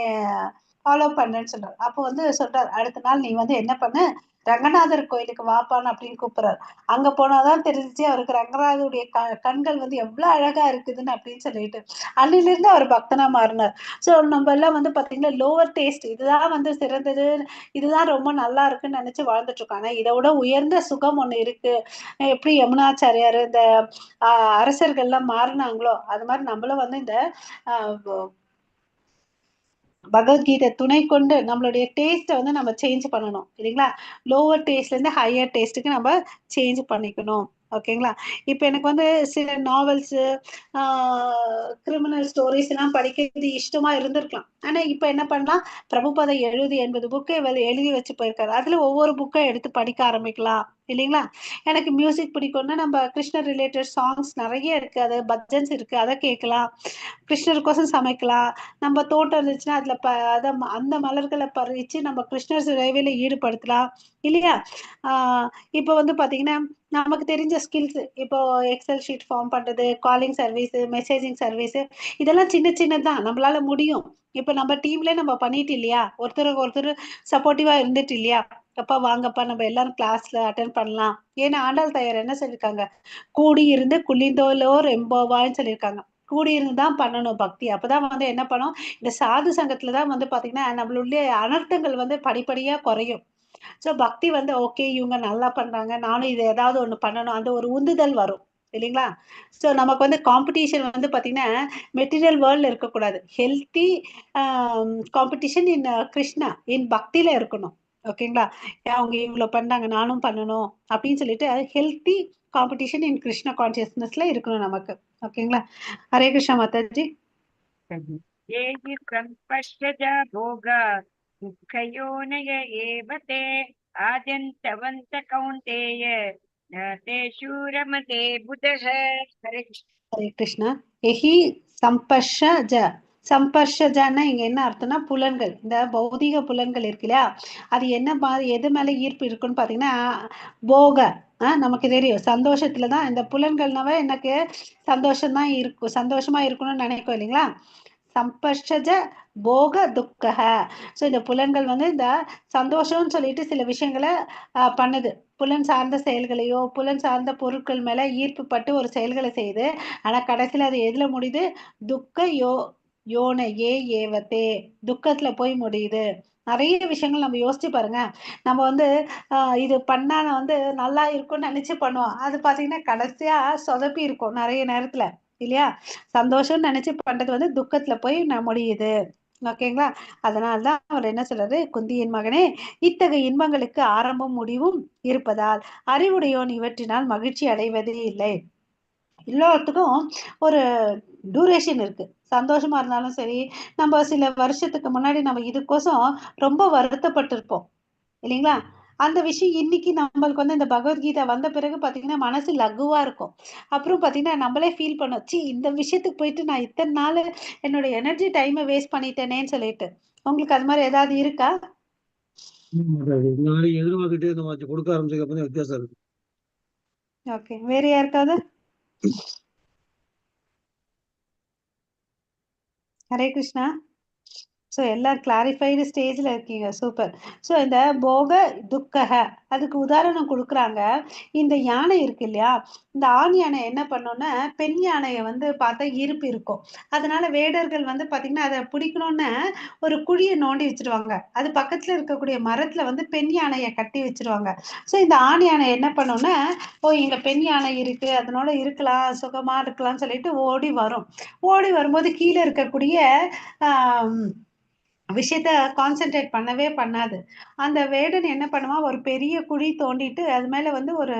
ஃபாலோ பண்றேன்னு சொல்றாரு. அப்போ வந்து சொல்றாரு, அடுத்த நாள் நீ வந்து என்ன பண்ணு, ரங்கநாதர் கோயிலுக்கு வாப்பான்னு அப்படின்னு கூப்பிடுறாரு. அங்க போனாதான் தெரிஞ்சிச்சு அவருக்கு ரங்கநாதருடைய கண்கள் வந்து எவ்வளவு அழகா இருக்குதுன்னு அப்படின்னு சொல்லிட்டு. அன்னில இருந்து அவர் பக்தனா மாறினார். சோ நம்ம எல்லாம் வந்து பாத்தீங்கன்னா லோவர் டேஸ்ட் இதுதான் வந்து சிறந்தது, இதுதான் ரொம்ப நல்லா இருக்குன்னு நினைச்சு வாழ்ந்துட்டு இருக்கோம். ஆனா இதை விட உயர்ந்த சுகம் ஒண்ணு இருக்கு. எப்படி யமுனாச்சாரியார் இந்த அரசர்கள் எல்லாம் மாறினாங்களோ அது மாதிரி நம்மளும் வந்து இந்த பகவத்கீதை துணை கொண்டு நம்மளுடைய டேஸ்ட்டை வந்து நம்ம சேஞ்ச் பண்ணணும் இல்லைங்களா. லோவர் டேஸ்ட்ல இருந்து ஹையர் டேஸ்ட்டுக்கு நம்ம சேஞ்ச் பண்ணிக்கணும். ஓகேங்களா. இப்ப எனக்கு வந்து சில நாவல்ஸ், கிரிமினல் ஸ்டோரிஸ் எல்லாம் படிக்கிறது இஷ்டமா இருந்திருக்கலாம். ஆனா இப்ப என்ன பண்ணலாம், பிரபுபாதை 70-80 புக்கை எழுதி வச்சு போயிருக்காரு. அதுல ஒவ்வொரு புக்கை எடுத்து படிக்க ஆரம்பிக்கலாம் இல்லைங்களா. எனக்கு மியூசிக் பிடிக்கும்னா நம்ம கிருஷ்ணர் ரிலேட்டட் சாங்ஸ் நிறைய இருக்கு, அது பஜன்ஸ் இருக்கு, அதை கேட்கலாம். கிருஷ்ணருக்கோசம் சமைக்கலாம். நம்ம தோட்டம் இருந்துச்சுன்னா அதுல அந்த மலர்களை பறிச்சு நம்ம கிருஷ்ணர் சேவையில ஈடுபடுத்தலாம் இல்லையா. இப்போ வந்து பாத்தீங்கன்னா நமக்கு தெரிஞ்ச ஸ்கில்ஸ், இப்போ எக்ஸல் ஷீட் ஃபார்ம் பண்றது, காலிங் சர்வீஸ், மெசேஜிங் சர்வீஸ், இதெல்லாம் சின்ன சின்னதான் நம்மளால முடியும். இப்ப நம்ம டீம்ல நம்ம பண்ணிட்டு இல்லையா, ஒருத்தருக்கு ஒருத்தர் சப்போர்ட்டிவா இருந்துட்டு இல்லையா, அப்பா வாங்கப்பா நம்ம எல்லாரும் கிளாஸ்ல அட்டென்ட் பண்ணலாம். ஏன்னா ஆண்டாள் தாயார் என்ன சொல்லியிருக்காங்க, கூடி இருந்து குளிந்தோலோர் எம்போவான்னு சொல்லியிருக்காங்க. கூடி இருந்துதான் பண்ணணும் பக்தி. அப்பதான் வந்து என்ன பண்ணும், இந்த சாது சங்கத்துலதான் வந்து பாத்தீங்கன்னா நம்மளுடைய அனர்த்தங்கள் வந்து படிப்படியா குறையும். சோ பக்தி வந்து ஓகே இவங்க நல்லா பண்றாங்க, நானும் இது ஏதாவது ஒண்ணு பண்ணணும், அந்த ஒரு உந்துதல் வரும் இல்லைங்களா. சோ நமக்கு வந்து காம்படிஷன் வந்து பாத்தீங்கன்னா மெட்டீரியல் வேர்ல்ட்ல இருக்கக்கூடாது. ஹெல்த்தி காம்படிஷன் இன் கிருஷ்ணா, இன் பக்தியில இருக்கணும். ஓகேங்களா. அவங்க இவ்வளவு பண்ணாங்க நானும் பண்ணணும் அப்படின்னு சொல்லிட்டு ஹெல்த்தி காம்படிஷன் இன் கிருஷ்ணா கான்சியஸ்னஸ்ல இருக்கணும் நமக்கு. ஓகேங்களா. ஹரே கிருஷ்ணா மாதாஜி. ஏகி சம்பஷ்யஜ போகா துக்கயோனய ஏவதே ஆஜந்தவந்த கௌந்தேய தேஷு ரமதே புதஹ. ஹரே கிருஷ்ணா. ஹரே கிருஷ்ணா. எஹி சம்பர்ஷஜ, சம்பர்ஷஜன்னா இங்க என்ன அர்த்தம்னா புலன்கள், இந்த பௌதிக புலன்கள் இருக்கு இல்லையா, அது என்ன மாதிரி எது மேல ஈர்ப்பு இருக்குன்னு பாத்தீங்கன்னா போக, நமக்கு தெரியும் சந்தோஷத்துலதான். இந்த புலன்கள்னாவே எனக்கு சந்தோஷம் இருக்கும், சந்தோஷமா இருக்கணும்னு நினைக்கும் இல்லைங்களா. சம்பர்ஷஜ போக துக்கஹ. சோ இந்த புலன்கள் வந்து இந்த சந்தோஷம்னு சொல்லிட்டு சில விஷயங்களை பண்ணுது. புலன் சார்ந்த செயல்களையோ புலன் சார்ந்த பொருட்கள் மேல ஈர்ப்பு பட்டு ஒரு செயல்களை செய்யுது. ஆனா கடைசியில அது எதுல முடியுது, துக்க யோன ஏவத்தே, துக்கத்துல போய் முடியுது. நிறைய விஷயங்கள் நம்ம யோசிச்சு பாருங்க. நம்ம வந்து இது பண்ணா வந்து நல்லா இருக்கும்னு நினைச்சு பண்ணுவோம், அது பாத்தீங்கன்னா கடைசியா சொதப்பி இருக்கும் நிறைய நேரத்துல இல்லையா. சந்தோஷம் நினைச்சு பண்றது வந்து துக்கத்துல போய் முடியுது. ஓகேங்களா. அதனால்தான் அவர் என்ன சொல்றாரு, குந்தியின் மகனே, இத்தகைய இன்பங்களுக்கு ஆரம்பம் முடிவும் இருப்பதால் அறிவுடையோன் இவற்றினால் மகிழ்ச்சி அடைவதே இல்லை. எல்லாத்துக்கும் ஒரு டூரேஷன் இருக்கு. சந்தோஷமா இருந்தாலும் சரி, நம்ம சில வருஷத்துக்கு முன்னாடி நம்ம இதுக்கோசம் ரொம்ப வருத்தப்பட்டிருப்போம் இல்லைங்களா. அந்த விஷயம் இன்னைக்கு நம்மளுக்கு வந்து இந்த பகவத்கீதை வந்த பிறகு பாத்தீங்கன்னா மனசு லகுவா இருக்கும். அப்புறம் பாத்தீங்கன்னா நம்மளே ஃபீல் பண்ணோம், சி இந்த விஷயத்துக்கு போயிட்டு நான் இத்தனை நாள் என்னோட எனர்ஜி டைமை வேஸ்ட் பண்ணிட்டேனேன்னு சொல்லிட்டு. உங்களுக்கு அது மாதிரி ஏதாவது இருக்கா? இந்த மாதிரி எதிர்பார்த்துட்டே இந்த மாதிரி கொடுக்க ஆரம்பிச்சதுக்கு அப்புறம் தான் வித்தியாசம் இருக்கு. ஓகே, வேற யாருக்காவது? ஹரே கிருஷ்ணா. ஸோ எல்லாம் கிளாரிஃபைடு ஸ்டேஜில் இருக்கீங்க, சூப்பர். ஸோ இந்த போக துக்கக அதுக்கு உதாரணம் கொடுக்குறாங்க. இந்த யானை இருக்கு இல்லையா, இந்த ஆண் யானை என்ன பண்ணோன்னா பெண் யானையை வந்து பார்த்தா இருப்பு இருக்கும். அதனால வேடர்கள் வந்து பார்த்தீங்கன்னா அதை பிடிக்கணும்னு ஒரு குழியை நோண்டி வச்சிருவாங்க. அது பக்கத்தில் இருக்கக்கூடிய மரத்தில் வந்து பெண் யானையை கட்டி வச்சிருவாங்க. ஸோ இந்த ஆண் யானை என்ன பண்ணோன்னா, ஓ இங்கே பெண் யானை இருக்கு அதனோட இருக்கலாம் சுகமாக இருக்கலாம்னு சொல்லிட்டு ஓடி வரும். ஓடி வரும்போது கீழே இருக்கக்கூடிய விஷயத்த கான்சென்ட்ரேட் பண்ணவே பண்ணாது. அந்த வேடன் என்ன பண்ணுவான், ஒரு பெரிய குழி தோண்டிட்டு அது மேல வந்து ஒரு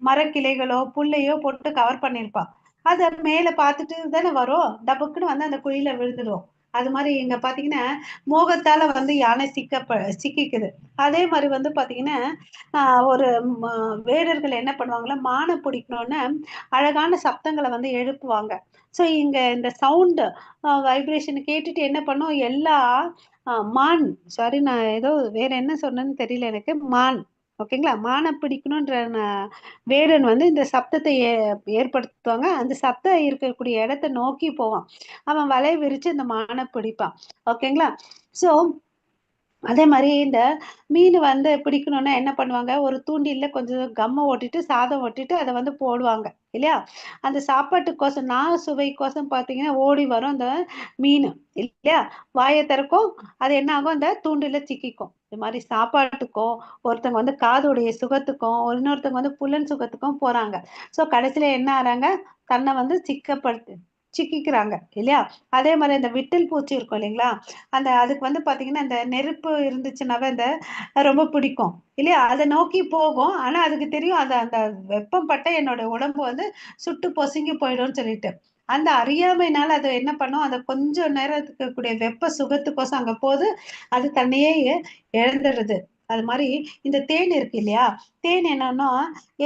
மரக்கிளைகளோ புல்லையோ போட்டு கவர் பண்ணியிருப்பான். அதை மேல பார்த்துட்டு தானே வரும், டபுக்குன்னு வந்து அந்த குழியில விழுந்துடும். அது மாதிரி இங்க பாத்தீங்கன்னா மோகத்தால வந்து யானை சிக்கிக்குது. அதே மாதிரி வந்து பாத்தீங்கன்னா ஒரு வேடர்கள் என்ன பண்ணுவாங்கன்னா மானை பிடிக்கணும்னு அழகான சப்தங்களை வந்து எழுப்புவாங்க. ஸோ இங்க இந்த சவுண்ட் வைப்ரேஷன் கேட்டுட்டு என்ன பண்ணும் எல்லா மான், சாரி நான் ஏதோ வேற என்ன சொன்னேன்னு தெரியல எனக்கு, மான் ஓகேங்களா, மானை பிடிக்கணுன்ற வேடன் வந்து இந்த சப்தத்தை ஏற்படுத்துவாங்க. அந்த சத்தம் இருக்கக்கூடிய இடத்த நோக்கி போவான். அவன் வலை விரிச்சு இந்த மானை பிடிப்பான். ஓகேங்களா. ஸோ அதே மாதிரி இந்த மீன் வந்து பிடிக்கணும்னா என்ன பண்ணுவாங்க, ஒரு தூண்டில்ல கொஞ்சம் கம்மை ஓட்டிட்டு சாதம் ஓட்டிட்டு அதை வந்து போடுவாங்க இல்லையா. அந்த சாப்பாட்டுக்கோசம் நான் சுவைக்கோசம் பார்த்தீங்கன்னா ஓடி வரும் அந்த மீன் இல்லையா, வாயை திறக்கும், அது என்ன ஆகும் அந்த தூண்டில சிக்கிக்கும். இது மாதிரி சாப்பாட்டுக்கும் ஒருத்தவங்க வந்து காதுடைய சுகத்துக்கும் இன்னொருத்தவங்க வந்து புலன் சுகத்துக்கும் போறாங்க. ஸோ கடைசியில என்ன ஆறாங்க, தன்னை வந்து சிக்கிக்கிறாங்க இல்லையா. அதே மாதிரி இந்த விட்டில் பூச்சி இருக்கும் இல்லைங்களா, அந்த அதுக்கு வந்து பாத்தீங்கன்னா இந்த நெருப்பு இருந்துச்சுன்னாவே இந்த ரொம்ப பிடிக்கும் இல்லையா, அதை நோக்கி போகும். ஆனா அதுக்கு தெரியும் அந்த அந்த வெப்பம் பட்ட என்னோட உடம்பு வந்து சுட்டு பொசுங்கி போயிடும்னு சொல்லிட்டு. அந்த அறியாமைனால அது என்ன பண்ணும், அந்த கொஞ்சம் நேரத்துக்கு கூடிய வெப்ப சுகத்துக்கோசம் அங்க போது அது தன்னையே இழந்துடுது. அது மாதிரி இந்த தேன் இருக்கு இல்லையா, தேன் என்னன்னா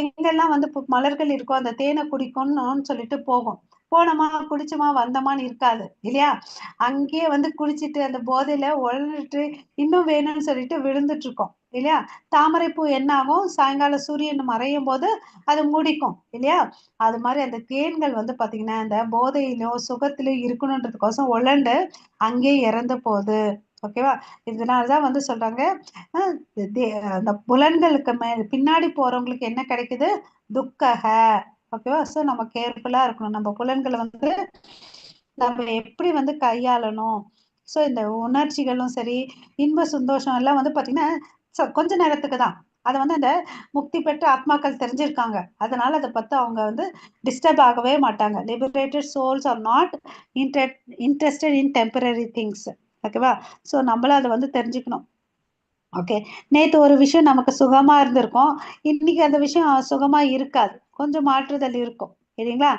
எங்கெல்லாம் வந்து மலர்கள் இருக்கோ அந்த தேனை குடிக்கணும்னு சொல்லிட்டு போகும். போனோமா குடிச்சோமா வந்தோமான்னு இருக்காது இல்லையா. அங்கேயே வந்து குடிச்சிட்டு அந்த போதையில உழந்துட்டு இன்னும் வேணும்னு சொல்லிட்டு விழுந்துட்டு இருக்கோம் இல்லையா. தாமரைப்பூ என்ன ஆகும், சாயங்காலம் சூரியன் மறையும் போது அது முடிக்கும் இல்லையா. அது மாதிரி அந்த தேன்கள் வந்து பாத்தீங்கன்னா அந்த போதையிலோ சுகத்திலோ இருக்கணுன்றதுக்கோசம் உழண்டு அங்கேயே இறந்து போகுது. ஓகேவா. இதனாலதான் வந்து சொல்றாங்க அந்த புலன்களுக்கு பின்னாடி போறவங்களுக்கு என்ன கிடைக்குது, துக்கக. ஓகேவா. ஸோ நம்ம கேர்ஃபுல்லா இருக்கணும், நம்ம புலன்களை வந்து நம்ம எப்படி வந்து கையாளணும். ஸோ இந்த உணர்ச்சிகளும் சரி இன்ப சந்தோஷம் எல்லாம் வந்து பாத்தீங்கன்னா கொஞ்ச நேரத்துக்கு தான். அதை வந்து அந்த முக்தி பெற்ற ஆத்மாக்கள் தெரிஞ்சிருக்காங்க. அதனால அதை பத்தி அவங்க வந்து டிஸ்டர்ப் ஆகவே மாட்டாங்க. Liberated souls are not interested in temporary things. ஓகேவா. ஸோ நம்மளும் அதை வந்து தெரிஞ்சுக்கணும். ஓகே. நேத்து ஒரு விஷயம் நமக்கு சுகமா இருந்திருக்கும், இன்னைக்கு அந்த விஷயம் சுகமா இருக்காது, கொஞ்சம் மாற்றுதல் இருக்கும் இல்லைங்களா.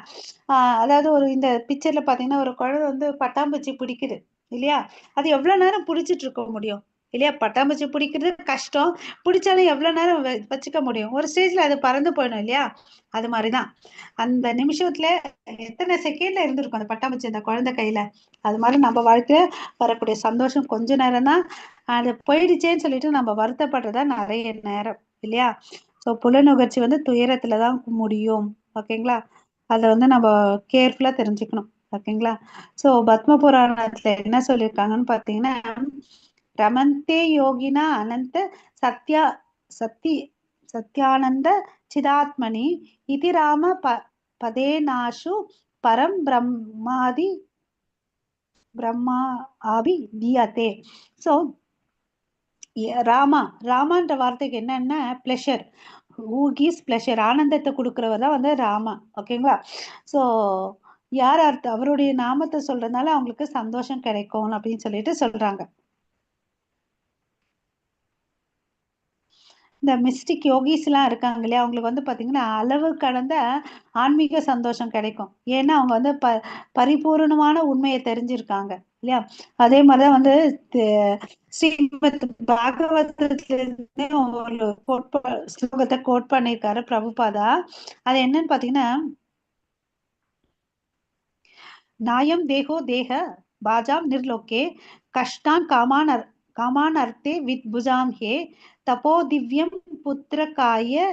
அதாவது ஒரு இந்த பிக்சர்ல பாத்தீங்கன்னா ஒரு குழந்தை வந்து பட்டாம்பூச்சி பிடிக்குது இல்லையா, அது எவ்வளவு நேரம் பிடிச்சிட்டு இருக்க முடியும் இல்லையா. பட்டாம்பூச்சி பிடிக்கிறது கஷ்டம், பிடிச்சாலும் எவ்வளவு நேரம் வச்சுக்க முடியும், ஒரு ஸ்டேஜ்ல அது பறந்து போயிடும் இல்லையா. அது மாதிரிதான் அந்த நிமிஷத்துல எத்தனை செகண்ட்ல இருந்திருக்கும் அந்த பட்டாம்பூச்சி அந்த குழந்தை கையில. அது மாதிரி நம்ம வாழ்க்கையில வரக்கூடிய சந்தோஷம் கொஞ்ச நேரம் தான், அது போயிடுச்சேன்னு சொல்லிட்டு நம்ம வருத்தப்படுறதா நிறைய நேரம் இல்லையா. ஸோ புலனுகர்ச்சி வந்து துயரத்துலதான் முடியும். ஓகேங்களா. அதை வந்து நம்ம கேர்ஃபுல்லா தெரிஞ்சுக்கணும். ஓகேங்களா. ஸோ பத்ம புராணத்துல என்ன சொல்லியிருக்காங்கன்னு பாத்தீங்கன்னா, ரமந்தே யோகினா அனந்த சத்யா சத்தி சத்யானந்த சிதாத்மனி இதி ராம பதேனாஷு பரம் பிரம்மா ஆபி தீயத்தே. ஸோ ராமான்ற வார்த்தைக்கு என்னன்னா பிளஷர், ஹூ கிவ்ஸ் பிளஷர், ஆனந்தத்தை கொடுக்கிறவர் தான் வந்து ராமா. ஓகேங்களா. ஸோ யார் அவருடைய நாமத்தை சொல்றதுனால அவங்களுக்கு சந்தோஷம் கிடைக்கும் அப்படின்னு சொல்லிட்டு சொல்றாங்க. இந்த மிஸ்டிக் யோகிஸ்லாம் இருக்காங்க இல்லையா, அவங்களுக்கு வந்து பார்த்தீங்கன்னா அளவு கடந்த ஆன்மீக சந்தோஷம் கிடைக்கும். ஏன்னா அவங்க வந்து பரிபூரணமான உண்மையை தெரிஞ்சிருக்காங்க இல்லையா. அதே மாதிரிதான் வந்து ஸ்ரீமத் பாகவதத்திலிருந்தே ஒரு ஸ்லோகத்தை கோட் பண்ணியிருக்காரு பிரபுபாதா. அது என்னன்னு பார்த்தீங்கன்னா, நாயம் தேகோ தேக பாஜாம் நிர்லோகே கஷ்டான் காமான் அர்த்தே வித்புஜாம் ஹே தபோ திவ்யம் புத்திரகாய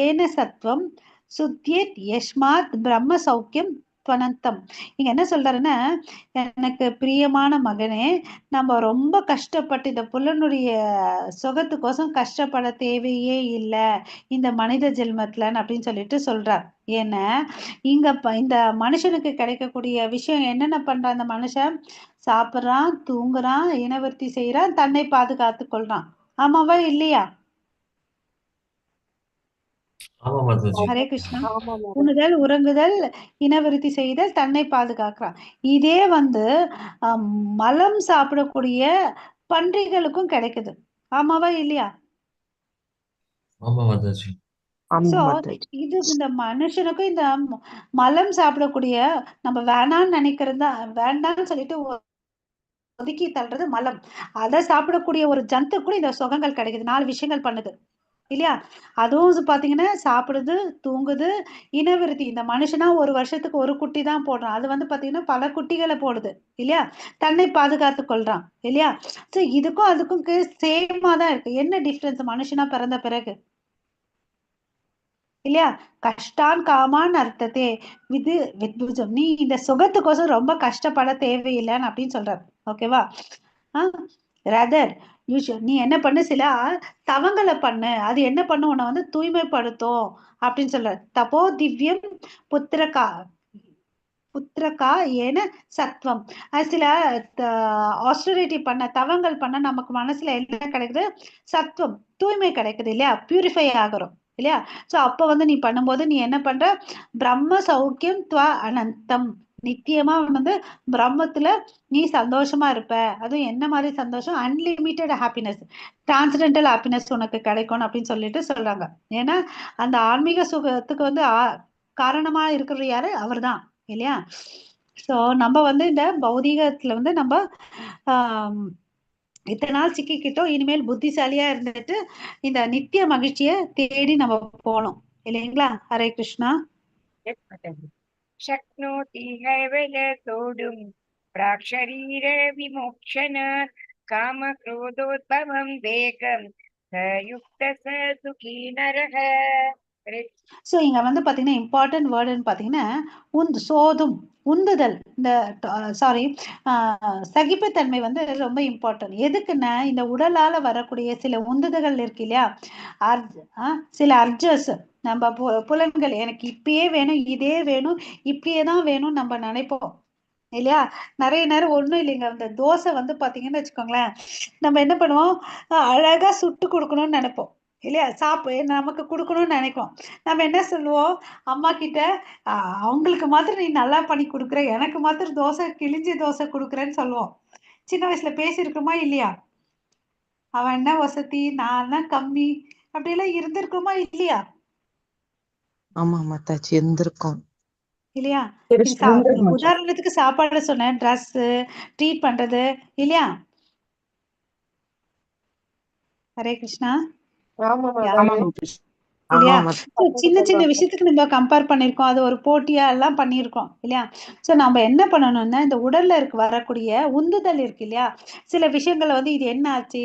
ஏன சத்வம் சுத்யேத் யஸ்மாத் பிரம்ம சௌக்கியம் துவனந்தம். இங்க என்ன சொல்றாருன்னா, எனக்கு பிரியமான மகனே, நம்ம ரொம்ப கஷ்டப்பட்டு இந்த புலனுடைய சுகத்துக்கோசம் கஷ்டப்பட தேவையே இல்லை இந்த மனித ஜென்மத்துலன்னு அப்படின்னு சொல்லிட்டு சொல்றார். ஏன்னா இங்க இந்த மனுஷனுக்கு கிடைக்கக்கூடிய விஷயம் என்னென்ன பண்றான் அந்த மனுஷன்? சாப்பிடுறான், தூங்குறான், இனவர்த்தி செய்யறான், தன்னை பாதுகாத்து கொள்றான். ஆமாவா இல்லையா? ஆமா மாதாஜி. ஹரே கிருஷ்ணா. ஆமா மேடம். உண்ணுதல், உறங்குதல், இனவிருத்தி செய்தல், தன்னை பாதுகாக்கிறான். இதே வந்து மலம் சாப்பிடக்கூடிய பன்றிகளுக்கும் கிடைக்குது. ஆமாவா இல்லையா? ஆமா மாதாஜி. சோ இது இந்த மனுஷனுக்கும் இந்த மலம் சாப்பிடக்கூடிய நம்ம வேணான்னு நினைக்கிறது வேண்டாம்னு சொல்லிட்டு ஒதுக்கி தள்ளுறது மலம். அதை சாப்பிடக்கூடிய ஒரு ஜந்து கூட இந்த சுகங்கள் கிடைக்குது. 4 விஷயங்கள் பண்ணுது இல்லையா. அதுவும் பாத்தீங்கன்னா சாப்பிடுது, தூங்குது, இனவிருத்தி. இந்த மனுஷனா ஒரு வருஷத்துக்கு ஒரு குட்டி தான் போடுறான், அது வந்து பாத்தீங்கன்னா பல குட்டிகளை போடுது இல்லையா. தன்னை பாதுகாத்து கொள்றான் இல்லையா. சோ இதுக்கும் அதுக்கும் சேமா தான் இருக்கு. என்ன டிஃபரன்ஸ் மனுஷனா பிறந்த பிறகு இல்லையா? கஷ்டான் காமான் அர்த்தத்தே விது வித்புஜம். நீ இந்த சுகத்துக்கோசம் ரொம்ப கஷ்டப்பட தேவையில்லைன்னு அப்படின்னு சொல்றாரு. ஓகேவா? ரதர் நீ என்ன பண்ணு, சில தவங்களை பண்ணு, அது என்ன பண்ணு, உன்னை வந்து தூய்மைப்படுத்தும் அப்படின்னு சொல்றாரு. தபோ திவ்யம் புத்திரக்கா ஏன சத்வம். சில ஆஸ்டரிட்டி பண்ண தவங்கள் பண்ண நமக்கு மனசுல என்ன கிடைக்குது? சத்வம், தூய்மை கிடைக்குது இல்லையா, பியூரிஃபை ஆகிறோம் இல்லையா. சோ அப்ப வந்து நீ பண்ணும்போது நீ என்ன பண்ற? பிரம்ம சௌக்கியம் துவ அனந்தம். நித்தியமா வந்து பிரம்மத்துல நீ சந்தோஷமா இருப்ப. அதுவும் என்ன மாதிரி சந்தோஷம்? அன்லிமிட்டெட் ஹாப்பினஸ், டிரான்சென்டென்டல் ஹாப்பினஸ் உனக்கு கிடைக்கும் அப்படின்னு சொல்லிட்டு சொல்றாங்க. ஏன்னா அந்த ஆன்மீக சுகத்துக்கு வந்து காரணமா இருக்கிறது யாரு? அவர்தான் இல்லையா. சோ நம்ம வந்து இந்த பௌதீகத்துல வந்து நம்ம இத்தனை நாள் சிக்கிக்கிட்டோம். இனிமேல் புத்திசாலியா இருந்துட்டு இந்த நித்திய மகிழ்ச்சியை தேடி நம்ம போனோம் இல்லைங்களா. ஹரே கிருஷ்ணா. शक्नोति हैवल सोढुं प्राक्शरीर विमोक्षण कामक्रोधोद्भवं वेगं युक्त स सुखी नरः. ஸோ இங்க வந்து பாத்தீங்கன்னா இம்பார்ட்டன்ட் வேர்டுன்னு பாத்தீங்கன்னா சோதும், உந்துதல், இந்த சாரி சகிப்புத்தன்மை வந்து ரொம்ப இம்பார்ட்டன்ட். எதுக்குன்னா இந்த உடலால வரக்கூடிய சில உந்துதல்கள் இருக்கு இல்லையா, சில அர்ஜஸ், நம்ம புலன்கள், எனக்கு இப்பயே வேணும், இதே வேணும், இப்படியே தான் வேணும் நம்ம நினைப்போம் இல்லையா. நிறைய நேரம் ஒண்ணும் இல்லைங்க, இந்த தோசை வந்து பாத்தீங்கன்னு வச்சுக்கோங்களேன், நம்ம என்ன பண்ணுவோம், அழகா சுட்டு கொடுக்கணும்னு நினைப்போம் இல்லையா. நமக்கு கொடுக்கணும்னு நினைப்போம். நம்ம என்ன சொல்லுவோம் அம்மா கிட்ட, அவங்களுக்கு மாத்திரம் நீ நல்லா பண்ணி கொடுக்குற, எனக்கு மாத்திரம் தோசை கிழிஞ்சி தோசை கொடுக்குறேன்னு சொல்லுவோம். சின்ன வயசுல பேசியிருக்கோமா இல்லையா? அவன் என்ன வசதி, நான் என்ன கம்மி, அப்படியெல்லாம் இருந்திருக்குமா இல்லையா? ஆமா மாதாஜி, இருந்திருக்கோம் இல்லையா. உதாரணத்துக்கு சாப்பாடு சொன்னேன், ட்ரெஸ், ட்ரீட் பண்றது இல்லையா. ஹரே கிருஷ்ணா. இல்லையா. சின்ன சின்ன விஷயத்துக்கு நம்ம கம்பேர் பண்ணிருக்கோம், அது ஒரு போட்டியா எல்லாம் பண்ணிருக்கோம் இல்லையா. சோ நம்ம என்ன பண்ணணும்னா இந்த உடல்ல வரக்கூடிய உந்துதல் இருக்கு இல்லையா, சில விஷயங்களை வந்து இது என்ன ஆச்சு,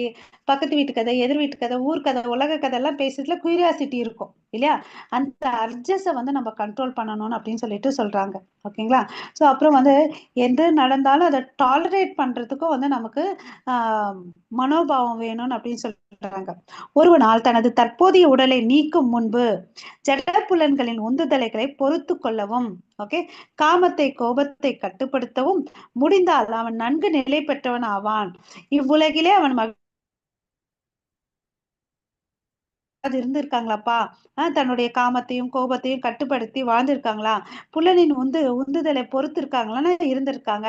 பக்கத்து வீட்டு கதை, எதிர் வீட்டு கதை, ஊர் கதை, உலக கதை எல்லாம் பேசுறதுல கியூரியாசிட்டி இருக்கும் இல்லையா. அந்த அர்ஜஸை வந்து நம்ம கண்ட்ரோல் பண்ணணும்னு அப்படின்னு சொல்லிட்டு சொல்றாங்க. ஓகேங்களா. சோ அப்புறம் வந்து எது நடந்தாலும் அதை டாலரேட் பண்றதுக்கும் வந்து நமக்கு மனோபாவம் வேணும்னு அப்படின்னு சொல்றாங்க. ஒருவனால் தனது தற்போதைய உடலை நீக்கும் முன்பு ஜடப்புலன்களின் உந்துதலைகளை பொறுத்து கொள்ளவும், ஓகே, காமத்தை கோபத்தை கட்டுப்படுத்தவும் முடிந்தால் அவன் நன்கு நிலை பெற்றவன் ஆவான். இவ்வுலகிலே அவன் அது இருந்திருக்காங்களாப்பா? தன்னுடைய காமத்தையும் கோபத்தையும் கட்டுப்படுத்தி வாழ்ந்திருக்காங்களா? புலனின் உந்துதலை பொறுத்து இருக்காங்களான்னா இருந்திருக்காங்க.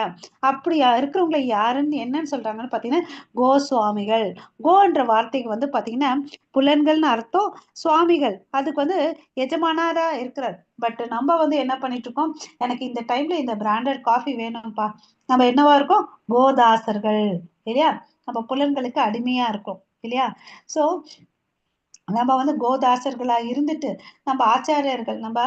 அப்படியா இருக்கிறவங்கள யாருன்னு என்னன்னு சொல்றாங்கன்னு பார்த்தீங்கன்னா, கோஸ்வாமிகள். கோன்ற வார்த்தைக்கு வந்து பார்த்தீங்கன்னா, புலன்கள்னு அர்த்தம். சுவாமிகள் அதுக்கு வந்து எஜமானரா இருக்கிறார். பட் நம்ம வந்து என்ன பண்ணிட்டு இருக்கோம்? எனக்கு இந்த டைம்ல இந்த பிராண்டட் காஃபி வேணும்ப்பா. நம்ம என்னவா இருக்கோம்? கோதாசர்கள் இல்லையா? நம்ம புலன்களுக்கு அடிமையா இருக்கோம் இல்லையா? சோ நம்ம வந்து கோதாசர்களா இருந்துட்டு நம்ம ஆச்சாரியர்கள் நம்ம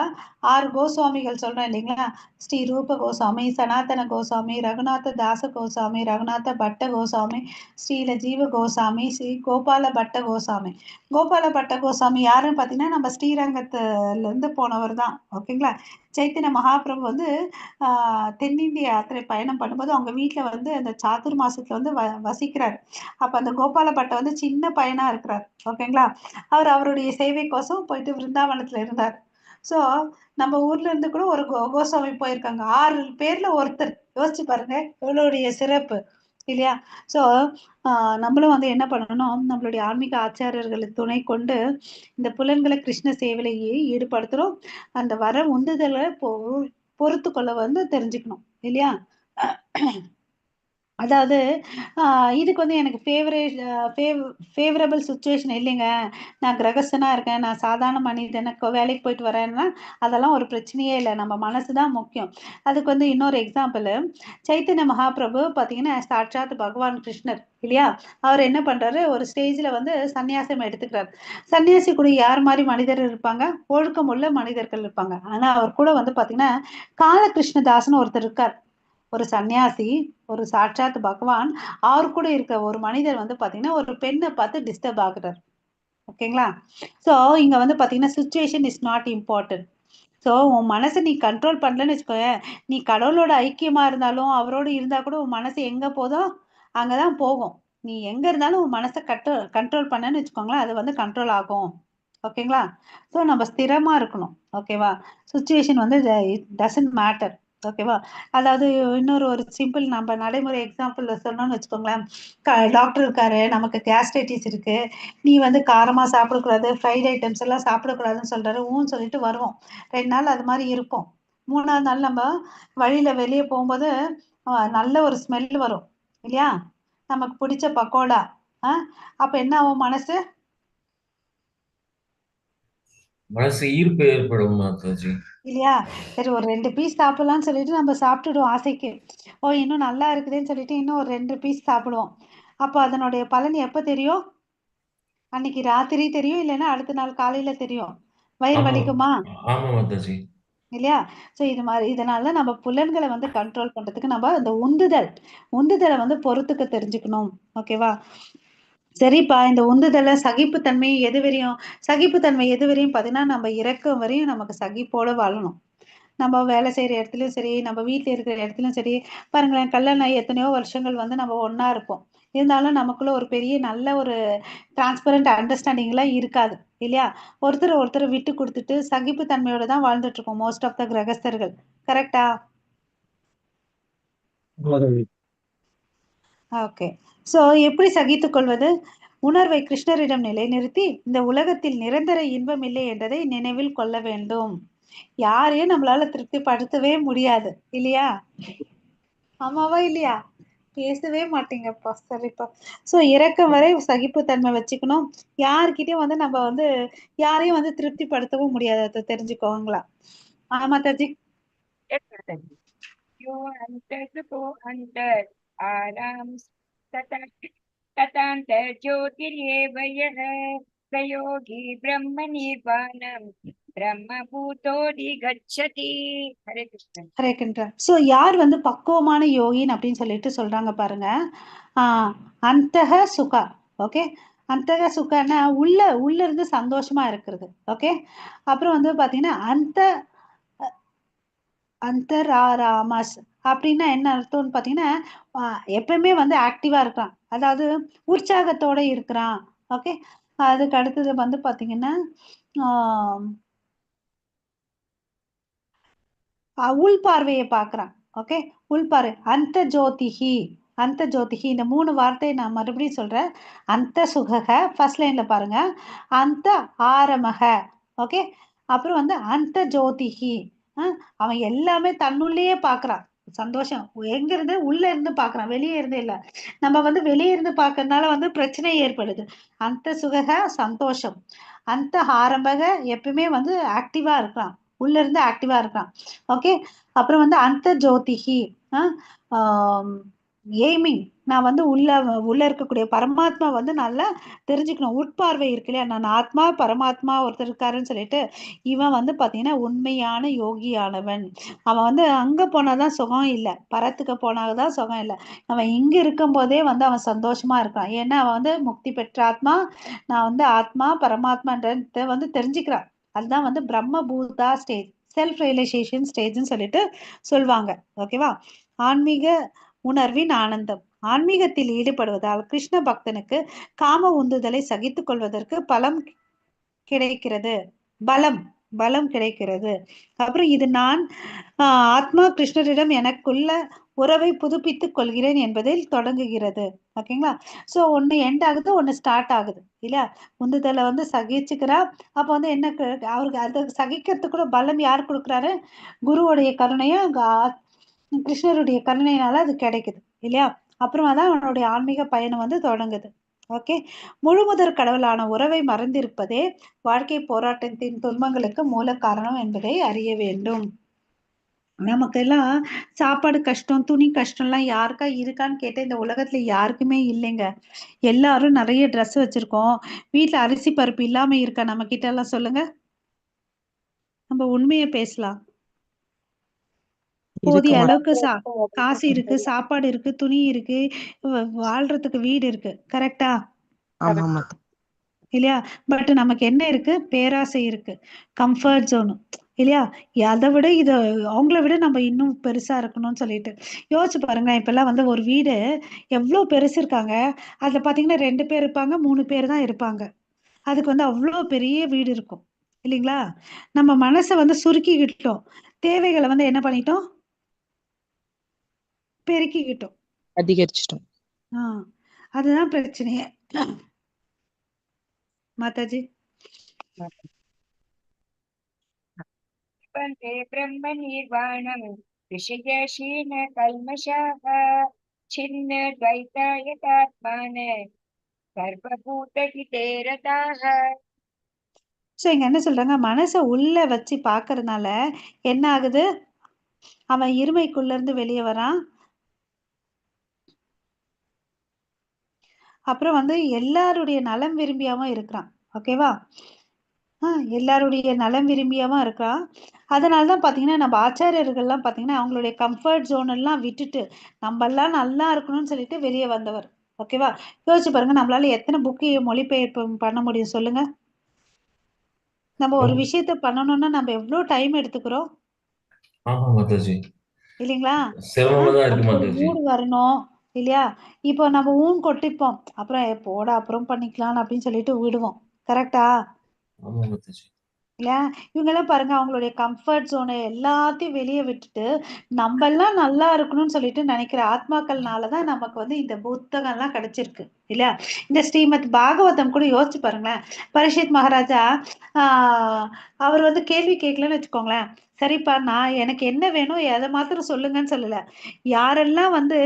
6 கோஸ்வாமிகள் சொல்றோம் இல்லைங்களா? ஸ்ரீ ரூப கோஸ்வாமி, சனாதன கோஸ்வாமி, ரகுநாத தாச கோஸ்வாமி, ரகுநாத பட்ட கோஸ்வாமி, ஸ்ரீல ஜீவ கோஸ்வாமி, ஸ்ரீ கோபால பட்ட கோஸ்வாமி. கோபால பட்ட கோஸ்வாமி யாருன்னு பார்த்தீங்கன்னா நம்ம ஸ்ரீரங்கத்துல இருந்து போனவர் தான். ஓகேங்களா? சைத்தன்ய மகாபிரபு வந்து தென்னிந்திய யாத்திரை பயணம் பண்ணும்போது அவங்க வீட்டுல வந்து அந்த சாதுர் மாசத்துல வந்து வசிக்கிறார். அப்ப அந்த கோபால பட்டை வந்து சின்ன பையனா இருக்கிறார். ஓகேங்களா? அவர் அவருடைய சேவைக்கோசம் போயிட்டு விருந்தாவனத்துல இருந்தார். சோ நம்ம ஊர்ல இருந்து கூட ஒரு கோஸ்வாமி போயிருக்காங்க. 6 பேர்ல ஒருத்தர். யோசிச்சு பாருங்க எவ்வளவுடைய சிறப்பு இல்லையா? சோ நம்மளும் வந்து என்ன பண்ணணும்? நம்மளுடைய ஆன்மீக ஆச்சாரியர்களை துணை கொண்டு இந்த புலன்களை கிருஷ்ண சேவையிலேயே ஈடுபடுத்துறோம். அந்த வர உந்துதலை பொறுத்து கொள்ள வந்து தெரிஞ்சுக்கணும் இல்லையா? அதாவது இதுக்கு வந்து எனக்கு ஃபேவரபிள் சுச்சுவேஷன் இல்லைங்க. நான் கிரகஸ்தனா இருக்கேன். நான் சாதாரண மனிதன் வேலைக்கு போயிட்டு வரேன்னா அதெல்லாம் ஒரு பிரச்சனையே இல்லை. நம்ம மனசு தான் முக்கியம். அதுக்கு வந்து இன்னொரு எக்ஸாம்பிள் சைத்தன்ய மகாபிரபு பார்த்தீங்கன்னா சாட்சாத் பகவான் கிருஷ்ணர் இல்லையா? அவர் என்ன பண்றாரு? ஒரு ஸ்டேஜ்ல வந்து சன்னியாசம் எடுத்துக்கிறார். சன்னியாசி கூட யார் மாதிரி மனிதர் இருப்பாங்க? ஒழுக்கம் உள்ள மனிதர்கள் இருப்பாங்க. ஆனா அவர் கூட வந்து பார்த்தீங்கன்னா காலகிருஷ்ணதாசன் ஒருத்தர் இருக்கார். ஒரு சன்னியாசி, ஒரு சாட்சாத் பகவான், அவர் கூட இருக்க ஒரு மனிதர் வந்து பாத்தீங்கன்னா ஒரு பெண்ணை பார்த்து டிஸ்டர்ப் ஆகுறார். ஓகேங்களா? சோ இங்க வந்து பாத்தீங்கன்னா situation is not important. So உன் மனசை நீ கண்ட்ரோல் பண்ணலன்னு வச்சுக்கோயேன், நீ கடவுளோட ஐக்கியமா இருந்தாலும் அவரோடு இருந்தா கூட உன் மனசு எங்க போதோ அங்கதான் போகும். நீ எங்க இருந்தாலும் உன் மனசை கண்ட்ரோல் பண்ணன்னு வச்சுக்கோங்களேன், அது வந்து கண்ட்ரோல் ஆகும். ஓகேங்களா? சோ நம்ம ஸ்திரமா இருக்கணும். ஓகேவா? சுச்சுவேஷன் வந்து இட் டசன்ட் மேட்டர். ஓகேவா? அதாவது ஒரு சிம்பிள் நம்ம நடைமுறை எக்ஸாம்பிள் சொன்னோம்னு வச்சுக்கோங்களேன். டாக்டர் இருக்காரு, நமக்கு கேஸ்ட்ரைட்டிஸ் இருக்கு, நீ வந்து காரமா சாப்பிடக்கூடாது, ஃப்ரைட் ஐட்டம்ஸ் எல்லாம் சாப்பிடக்கூடாதுன்னு சொல்றாரு. ஊன்னு சொல்லிட்டு வருவோம். 2 நாள் அது மாதிரி இருப்போம். 3ஆவது நாள் நம்ம வழியில வெளியே போகும்போது நல்ல ஒரு ஸ்மெல் வரும் இல்லையா? நமக்கு பிடிச்ச பக்கோடா. அப்ப என்ன ஆகும் மனசு? மனசு ஈர்ப்பு ஏற்படும் மாதாஜி. இல்லையா? சரி ஒரு 2 பீஸ் சாப்பிடலாம்னு சொல்லிட்டு நம்ம சாப்பிட்டுடுவோம் ஆசைக்கு. இன்னும் நல்லா இருக்குதுன்னு சொல்லிட்டு இன்னும் ஒரு 2 பீஸ் சாப்பிடுவோம். அப்போ அதனுடைய பலன் எப்ப தெரியும்? அன்னைக்கு ராத்திரி தெரியும், இல்லைன்னா அடுத்த நாள் காலையில தெரியும். வயிறு ஆமா வலிக்குமா? ஆமா மாதாஜி. இல்லையா? சோ இது மாதிரி இதனால நம்ம புலன்களை வந்து கண்ட்ரோல் பண்றதுக்கு நம்ம இந்த உந்துதலை வந்து பொறுத்துக்க தெரிஞ்சுக்கணும். ஓகேவா? சரிப்பா, இந்த உந்துதலை சகிப்புத்தன்மை எது வரையும் பார்த்தீங்கன்னா நம்ம இறக்கும் வரையும் நமக்கு சகிப்போட வாழணும். நம்ம வேலை செய்யற இடத்துலயும் சரி, நம்ம வீட்டுல இருக்கிற இடத்துலயும் சரி, பாருங்களேன் கல்யாணம் ஆகி எத்தனையோ வருஷங்கள் வந்து நம்ம ஒண்ணா இருப்போம். இருந்தாலும் நமக்குள்ள ஒரு பெரிய நல்ல ஒரு டிரான்ஸ்பரண்ட் அண்டர்ஸ்டாண்டிங் எல்லாம் இருக்காது இல்லையா? ஒருத்தர் விட்டு கொடுத்துட்டு சகிப்பு தன்மையோட தான் வாழ்ந்துட்டு இருக்கோம் மோஸ்ட் ஆஃப் த கிரகஸ்தர்கள். கரெக்டா? மாதாஜி. ஓகே. சோ எப்படி சகித்துக் கொள்வது? உணர்வை கிருஷ்ணரிடம் நிலைநிறுத்தி இந்த உலகத்தில் நிரந்தர இன்பம் இல்லை என்றதை நினைவில் கொள்ள வேண்டும். யாரையும் நம்மளால திருப்திப்படுத்தவே முடியாது இல்லையா? ஆமாவா இல்லையா? பேசவே மாட்டீங்கப்பா. சரிப்பா. சோ இறக்கம் வரை சகிப்புத்தன்மை வச்சுக்கணும். யார்கிட்டயும் வந்து நம்ம வந்து யாரையும் வந்து திருப்திப்படுத்தவும் முடியாது. அதை தெரிஞ்சுக்கோங்களா? Mataji. Yes, Mataji. You enter to go under Aram Tatanta Jyotirevayah Prayogi Brahma Nirvanam Brahma Bhutodi Gacchati. Hare Krishna. Hare Krishna. So யார் வந்து பக்குவமான யோகின் அப்படின்னு சொல்லிட்டு சொல்றாங்க பாருங்க. அந்தக சுகா. ஓகே. அந்தக சுகன்னா உள்ள இருந்து சந்தோஷமா இருக்கிறது. ஓகே. அப்புறம் வந்து பாத்தீங்கன்னா அந்தராராமஸ் அப்படின்னா என்ன அர்த்தம்னு பாத்தீங்கன்னா எப்பவுமே வந்து ஆக்டிவா இருக்கிறான், அதாவது உற்சாகத்தோட இருக்கிறான். ஓகே. அதுக்கு அடுத்தது வந்து பாத்தீங்கன்னா உள் பார்வையை பாக்குறான். ஓகே. உள் பார்வை அந்த ஜோதிஹி. அந்த ஜோதிகி. இந்த 3 வார்த்தையை நான் மறுபடியும் சொல்றேன். அந்த சுகக ஃபர்ஸ்ட் லைன்ல பாருங்க. அந்த ஆரமக. ஓகே. அப்புறம் வந்து அந்த ஜோதிகி. அவன் எல்லாமே தன்னுள்ளேயே பார்க்கறான். சந்தோஷம் எங்க இருந்து? உள்ள இருந்து பார்க்கறான், வெளியே இருந்து இல்ல. நம்ம வந்து வெளியே இருந்து பார்க்கறதுனால வந்து பிரச்சனை ஏற்படுது. அந்த சுகக சந்தோஷம், அந்த ஆரம்பக எப்பவுமே வந்து ஆக்டிவா இருக்கலாம், உள்ள இருந்து ஆக்டிவா இருக்கலாம். ஓகே. அப்புறம் வந்து அந்த ஜோதிகி எய்மிங். நான் வந்து உள்ள இருக்கக்கூடிய பரமாத்மா வந்து நல்லா தெரிஞ்சுக்கணும். உட்பார்வை இருக்கு இல்லையா, நான் ஆத்மா பரமாத்மா ஒருத்தர் இருக்காருன்னு சொல்லிட்டு இவன் வந்து பாத்தீங்கன்னா உண்மையான யோகியானவன். அவன் வந்து அங்க போனாதான் சுகம் இல்லை, பரத்துக்கு போனாதான் சுகம் இல்லை. அவன் இங்க இருக்கும் போதே வந்து அவன் சந்தோஷமா இருக்கான். ஏன்னா அவன் வந்து முக்தி பெற்ற ஆத்மா, நான் வந்து ஆத்மா பரமாத்மான்றத வந்து தெரிஞ்சுக்கிறான். அதுதான் வந்து பிரம்ம பூதா ஸ்டேஜ், செல்ஃப் ரியலைசேஷன் ஸ்டேஜ்னு சொல்லிட்டு சொல்லுவாங்க. ஓகேவா. ஆன்மீக உணர்வின் ஆனந்தம். ஆன்மீகத்தில் ஈடுபடுவதால் கிருஷ்ண பக்தனுக்கு காம உந்துதலை சகித்துக் கொள்வதற்கு பலம் கிடைக்கிறது. அப்புறம் இது நான் ஆத்மா கிருஷ்ணரிடம் எனக்குள்ள உறவை புதுப்பித்துக் கொள்கிறேன் என்பதில் தொடங்குகிறது. ஓகேங்களா. சோ ஒண்ணு எண்ட் ஆகுது, ஒண்ணு ஸ்டார்ட் ஆகுது இல்லையா. உந்துதலை வந்து சகிச்சுக்கிறா. அப்ப வந்து என்ன அவருக்கு அது சகிக்கிறதுக்கு கூட பலம் யார் கொடுக்குறாரு? குருவுடைய கருணையும் கிருஷ்ணருடைய கருணையினால அது கிடைக்குது இல்லையா. அப்புறமா தான் அவனுடைய ஆன்மீக பயணம் வந்து தொடங்குது. ஓகே. முழுமுதற் கடவுளான உறவை மறந்திருப்பதே வாழ்க்கை போராட்டத்தின் துன்பங்களுக்கு மூல காரணம் என்பதை அறிய வேண்டும். நமக்கெல்லாம் சாப்பாடு கஷ்டம், துணி கஷ்டம்லாம் யாருக்கா இருக்கான்னு கேட்ட இந்த உலகத்துல யாருக்குமே இல்லைங்க. எல்லாரும் நிறைய ட்ரெஸ் வச்சிருக்கோம். வீட்டுல அரிசி பருப்பு இல்லாம இருக்கா நம்ம கிட்ட எல்லாம்? சொல்லுங்க, நம்ம உண்மையை பேசலாம். போதிய அளவுக்கு காசு இருக்கு, சாப்பாடு இருக்கு, துணி இருக்கு, வாழ்றதுக்கு வீடு இருக்கு. கரெக்டா இல்லையா? பட் நமக்கு என்ன இருக்கு? பேராசை இருக்கு, கம்ஃபர்ட் ஜோனு இல்லையா. அதை விட இது அவங்கள விட நம்ம இன்னும் பெருசா இருக்கணும்னு சொல்லிட்டு யோசிச்சு பாருங்க. இப்ப எல்லாம் வந்து ஒரு வீடு எவ்வளவு பெருசு இருக்காங்க, அதுல பாத்தீங்கன்னா 2 பேர் இருப்பாங்க, 3 பேர் தான் இருப்பாங்க. அதுக்கு வந்து அவ்வளோ பெரிய வீடு இருக்கும் இல்லைங்களா. நம்ம மனசை வந்து சுருக்கிக்கிட்டோம், தேவைகளை வந்து என்ன பண்ணிட்டோம்? பெருக்கிக்கிட்டோம், அதிகரிச்சிட்டோம். அதுதான் பிரச்சனையே. மாதாஜி. वन्दे ब्रह्मनिर्वाणं ऋषिकेशीन कल्मषाः छिन्नद्वैतायतात्मान सर्वभूतहिते रताः. ஸோ இங்க என்ன சொல்றாங்க? மனசை உள்ள வச்சு பாக்குறதுனால என்ன ஆகுது? அவன் இருமைக்குள்ள இருந்து வெளியே வரான். அப்புறம் வந்து எல்லாருடைய நலம் விரும்பியாவும் இருக்கிறான். ஓகேவா. எல்லாருடைய நலம் விரும்பியாவும் இருக்கான். அதனாலதான் பாத்தீங்கன்னா நம்ம ஆச்சாரியர்கள்லாம் பாத்தீங்கன்னா அவங்களுடைய கம்ஃபர்ட் ஜோன் எல்லாம் விட்டுட்டு நம்ம எல்லாம் நல்லா இருக்கணும்னு சொல்லிட்டு வெளியே வந்தவர். ஓகேவா. யோசிச்சு பாருங்க, நம்மளால எத்தனை புக்கு மொழிபெயர்ப்பு பண்ண முடியும் சொல்லுங்க. நம்ம ஒரு விஷயத்த பண்ணணும்னா நம்ம எவ்வளவு டைம் எடுத்துக்கிறோம் இல்லைங்களா. மூடு வரணும் இல்லையா. இப்போ நம்ம ஊன் கொட்டிப்போம், அப்புறம் போட அப்புறம் பண்ணிக்கலாம் அப்படின்னு சொல்லிட்டு விடுவோம். கரெக்டா இல்ல. இவங்க எல்லாம் பாருங்க, அவங்களுடைய கம்ஃபர்ட் ஜோனை எல்லாத்தையும் வெளியே விட்டுட்டு நம்ம எல்லாம் நல்லா இருக்கணும்னு சொல்லிட்டு நினைக்கிற ஆத்மாக்கள்னாலதான் நமக்கு வந்து இந்த புத்தகம் எல்லாம் கிடைச்சிருக்கு இல்லையா. இந்த ஸ்ரீமத் பாகவதம் கூட யோசிச்சு பாருங்களேன். பரீட்சித் மகாராஜா அவர் வந்து கேள்வி கேட்கலன்னு வச்சுக்கோங்களேன். சரிப்பா, நான் எனக்கு என்ன வேணும் எதை மாத்திரம் சொல்லுங்கன்னு சொல்லல, யாரெல்லாம் வந்து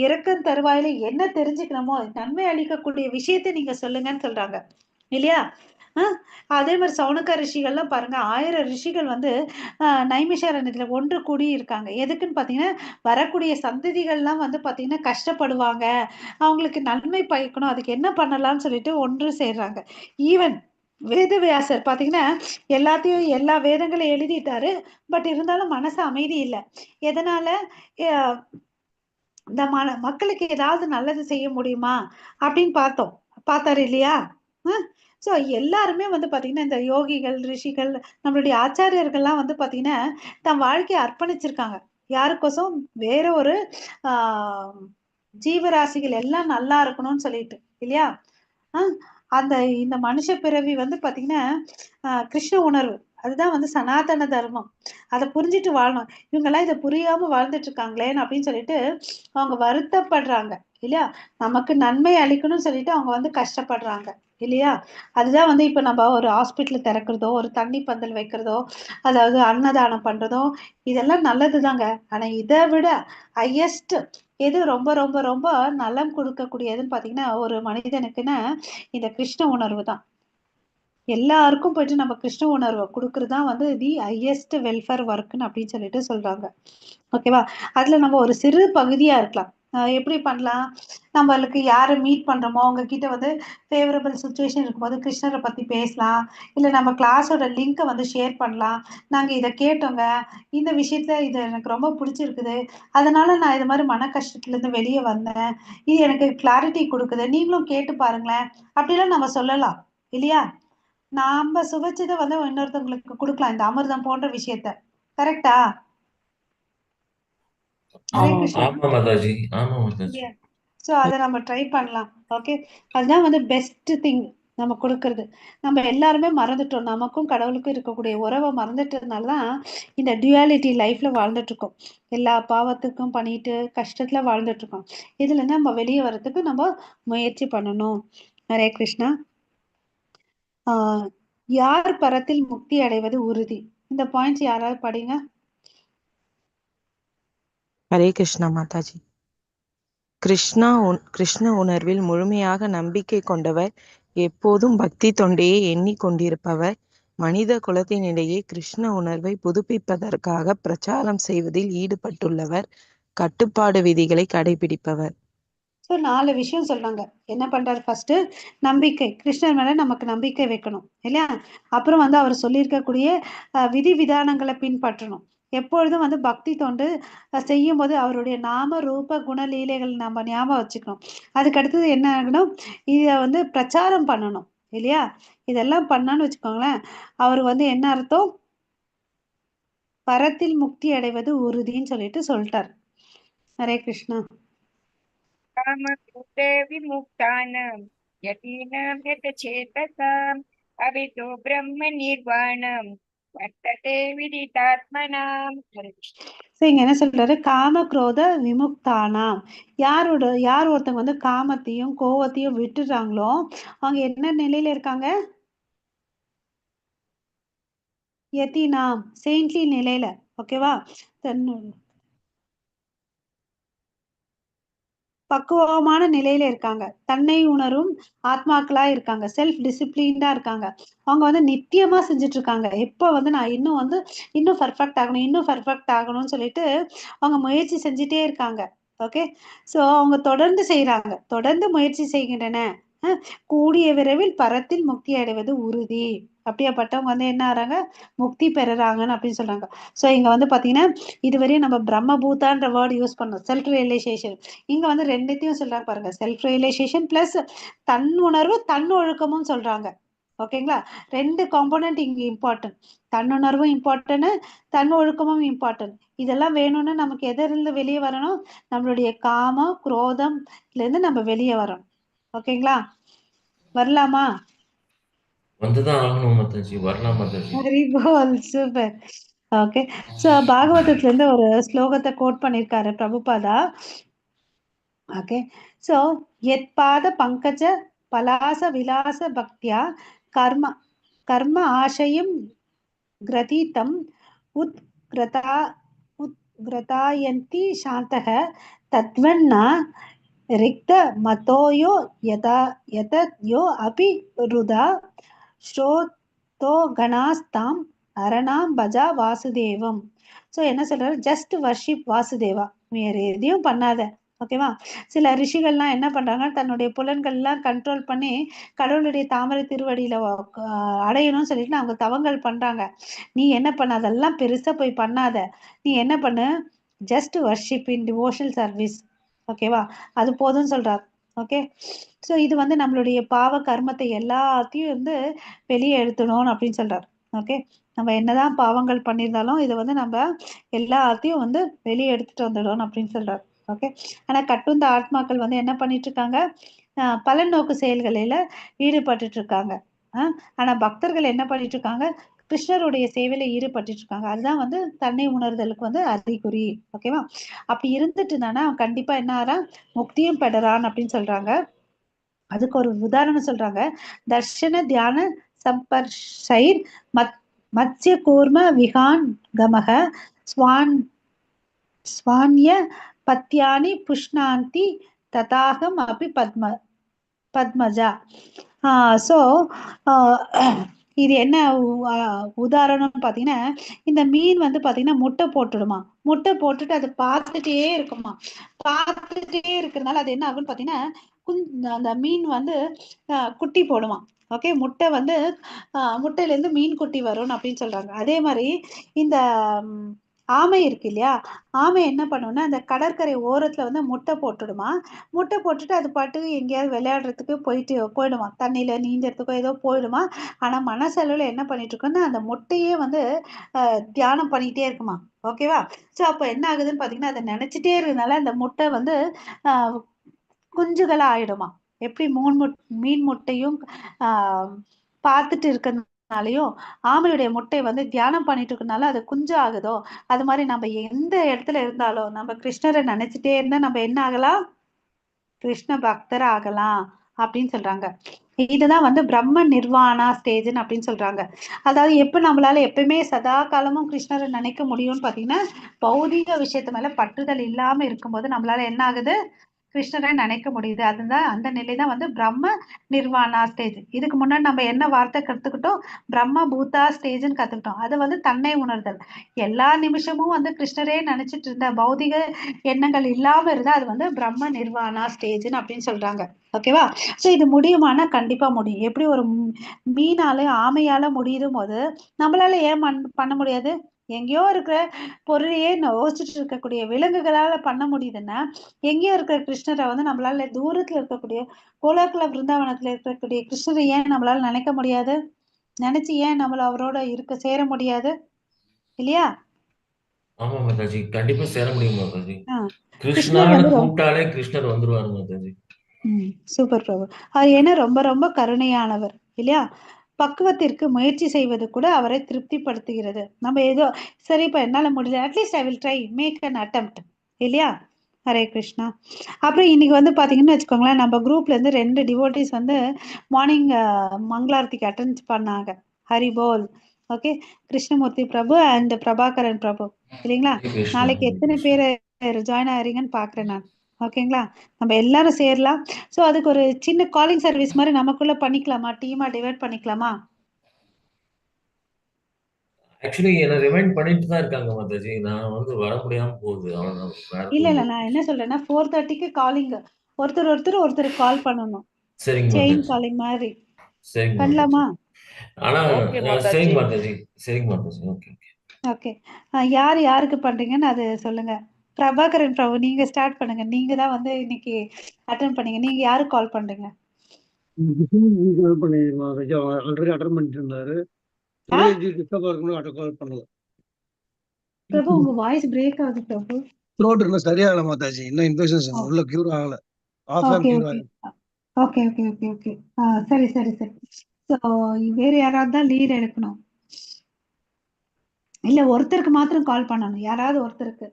இறக்கும் தருவாயில என்ன தெரிஞ்சுக்கணுமோ நன்மை அளிக்கக்கூடிய விஷயத்தை நீங்க சொல்லுங்கன்னு சொல்றாங்க இல்லையா. அதே மாதிரி சவுனக ரிஷிகள்லாம் பாருங்க, 1000 ரிஷிகள் வந்து நைமிஷாரண்யத்துல ஒன்று கூடி இருக்காங்க. எதுக்குன்னு பாத்தீங்கன்னா வரக்கூடிய சந்ததிகள்லாம் வந்து பாத்தீங்கன்னா கஷ்டப்படுவாங்க, அவங்களுக்கு நன்மை பயக்கணும், அதுக்கு என்ன பண்ணலாம்னு சொல்லிட்டு ஒன்று சேர்றாங்க. ஈவன் வேதவியாசர் பாத்தீங்கன்னா எல்லாத்தையும் எல்லா வேதங்களையும் எழுதிட்டாரு. பட் இருந்தாலும் மனசு அமைதி இல்லை. எதனால? இந்த மக்களுக்கு ஏதாவது நல்லது செய்ய முடியுமா அப்படின்னு பார்த்தாரு இல்லையா. ஸோ எல்லாருமே வந்து பாத்தீங்கன்னா இந்த யோகிகள் ரிஷிகள் நம்மளுடைய ஆச்சாரியர்கள்லாம் வந்து பாத்தீங்கன்னா தன் வாழ்க்கையை அர்ப்பணிச்சிருக்காங்க. யாருக்கோசம்? வேற ஒரு ஜீவராசிகள் எல்லாம் நல்லா இருக்கணும்னு சொல்லிட்டு இல்லையா. அந்த இந்த மனுஷ பிறவி வந்து பாத்தீங்கன்னா கிருஷ்ண உணர்வு, அதுதான் வந்து சனாதன தர்மம். அதை புரிஞ்சுட்டு வாழணும். இவங்கெல்லாம் இதை புரியாம வாழ்ந்துட்டு இருக்காங்களேன்னு அப்படின்னு சொல்லிட்டு அவங்க வருத்தப்படுறாங்க இல்லையா? நமக்கு நன்மை அளிக்கணும்னு சொல்லிட்டு அவங்க வந்து கஷ்டப்படுறாங்க இல்லையா? அதுதான் வந்து இப்ப நம்ம ஒரு ஹாஸ்பிட்டல் திறக்கிறதோ, ஒரு தண்ணி பந்தல் வைக்கிறதோ, அதாவது அன்னதானம் பண்றதோ, இதெல்லாம் நல்லதுதாங்க. ஆனா இதை விட ஹையஸ்ட் எது ரொம்ப ரொம்ப ரொம்ப நலம் கொடுக்கக்கூடியதுன்னு பாத்தீங்கன்னா ஒரு மனிதனுக்குன்னா இந்த கிருஷ்ண உணர்வு தான். எல்லாருக்கும் போயிட்டு நம்ம கிருஷ்ண உணர்வை கொடுக்கறதுதான் வந்து தி ஹையஸ்ட் வெல்ஃபேர் ஒர்க்னு அப்படின்னு சொல்லிட்டு சொல்றாங்க. ஓகேவா? அதுல நம்ம ஒரு சிறு பகுதியா இருக்கலாம். எப்படி பண்ணலாம்? நம்மளுக்கு யாரை மீட் பண்றோமோ அவங்க கிட்ட வந்து ஃபேவரபிள் சுச்சுவேஷன் இருக்கும்போது கிருஷ்ணரை பத்தி பேசலாம். இல்ல நம்ம கிளாஸோட லிங்கை வந்து ஷேர் பண்ணலாம். நாங்க இதை கேட்டோங்க, இந்த விஷயத்துல இது எனக்கு ரொம்ப பிடிச்சிருக்குது, அதனால நான் இது மாதிரி மன கஷ்டத்துல இருந்து வெளியே வந்தேன், இது எனக்கு கிளாரிட்டி கொடுக்குது, நீங்களும் கேட்டு பாருங்களேன் அப்படிலாம் நம்ம சொல்லலாம் இல்லையா? நாம சுவைச்சதை வந்து இன்னொருத்தவங்களுக்கு கொடுக்கலாம், இந்த அமிர்தம் போன்ற விஷயத்த. கரெக்டா? ஹரே கிருஷ்ணா. ஆமா மாதாஜி, ஆமா மாதாஜி. ஸோ அதை நம்ம ட்ரை பண்ணலாம். ஓகே, அதுதான் வந்து பெஸ்ட் திங் நம்ம கொடுக்கறது. நம்ம எல்லாருமே மறந்துட்டோம், நமக்கும் கடவுளுக்கும் இருக்கக்கூடிய உறவை மறந்துட்டதுனால தான் இந்த டியூவாலிட்டி லைஃப்ல வாழ்ந்துட்டு இருக்கோம். எல்லா பாவத்துக்கும் பண்ணிட்டு கஷ்டத்துல வாழ்ந்துட்டு இருக்கோம். இதுல இருந்து நம்ம வெளியே வர்றதுக்கு நம்ம முயற்சி பண்ணணும். ஹரே கிருஷ்ணா. யார் பரத்தில் முக்தி அடைவது உறுதி? இந்த பாயிண்ட்ஸ் யாராவது படிங்க. ஹரே கிருஷ்ணா மாதாஜி. கிருஷ்ண உணர்வில் முழுமையாக நம்பிக்கை கொண்டவர், எப்போதும் பக்தி தொண்டையே எண்ணிக்கொண்டிருப்பவர், மனித குலத்தினிடையே கிருஷ்ண உணர்வை புதுப்பிப்பதற்காக பிரச்சாரம் செய்வதில் ஈடுபட்டுள்ளவர், கட்டுப்பாடு விதிகளை கடைபிடிப்பவர். ஸோ 4 விஷயம் சொல்றாங்க. என்ன பண்றாரு? ஃபர்ஸ்ட் நம்பிக்கை, கிருஷ்ணர் மேல நமக்கு நம்பிக்கை வைக்கணும் இல்லையா? அப்புறம் வந்து அவர் சொல்லியிருக்கக்கூடிய விதி விதானங்களை பின்பற்றணும். எப்பொழுதும் வந்து பக்தி தொண்டு செய்யும் போது அவருடைய நாம ரூப குணலீலைகள் நம்ம ஞாபகம் வச்சுக்கணும். அதுக்கு அடுத்தது என்ன ஆகணும்? இத வந்து பிரச்சாரம் பண்ணணும் இல்லையா? இதெல்லாம் பண்ணான்னு வச்சுக்கோங்களேன், அவர் வந்து என்ன அர்த்தம்? பரத்தில் முக்தி அடைவது உறுதின்னு சொல்லிட்டு சொல்லிட்டார். ஹரே கிருஷ்ணா. कामकृते विमुक्तानां यतीनां यतचेतसाम् अविदो ब्रह्म निर्वाणं वर्तते विदितात्मनाम्. ஸோ இங்க என்ன சொல்றாரு? காம குரோத விமுக்தானாம். யார் ஒருத்தவங்க வந்து காமத்தையும் கோவத்தையும் விட்டுறாங்களோ அவங்க என்ன நிலையில இருக்காங்க? யதினாம், செயின்ட்லி நிலையில. ஓகேவா? பக்குவமான நிலையில இருக்காங்க. தன்னை உணரும் ஆத்மாக்களா இருக்காங்க. செல்ஃப் டிசிப்ளின்டா இருக்காங்க. அவங்க வந்து நித்தியமா செஞ்சுட்டு இருக்காங்க. எப்ப வந்து நான் இன்னும் பெர்ஃபெக்ட் ஆகணும், இன்னும் பெர்ஃபெக்ட் ஆகணும்னு சொல்லிட்டு அவங்க முயற்சி செஞ்சுட்டே இருக்காங்க. ஓகே, ஸோ அவங்க தொடர்ந்து செய்யறாங்க. தொடர்ந்து முயற்சி செய்கின்றன. கூடிய விரைவில் பரத்தில் முக்தி அடைவது உறுதி. அப்படியாப்பட்டவங்க வந்து என்ன ஆறாங்க? முக்தி பெறுறாங்கன்னு அப்படின்னு சொல்றாங்க. ஸோ இங்க வந்து பாத்தீங்கன்னா இதுவரையும் நம்ம பிரம்மபூதான்ற வேர்டு யூஸ் பண்ணோம், செல்ஃப் ரியலைசேஷன். இங்க வந்து ரெண்டுத்தையும் சொல்றாங்க பாருங்க, செல்ஃப் ரியலைசேஷன் பிளஸ் தன் உணர்வு தன் ஒழுக்கமும் சொல்றாங்க. ஓகேங்களா? 2 காம்போனன்ட் இங்க இம்பார்ட்டன்ட். தன்னுணர்வும் இம்பார்ட்டன்ட், தன் ஒழுக்கமும் இம்பார்ட்டன்ட். இதெல்லாம் வேணும்னா நமக்கு எதிலிருந்து வெளியே வரணும்? நம்மளுடைய காம குரோதம்ல இருந்து நம்ம வெளியே வரணும். ஓகேங்களா? வரலாமா? வந்துதான் ஆகணும் மாதாஜி, வரலாம் மாதாஜி. ஹரி போல், சூப்பர். ஓகே, ஸோ பாகவதத்துல இருந்து ஒரு ஸ்லோகத்தை கோட் பண்ணியிருக்காரு பிரபுபாதா. ஓகே, ஸோ யத்பாத பங்கஜ பலாச விலாச பக்தியா கர்ம கர்ம ஆசையும் கிரதீதம் உத்கிரதா உத்கிரதாயந்தி சாந்தக தத்வன்ன ரிக்த மதோயோ யதத்யோ அபி ருதா ஸ்ரோதோ கணாஸ்தாம் அரணாம் பஜா வாசுதேவம். ஸோ என்ன சொல்றாரு? ஜஸ்ட் வர்ஷிப் வாசுதேவா, வேற எதையும் பண்ணாத. ஓகேவா? சில ரிஷிகள்லாம் என்ன பண்றாங்க? தன்னுடைய புலன்கள்லாம் கண்ட்ரோல் பண்ணி கடவுளுடைய தாமரை திருவடியில அடையணும்னு சொல்லிட்டு அவங்க தவங்கள் பண்றாங்க. நீ என்ன பண்ண? அதெல்லாம் பெருசா போய் பண்ணாத. நீ என்ன பண்ணு? ஜஸ்ட் வர்ஷிப் இன் டிவோஷனல் சர்வீஸ். ஓகேவா? அது போதும்னு சொல்றார். ஓகே, ஸோ இது வந்து நம்மளுடைய பாவ கர்மத்தை எல்லாத்தையும் வந்து வெளியே எடுத்துடணும் அப்படின்னு சொல்றார். ஓகே, நம்ம என்னதான் பாவங்கள் பண்ணியிருந்தாலும் இதை வந்து நம்ம எல்லாத்தையும் வந்து வெளியே எடுத்துட்டு வந்துடணும் அப்படின்னு சொல்றார். ஓகே, ஆனா கட்டுந்த ஆத்மாக்கள் வந்து என்ன பண்ணிட்டு இருக்காங்க? பலன் நோக்கு செயல்களில ஈடுபட்டு இருக்காங்க. ஆனா பக்தர்கள் என்ன பண்ணிட்டு இருக்காங்க? கிருஷ்ணருடைய சேவையில ஈடுபட்டு இருக்காங்க. அதுதான் வந்து தன்னை உணர்தலுக்கு வந்து அறிகுறி. ஓகேவா? அப்படி இருந்துட்டு இருந்தானா அவன் கண்டிப்பா என்ன ஆறான், முக்தியும் பெறறான் அப்படின்னு சொல்றாங்க. அதுக்கு ஒரு உதாரணம் சொல்றாங்க. தர்ஷன தியான சம்பர்ஷைர் மத்ய கூர்ம விகான் கமக ஸ்வான் ஸ்வான்ய பத்யானி புஷ்ணாந்தி ததாகம் அபி பத்மஜா. ஸோ இது என்ன உதாரணம்னு பார்த்தீங்கன்னா, இந்த மீன் வந்து பார்த்தீங்கன்னா முட்டை போட்டுடுமா. முட்டை போட்டுட்டு அது பார்த்துட்டே இருக்குமா. பார்த்துட்டே இருக்கிறதுனால அது என்ன ஆகும்னு பார்த்தீங்கன்னா, அந்த மீன் வந்து குட்டி போடுமா. ஓகே, முட்டை வந்து முட்டையிலேருந்து மீன் குட்டி வரும் அப்படின்னு சொல்றாங்க. அதே மாதிரி இந்த ஆமை இருக்கு இல்லையா, ஆமை என்ன பண்ணும்னா அந்த கடற்கரை ஓரத்துல வந்து முட்டை போட்டுடுமா. முட்டை போட்டுட்டு அது பாட்டுக்கு எங்கேயாவது விளையாடுறதுக்கு போயிடுமா, தண்ணியில நீந்தறதுக்கோ ஏதோ போயிடுமா. ஆனா மனசளவுல என்ன பண்ணிட்டு இருக்குன்னா அந்த முட்டையே வந்து தியானம் பண்ணிட்டே இருக்குமா. ஓகேவா? ஸோ அப்போ என்ன ஆகுதுன்னு பார்த்தீங்கன்னா, அதை நினைச்சிட்டே இருக்கிறதுனால அந்த முட்டை வந்து குஞ்சுகளா ஆயிடுமா. எப்படி மீன் முட்டையும் பார்த்துட்டு இருக்கிறதுனாலையும் ஆமையுடைய முட்டை வந்து தியானம் பண்ணிட்டு இருக்கனால அது குஞ்சு ஆகுதோ, அது மாதிரி நம்ம எந்த இடத்துல இருந்தாலும் நம்ம கிருஷ்ணரை நினைச்சிட்டே இருந்தா நம்ம என்ன ஆகலாம், கிருஷ்ண பக்தர் ஆகலாம் அப்படின்னு சொல்றாங்க. இதுதான் வந்து பிரம்ம நிர்வாணா ஸ்டேஜ்னு அப்படின்னு சொல்றாங்க. அதாவது எப்ப நம்மளால எப்பயுமே சதா காலமும் கிருஷ்ணரை நினைக்க முடியும்னு பாத்தீங்கன்னா, பௌதிக விஷயத்து மேல பற்றுதல் இல்லாம இருக்கும்போது நம்மளால என்ன ஆகுது, கிருஷ்ணரை நினைக்க முடியுது. அதுதான் அந்த நிலை தான் வந்து பிரம்ம நிர்வாணா ஸ்டேஜ். இதுக்கு முன்னாடி நம்ம என்ன வார்த்தை கத்துக்கிட்டோம், பிரம்ம பூதா ஸ்டேஜ்னு கத்துக்கிட்டோம். அது வந்து தன்னை உணர்தல். எல்லா நிமிஷமும் வந்து கிருஷ்ணரே நினைச்சிட்டு இருந்த பௌதிக எண்ணங்கள் இல்லாம இருந்தா அது வந்து பிரம்ம நிர்வாணா ஸ்டேஜ்னு அப்படின்னு சொல்றாங்க. ஓகேவா? ஸோ இது முடியுமானா கண்டிப்பா முடியும். எப்படி ஒரு மீனால ஆமையால முடியும் போது நம்மளால ஏன் பண்ண முடியாது? எங்கேயோ இருக்கிற பொருளையே யோசிச்சுட்டு இருக்கக்கூடிய விலங்குகளால பண்ண முடியுதுன்னா, எங்கேயோ இருக்கிற கிருஷ்ணரை வந்து நம்மளால தூரத்துல இருக்கக்கூடிய கோலாக்குல பிருந்தாவனத்துல இருக்கக்கூடிய கிருஷ்ணரை ஏன் நம்மளால நினைக்க முடியாது? நினைச்சு ஏன் நம்மள அவரோட சேர முடியாது இல்லையா? ஆமா மாதாஜி, கண்டிப்பா சேர முடியும் மாதாஜி. கிருஷ்ணர் கிருஷ்ணான்னு வந்து கூப்பிட்டாலே கிருஷ்ணர் வந்துருவாரு மாதாஜி. சூப்பர் பிரபு. அது ஏன்னா ரொம்ப ரொம்ப கருணையானவர் இல்லையா? பக்குவத்திற்கு முயற்சி செய்வது கூட அவரை திருப்திப்படுத்துகிறது. நம்ம ஏதோ சரி இப்ப என்னால முடியல, at least I will try, make an attempt இல்லையா? ஹரே கிருஷ்ணா. அப்புறம் இன்னைக்கு வந்து பாத்தீங்கன்னு வச்சுக்கோங்களேன், நம்ம குரூப்ல இருந்து 2 டிவோட்டிஸ் வந்து மார்னிங் மங்களாரத்திக்கு அட்டென்ட் பண்ணாங்க. ஹரி போல். ஓகே, கிருஷ்ணமூர்த்தி பிரபு அண்ட் பிரபாகரன் பிரபு இல்லைங்களா? ஹரே கிருஷ்ணா, நாளைக்கு ஹரே எத்தனை கிருஷ்ணா. பேர் ஜாயின் ஆகிறீங்கன்னு பாக்குறேன் நான். ஓகேங்களா? நம்ம எல்லாரும் சேரலாம். ஸோ அதுக்கு ஒரு சின்ன காலிங் சர்வீஸ் மாதிரி நமக்குள்ள பண்ணிக்கலாமா, டீமா டிவைட் பண்ணிக்கலாமா? ஆக்சுவலி என்ன ரிமைண்ட் பண்ணிட்டு தான் இருக்காங்க மாதாஜி. நான் வந்து வர முடியாம போகுது. அவ்வளவுதான். இல்ல நான் என்ன சொல்றேன்னா 4:30க்கு காலிங், ஒருத்தர் கால் பண்ணணும், சரிங்க செயின் மாதாஜி. காலிங் மாதிரி சரிங்க மாதாஜி. பண்ணலாமா? ஆனா ஓகே மாதாஜி. சரிங்க மாதாஜி. சரிங்க மாதாஜி. Okay okay. ஓகே, யாருக்கு பண்றீங்கன்னு அது சொல்லுங்க. பிரபாகரன் பிரபு நீங்க ஸ்டார்ட் பண்ணுங்க. நீங்க தான் வந்து இன்னைக்கு அட்டன் பண்ணீங்க. நீங்க யாருக்கு கால் பண்றீங்க? ஆல்ரெடி அட்டன் பண்ணிட்டு இருந்தாரு. சுரேஜி டிஸ்டர்பா இருக்குன்னு கால் பண்ணல. பிரபு உங்க வாய்ஸ் பிரேக் ஆகுது பிரபு. த்ரோட் இன்னும் சரியாகல மாதாஜி. இன்னும் இன்ஃபெக்ஷன் உள்ள கியூர் ஆகல. Okay okay okay okay okay okay. சரி சரி சரி. ஸோ வேற யாராவது தான் லீட் எடுக்கணும். இல்ல ஒருத்தருக்கு மாத்திரம் கால் பண்ணணும், யாராவது ஒருத்தருக்கு.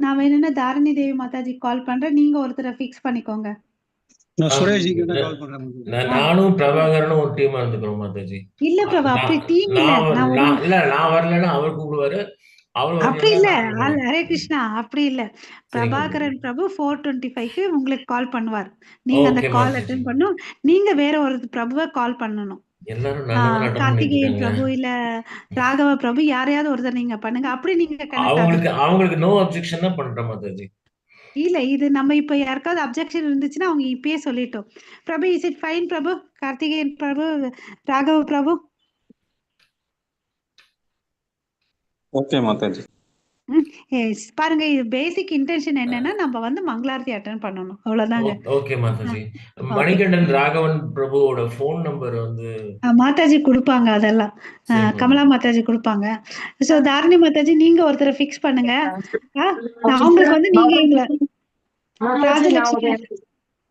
நான் வேணும்னா தாரணி தேவி மாதாஜி கால் பண்றேன், நீங்க ஒருத்தரை ஃபிக்ஸ் பண்ணிக்கோங்க. நான் சுரேஜிக்கு தான் கால் பண்றேன். நானும் பிரபாகரனும் ஒரு டீமா இருந்துக்கிறோம் மாதாஜி. இல்ல பிரபு அப்படி டீம் இல்ல. நான் வரலன்னா அவர் கூப்பிடுவாரு. அப்படி இல்ல. ஹரே கிருஷ்ணா, அப்படி இல்ல. பிரபாகரன் பிரபு 4:25க்கு உங்களுக்கு கால் பண்ணுவார். நீங்க அந்த கால் அட்டென்ட் பண்ணணும். நீங்க வேற ஒரு பிரபுவை கால் பண்ணணும். கார்த்திகேயன் பிரபு இல்ல ராகவ பிரபு யாரையாவது ஒருத்தர் நீங்க பண்ணுங்க. அப்படி நீங்க அவங்களுக்கு நோ அப்ஜெக்ஷன் தான் பண்ற மாதாஜி. இல்ல இது நம்ம இப்ப யாருக்காவது அப்ஜெக்ஷன் இருந்துச்சுன்னா அவங்க இப்பயே சொல்லிட்டோம். Prabhu is it fine Prabhu? Karthikeyan Prabhu, Raghava Prabhu. Okay Mataji. பாருங்க, இது பேசிக் இன்டென்ஷன் என்னன்னா நம்ம வந்து மங்களாரத்தி அட்டென்ட் பண்ணணும், அவ்வளவுதாங்க. ஓகே மாதாஜி. மணிகண்டன் ராகவன் பிரபுவோட ஃபோன் நம்பர் வந்து மாதாஜி கொடுப்பாங்க, அதெல்லாம் கமலா மாதாஜி கொடுப்பாங்க. சோ தாரணி மாதாஜி நீங்க ஒருத்தரை ஃபிக்ஸ் பண்ணுங்க. அவங்களுக்கு வந்து நீங்க எங்களை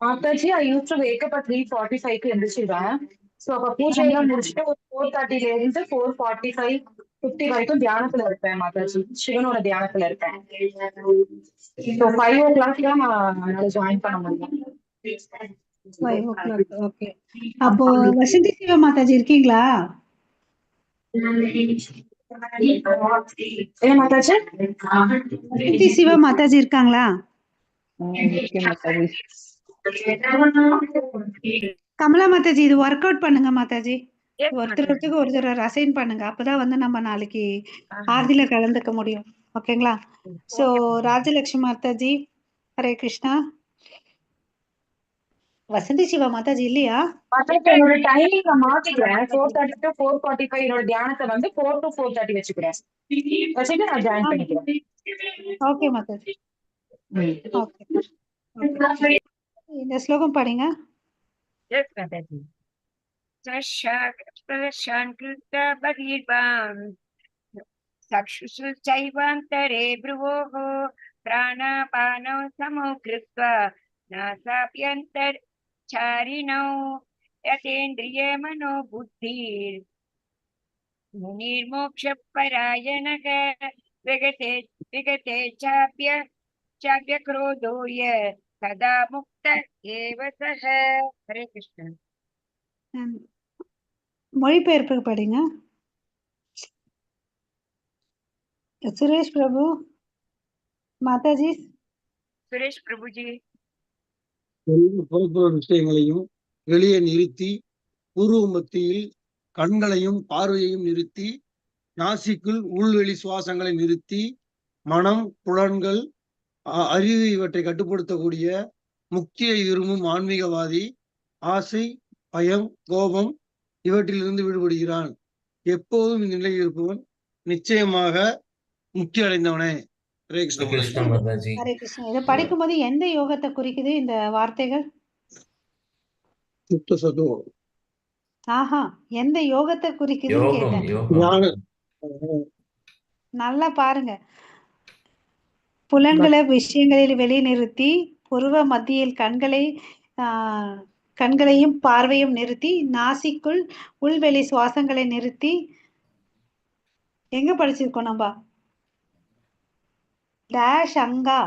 Mataji, I used to wake up at 3:45க்கு எந்திரிச்சிடுவேன். சோ அப்ப பூஜையெல்லாம் முடிச்சுட்டு ஒரு 4:30ல இருந்து 4:45 50 வரைக்கும் தியானத்துல இருப்பேன் மாதாஜி. சிவனோட தியானத்துல இருப்பேன். இப்போ 5 o'clock தான் நான் ஜாயின் பண்ண முடியும். 5 o'clock. ஓகே. அப்போ வசந்தி சிவா மாதாஜி இருக்கீங்களா? ஏன் மாதாஜி? வசந்தி சிவா மாதாஜி இருக்காங்களா? கமலா மாதாஜி இது ஒர்க் அவுட் பண்ணுங்க மாதாஜி. Yes, ஒருத்தருக்கு ஒருத்தர் அசைன் பண்ணுங்க. அப்பதான் வந்து நம்ம நாளைக்கு ஆர்த்தியில கலந்துக்க முடியும். ஓகேங்களா? சோ ராஜலட்சுமி மாதாஜி, ஹரே கிருஷ்ணா. வசந்தி சிவா மாதாஜி இல்லையா? மாதாஜி என்னோட டைமிங் நான் மாத்திக்கிறேன். 4:30 to 4:45 என்னோட தியானத்தை வந்து 4 to 4:30 வச்சுக்கிறேன். வச்சுட்டு நான் ஜாயின் பண்ணிக்கிறேன். ஓகே மாதாஜி. ஓகே. இந்த ஸ்லோகம் படிங்க. Yes, Mataji. Prashankruta Bhagirvam Sakshusu Chaivantere Bhruvoh Pranapano Samo Kritva Nasapyantar Charino Yatendriye Mano Buddhir Nirmoksha Parayanaga Vigate Chapya Krodoya Sada Mukta Eva Saha. Hare Krishna. மொழிபெயர்ப்பு படிங்க. சுரேஷ் பிரபு மாதாஜி. Suresh Prabhuji. எல்லா புறப்புற விஷயங்களையும் வெளியே நிறுத்தி பூர்வ மத்தியில் கண்களையும் பார்வையையும் நிறுத்தி நாசிக்குள் உள்வெளி சுவாசங்களை நிறுத்தி மனம் புலன்கள் அறிவு இவற்றை கட்டுப்படுத்தக்கூடிய முக்தியை விரும்பும் ஆன்மீகவாதி ஆசை பயம் கோபம் இவற்றிலிருந்து விடுபடுகிறான். எப்போதும் இந்நிலையில் இருப்பவன் நிச்சயமாக முக்தி அடைந்தவனே. ஹரே கிருஷ்ண மாதாஜி. ஹரே கிருஷ்ணா. இதை படிக்கும்போது எந்த யோகத்தை குறிக்குது இந்த வார்த்தைகள்? சுத்த சத்துவம். ஆஹா, எந்த யோகத்தை குறிக்குதுன்னு கேட்டேன். நல்லா பாருங்க. புலன்களை விஷயங்களில் வெளிநிறுத்தி புருவ மத்தியில் கண்களையும் பார்வையும் நிறுத்தி நாசிக்குள் உள்வெளி சுவாசங்களை நிறுத்தி எங்க படிச்சிருக்கோம் நம்ம? டேஷ் அங்கா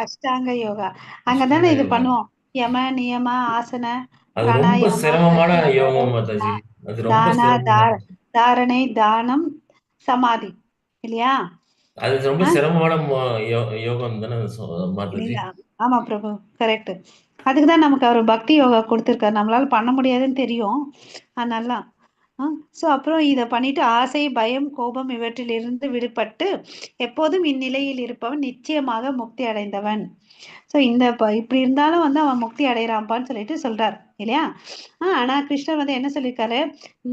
அஷ்டாங்க யோகா. அங்கதானே இது பண்ணுவோம். யம நியம ஆசன அது ரொம்ப சிரமமான யோகம் மாதாஜி. அது ரொம்ப தாரணை தானம் சமாதி இல்லையா? அது ரொம்ப சிரமமான யோகம் தானே மாதாஜி. ஆமா பிரபு, கரெக்ட். அதுக்குதான் நமக்கு அவர் பக்தி யோகா கொடுத்திருக்காரு. நம்மளால பண்ண முடியாதுன்னு தெரியும். அதனால ஸோ அப்புறம் இதை பண்ணிட்டு ஆசை பயம் கோபம் இவற்றிலிருந்து விடுபட்டு எப்போதும் இந்நிலையில் இருப்பவன் நிச்சயமாக முக்தி அடைந்தவன். ஸோ இப்படி இருந்தாலும் வந்து அவன் முக்தி அடைகிறான்ப்பான்னு சொல்லிட்டு சொல்றாரு இல்லையா? ஆனா கிருஷ்ணர் வந்து என்ன சொல்லியிருக்காரு?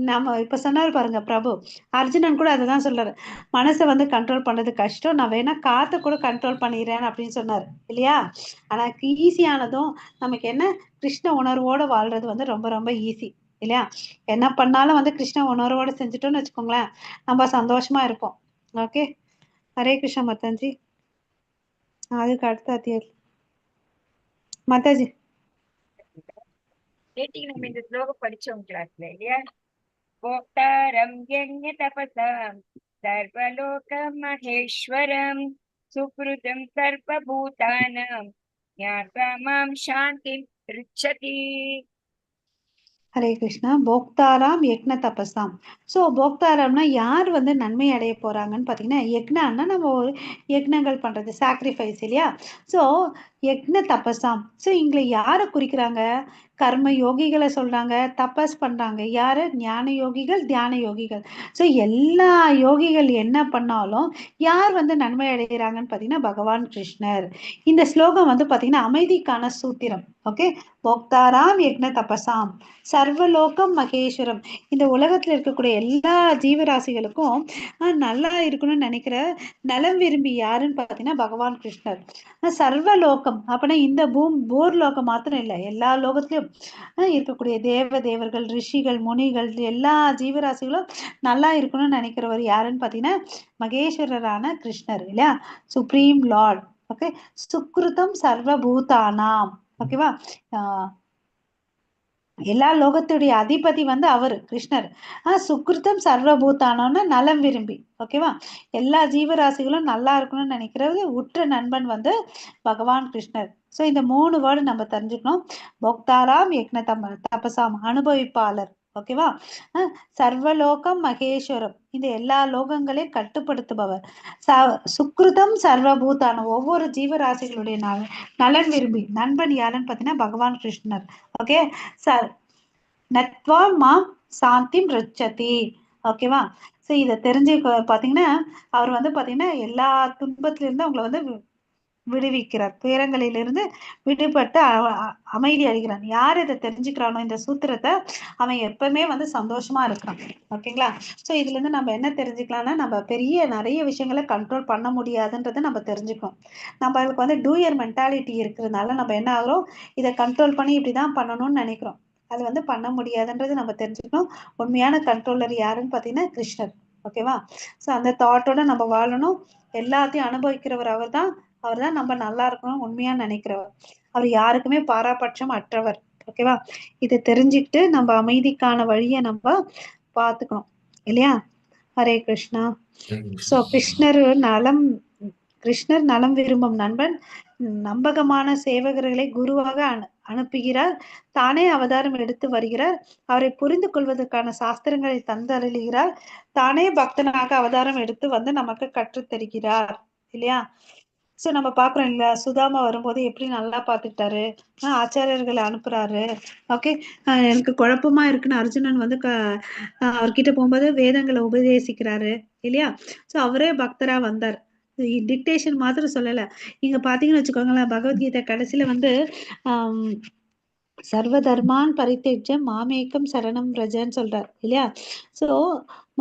நம்ம இப்ப சொன்னாரு பாருங்க பிரபு, அர்ஜுனன் கூட அதுதான் சொல்றாரு. மனசை வந்து கண்ட்ரோல் பண்றது கஷ்டம், நான் வேணா காத்த கூட கண்ட்ரோல் பண்ணிடுறேன் அப்படின்னு சொன்னாரு இல்லையா? ஆனா ஈஸியானதும் நமக்கு என்ன, கிருஷ்ண உணர்வோட வாழ்றது வந்து ரொம்ப ரொம்ப ஈஸி இல்லையா? என்ன பண்ணாலும் வந்து கிருஷ்ண உணர்வோட செஞ்சுட்டோம்னு வச்சுக்கோங்களேன், நம்ம சந்தோஷமா இருப்போம். ஓகே, ஹரே கிருஷ்ண மாதாஜி. அதுக்கு அடுத்த அத்தியாயம் மாதாஜி. நம்ம இந்த ஸ்லோகம் படிச்சோம் கிளாஸ்ல இல்லையா? போக்தாரம் யஜ்ஞ தபசாம் சர்வலோக மகேஸ்வரம் சுக்ருதம் சர்வபூதானாம் ஞாத்வாமாம் சாந்திம் ருச்சதி. ஹரே கிருஷ்ணா. போக்தாராம் யக்ன தபசாம். ஸோ போக்தாராம்னா யார் வந்து நன்மை அடைய போறாங்கன்னு பார்த்தீங்கன்னா, யக்னான்னா நம்ம ஒரு யக்னங்கள் பண்றது, சாக்ரிஃபைஸ் இல்லையா? ஸோ யக்ன தபசாம். ஸோ இங்களை யாரை குறிக்கிறாங்க? கர்ம யோகிகளை சொல்றாங்க, தபஸ் பண்றாங்க. யாரு? ஞான யோகிகள், தியான யோகிகள். ஸோ எல்லா யோகிகள் என்ன பண்ணாலும் யார் வந்து நன்மை அடைகிறாங்கன்னு பார்த்தீங்கன்னா பகவான் கிருஷ்ணர். இந்த ஸ்லோகம் வந்து பார்த்தீங்கன்னா அமைதிக்கான சூத்திரம். ஓகே, போக்தாராம் யக்ன தபசாம் சர்வலோகம் மகேஸ்வரம். இந்த உலகத்துல இருக்கக்கூடிய எல்லா ஜீவராசிகளுக்கும் நல்லா இருக்கணும்னு நினைக்கிற நலம் விரும்பி யாருன்னு பார்த்தீங்கன்னா பகவான் கிருஷ்ணர். சர்வலோகம் அப்படின்னா இந்த பூர்லோகம் மாத்திரம் இல்லை, எல்லா லோகத்திலும் இருக்கக்கூடிய தேவர்கள் ரிஷிகள் முனிகள் எல்லா ஜீவராசிகளும் நல்லா இருக்கணும்னு நினைக்கிறவர் யாருன்னு பார்த்தீங்கன்னா மகேஸ்வரரான கிருஷ்ணர் இல்லையா? Supreme Lord. ஓகே. சுக்ருதம் சர்வபூதானாம். ஓகேவா. எல்லா லோகத்துடைய அதிபதி வந்து அவரு கிருஷ்ணர். சுக்ருதம் சர்வபூதானம்னு நலம் விரும்பி. ஓகேவா. எல்லா ஜீவராசிகளும் நல்லா இருக்கணும்னு நினைக்கிறது உற்ற நண்பன் வந்து பகவான் கிருஷ்ணர். ஸோ இந்த 3 வேர்டு நம்ம தெரிஞ்சுக்கணும். போக்தாராம் யக்ன தபசாம், அனுபவிப்பாளர். ஓகேவா. சர்வலோகம் மகேஸ்வரம், இந்த எல்லா லோகங்களையும் கட்டுப்படுத்துபவர். சுக்ருதம் சர்வபூதானம், ஒவ்வொரு ஜீவராசிகளுடைய நலன் விரும்பி. நண்பன் யாருன்னு பார்த்தீங்கன்னா பகவான் கிருஷ்ணர். ஓகே. நத்வா மாம் சாந்திம் ரிச்சதி. ஓகேவா. ஸோ இதை தெரிஞ்சு பார்த்தீங்கன்னா அவர் வந்து பார்த்தீங்கன்னா எல்லா துன்பத்திலிருந்து அவங்களை வந்து விடுவிக்கிறார். துயரங்களிலிருந்து விடுபட்டு அமைதி அடைகிறான். யார் இதை தெரிஞ்சுக்கிறானோ இந்த சூத்திரத்தை, அவன் எப்பவுமே வந்து சந்தோஷமா இருக்கிறான். ஓகேங்களா. ஸோ இதுல இருந்து நம்ம என்ன தெரிஞ்சுக்கலாம்னா, நம்ம நிறைய விஷயங்களை கண்ட்ரோல் பண்ண முடியாதுன்றதை நம்ம தெரிஞ்சுக்கணும். நம்மளுக்கு வந்து டூயர் மென்டாலிட்டி இருக்கிறதுனால நம்ம என்ன ஆகிறோம், இதை கண்ட்ரோல் பண்ணி இப்படிதான் பண்ணணும்னு நினைக்கிறோம். அது வந்து பண்ண முடியாதுன்றது நம்ம தெரிஞ்சுக்கணும். உண்மையான கண்ட்ரோலர் யாருன்னு பார்த்தீங்கன்னா கிருஷ்ணர். ஓகேவா. ஸோ அந்த தாட்டோட நம்ம வாழணும். எல்லாத்தையும் அனுபவிக்கிறவர் அவர் தான். நம்ம நல்லா இருக்கணும் உண்மையா நினைக்கிறவர். அவர் யாருக்குமே பாராபட்சம் அற்றவர். ஓகேவா. இதை தெரிஞ்சுக்கிட்டு நம்ம அமைதிக்கான வழியை நம்ம பார்த்துக்கணும் இல்லையா. ஹரே கிருஷ்ணா. ஸோ கிருஷ்ணர் நலம் விரும்பும் நண்பன் நம்பகமான சேவகர்களை குருவாக அனுப்புகிறார். தானே அவதாரம் எடுத்து வருகிறார். அவரை புரிந்து கொள்வதற்கான சாஸ்திரங்களை தந்தருளுகிறார். தானே பக்தனாக அவதாரம் எடுத்து வந்து நமக்கு கற்றுத் தருகிறார் இல்லையா. ஸோ நம்ம பார்க்குறோம் இல்லையா, சுதாமா வரும்போது எப்படி நல்லா பார்த்துக்கிட்டாரு, ஆச்சாரியர்களை அனுப்புறாரு. ஓகே. எனக்கு குழப்பமா இருக்குன்னு அர்ஜுனன் வந்து அவர்கிட்ட போகும்போது வேதங்களை உபதேசிக்கிறாரு இல்லையா. ஸோ அவரே பக்தரா வந்தார். டிக்டேஷன் மாத்திரம் சொல்லலை. இங்க பாத்தீங்கன்னு வச்சுக்கோங்களேன், பகவத்கீதை கடைசியில வந்து சர்வ தர்மான் பரித்தேஜம் மாமேக்கம் சரணம் ரஜன்னு சொல்றார் இல்லையா. ஸோ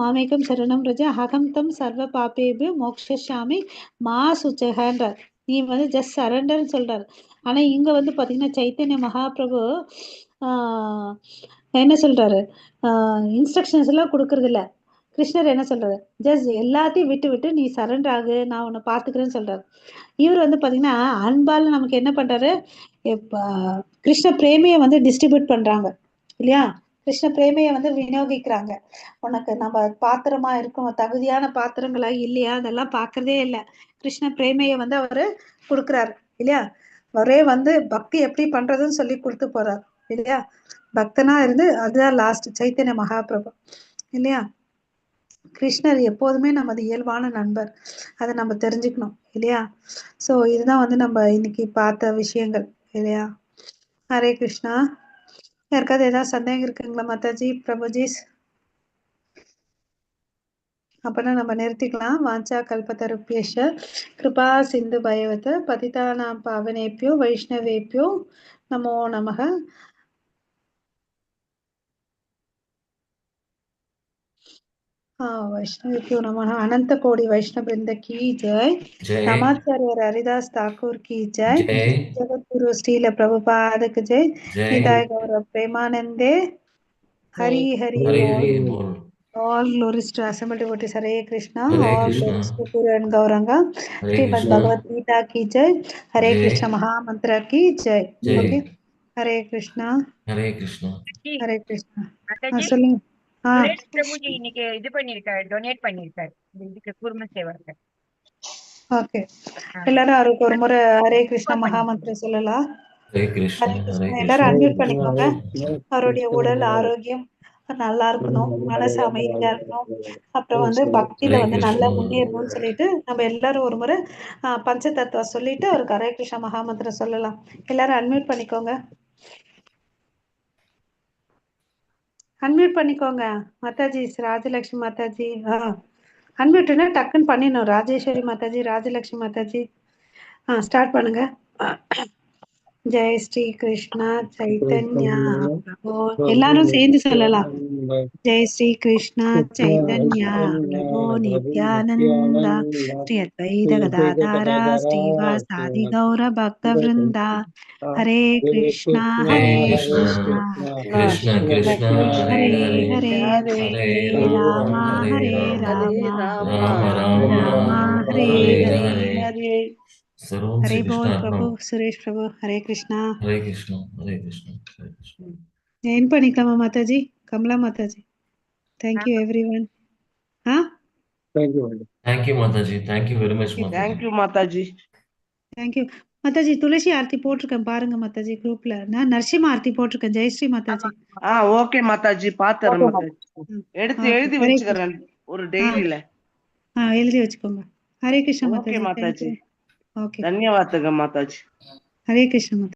மாமேக்கம் சரணம் ரஜ அகம் தம் சர்வ பாப்பேபு மோக்ஷாமி மா சுச்சகன்றார். நீ வந்து ஜஸ்ட் சரண்டர்ன்னு சொல்றாரு. ஆனா இங்க வந்து பாத்தீங்கன்னா சைத்தன்ய மகாபிரபு என்ன சொல்றாரு, இன்ஸ்ட்ரக்ஷன்ஸ் எல்லாம் கொடுக்கறது இல்ல. கிருஷ்ணர் என்ன சொல்றாரு, ஜஸ்ட் எல்லாத்தையும் விட்டு நீ சரண்டர் ஆகு, நான் உன்னை பாத்துக்கிறேன்னு சொல்றாரு. இவர் வந்து பாத்தீங்கன்னா அன்பால நமக்கு என்ன பண்றாரு, கிருஷ்ண பிரேமையை வந்து டிஸ்ட்ரிபியூட் பண்றாங்க இல்லையா. கிருஷ்ண பிரேமையை வந்து விநியோகிக்கிறாங்க. உனக்கு நம்ம பாத்திரமா இருக்கும், தகுதியான பாத்திரங்களா இல்லையா, அதெல்லாம் பாக்குறதே இல்லை. கிருஷ்ண பிரேமையை வந்து அவரு கொடுக்குறாரு இல்லையா. அவரே வந்து பக்தி எப்படி பண்றதுன்னு சொல்லி கொடுத்து போறாரு இல்லையா. பக்தனா இருந்து அதுதான் லாஸ்ட் சைத்தன்ய மகாபிரபு இல்லையா. கிருஷ்ணர் எப்போதுமே நமது இயல்பான நண்பர், அதை நம்ம தெரிஞ்சுக்கணும் இல்லையா. ஸோ இதுதான் வந்து நம்ம இன்னைக்கு பார்த்த விஷயங்கள் இல்லையா. ஹரே கிருஷ்ணா. யாருக்காவது ஏதாவது சந்தேகம் இருக்குங்களா மாதாஜி, பிரபுஜிஸ்? அப்பனா நம்ம நிறுத்திக்கலாம். வாஞ்சா கல்பதருப்யேஷ கிருபா சிந்து பயவத பதிதானாம் பாவனேபியோ வைஷ்ணவேபியோ நமோ நமக. वैष्णवेभ्यो नमः. अनंत कोटि वैष्णव वृंद की जय. रामाचार्य हरिदास ठाकुर की जय. जगत गुरु श्रील प्रभुपाद की जय. निताय गौर प्रेमानंदे. हरि हरि बोल. All glories to assembled devotees. Hare Krishna. All glories to Guru and Gauranga. Srimad Bhagavad Gita की जय. हरे कृष्ण महामंत्र की जय. Okay. हरे कृष्णा. हरे कृष्णा. हरे कृष्णा. மாதாஜி, சொல்லுங்க. சுரேஷ் பிரபுஜி இன்னைக்கு இது பண்ணிருக்காரு, டொனேட் பண்ணிருக்காரு இதுக்கு குரும சேவருக்கு. ஓகே. எல்லாரும் அவருக்கு ஒரு முறை ஹரே கிருஷ்ணா மகாமந்திரம் சொல்லலாம். ஹரே கிருஷ்ணா. எல்லாரும் அன்மியூட் பண்ணிக்கோங்க. அவருடைய உடல் ஆரோக்கியம் நல்லா இருக்கணும், மனசு அமைதியா இருக்கணும், அப்புறம் வந்து பக்தியில வந்து நல்லா முன்னேறணும்னு சொல்லிட்டு நம்ம எல்லாரும் ஒரு முறை பஞ்ச தத்துவ சொல்லிட்டு அவருக்கு ஹரே கிருஷ்ணா மகாமந்திரம் சொல்லலாம். எல்லாரும் அன்மியூட் பண்ணிக்கோங்க. அன்மியூட் பண்ணிக்கோங்க மாதாஜி. ராஜலட்சுமி மாதாஜி அன்மியூட்னா டக்குன்னு பண்ணிடணும். ராஜேஸ்வரி மாதாஜி, ராஜலட்சுமி மாதாஜி ஸ்டார்ட் பண்ணுங்க. ஜெய் ஸ்ரீ கிருஷ்ணா சைதன்யா பிரபு. எல்லாரும் சேர்ந்து சொல்லலாம். ஜெய் ஸ்ரீ கிருஷ்ணா சைதன்யா பிரபு நித்யானந்தா ஸ்ரீ அத்வைத கதாதாரா ஸ்ரீவாசாதி கௌர பக்த விருந்தா. ஹரே கிருஷ்ணா ஹரே கிருஷ்ணா கிருஷ்ண கிருஷ்ண ஹரே ஹரே ஹரே ராமா ஹரே ராமா ராமா ராமா ஹரே ஹரே सर्वं हरे बोल प्रभु श्रीकृष्णार्पणम् सुरेश प्रभु हरे कृष्णा हरे कृष्ण हरे कृष्ण हरे कृष्ण जैन பண்ணிக்கலாமா Mataji Kamala Mataji thank you everyone thank you. Thank you Mataji, thank you very much Mataji. Thank you Mataji. thank you Mataji Tulasi aarti போட்டிருக்கேன் பாருங்க மாதாஜி குரூப்ல நான் நரசிம்ம ஆர்த்தி போட்டிருக்கேன் ஜெயஸ்ரீ மாதாஜி ஓகே மாதாஜி பாத்துறேன் மாதாஜி. எடுத்து Okay, எழுதி ஹரே வச்சுக்கிறேன் ஒரு டைரியில. எழுதி வச்சுக்கோங்க ஹரே கிருஷ்ண ஓகே மாதாஜி மாதாஜி. ஓகே ಧನ್ಯವಾದಗಳು ಮಾತಾಜಿ. ஹரே கிருஷ்ண மாதாஜி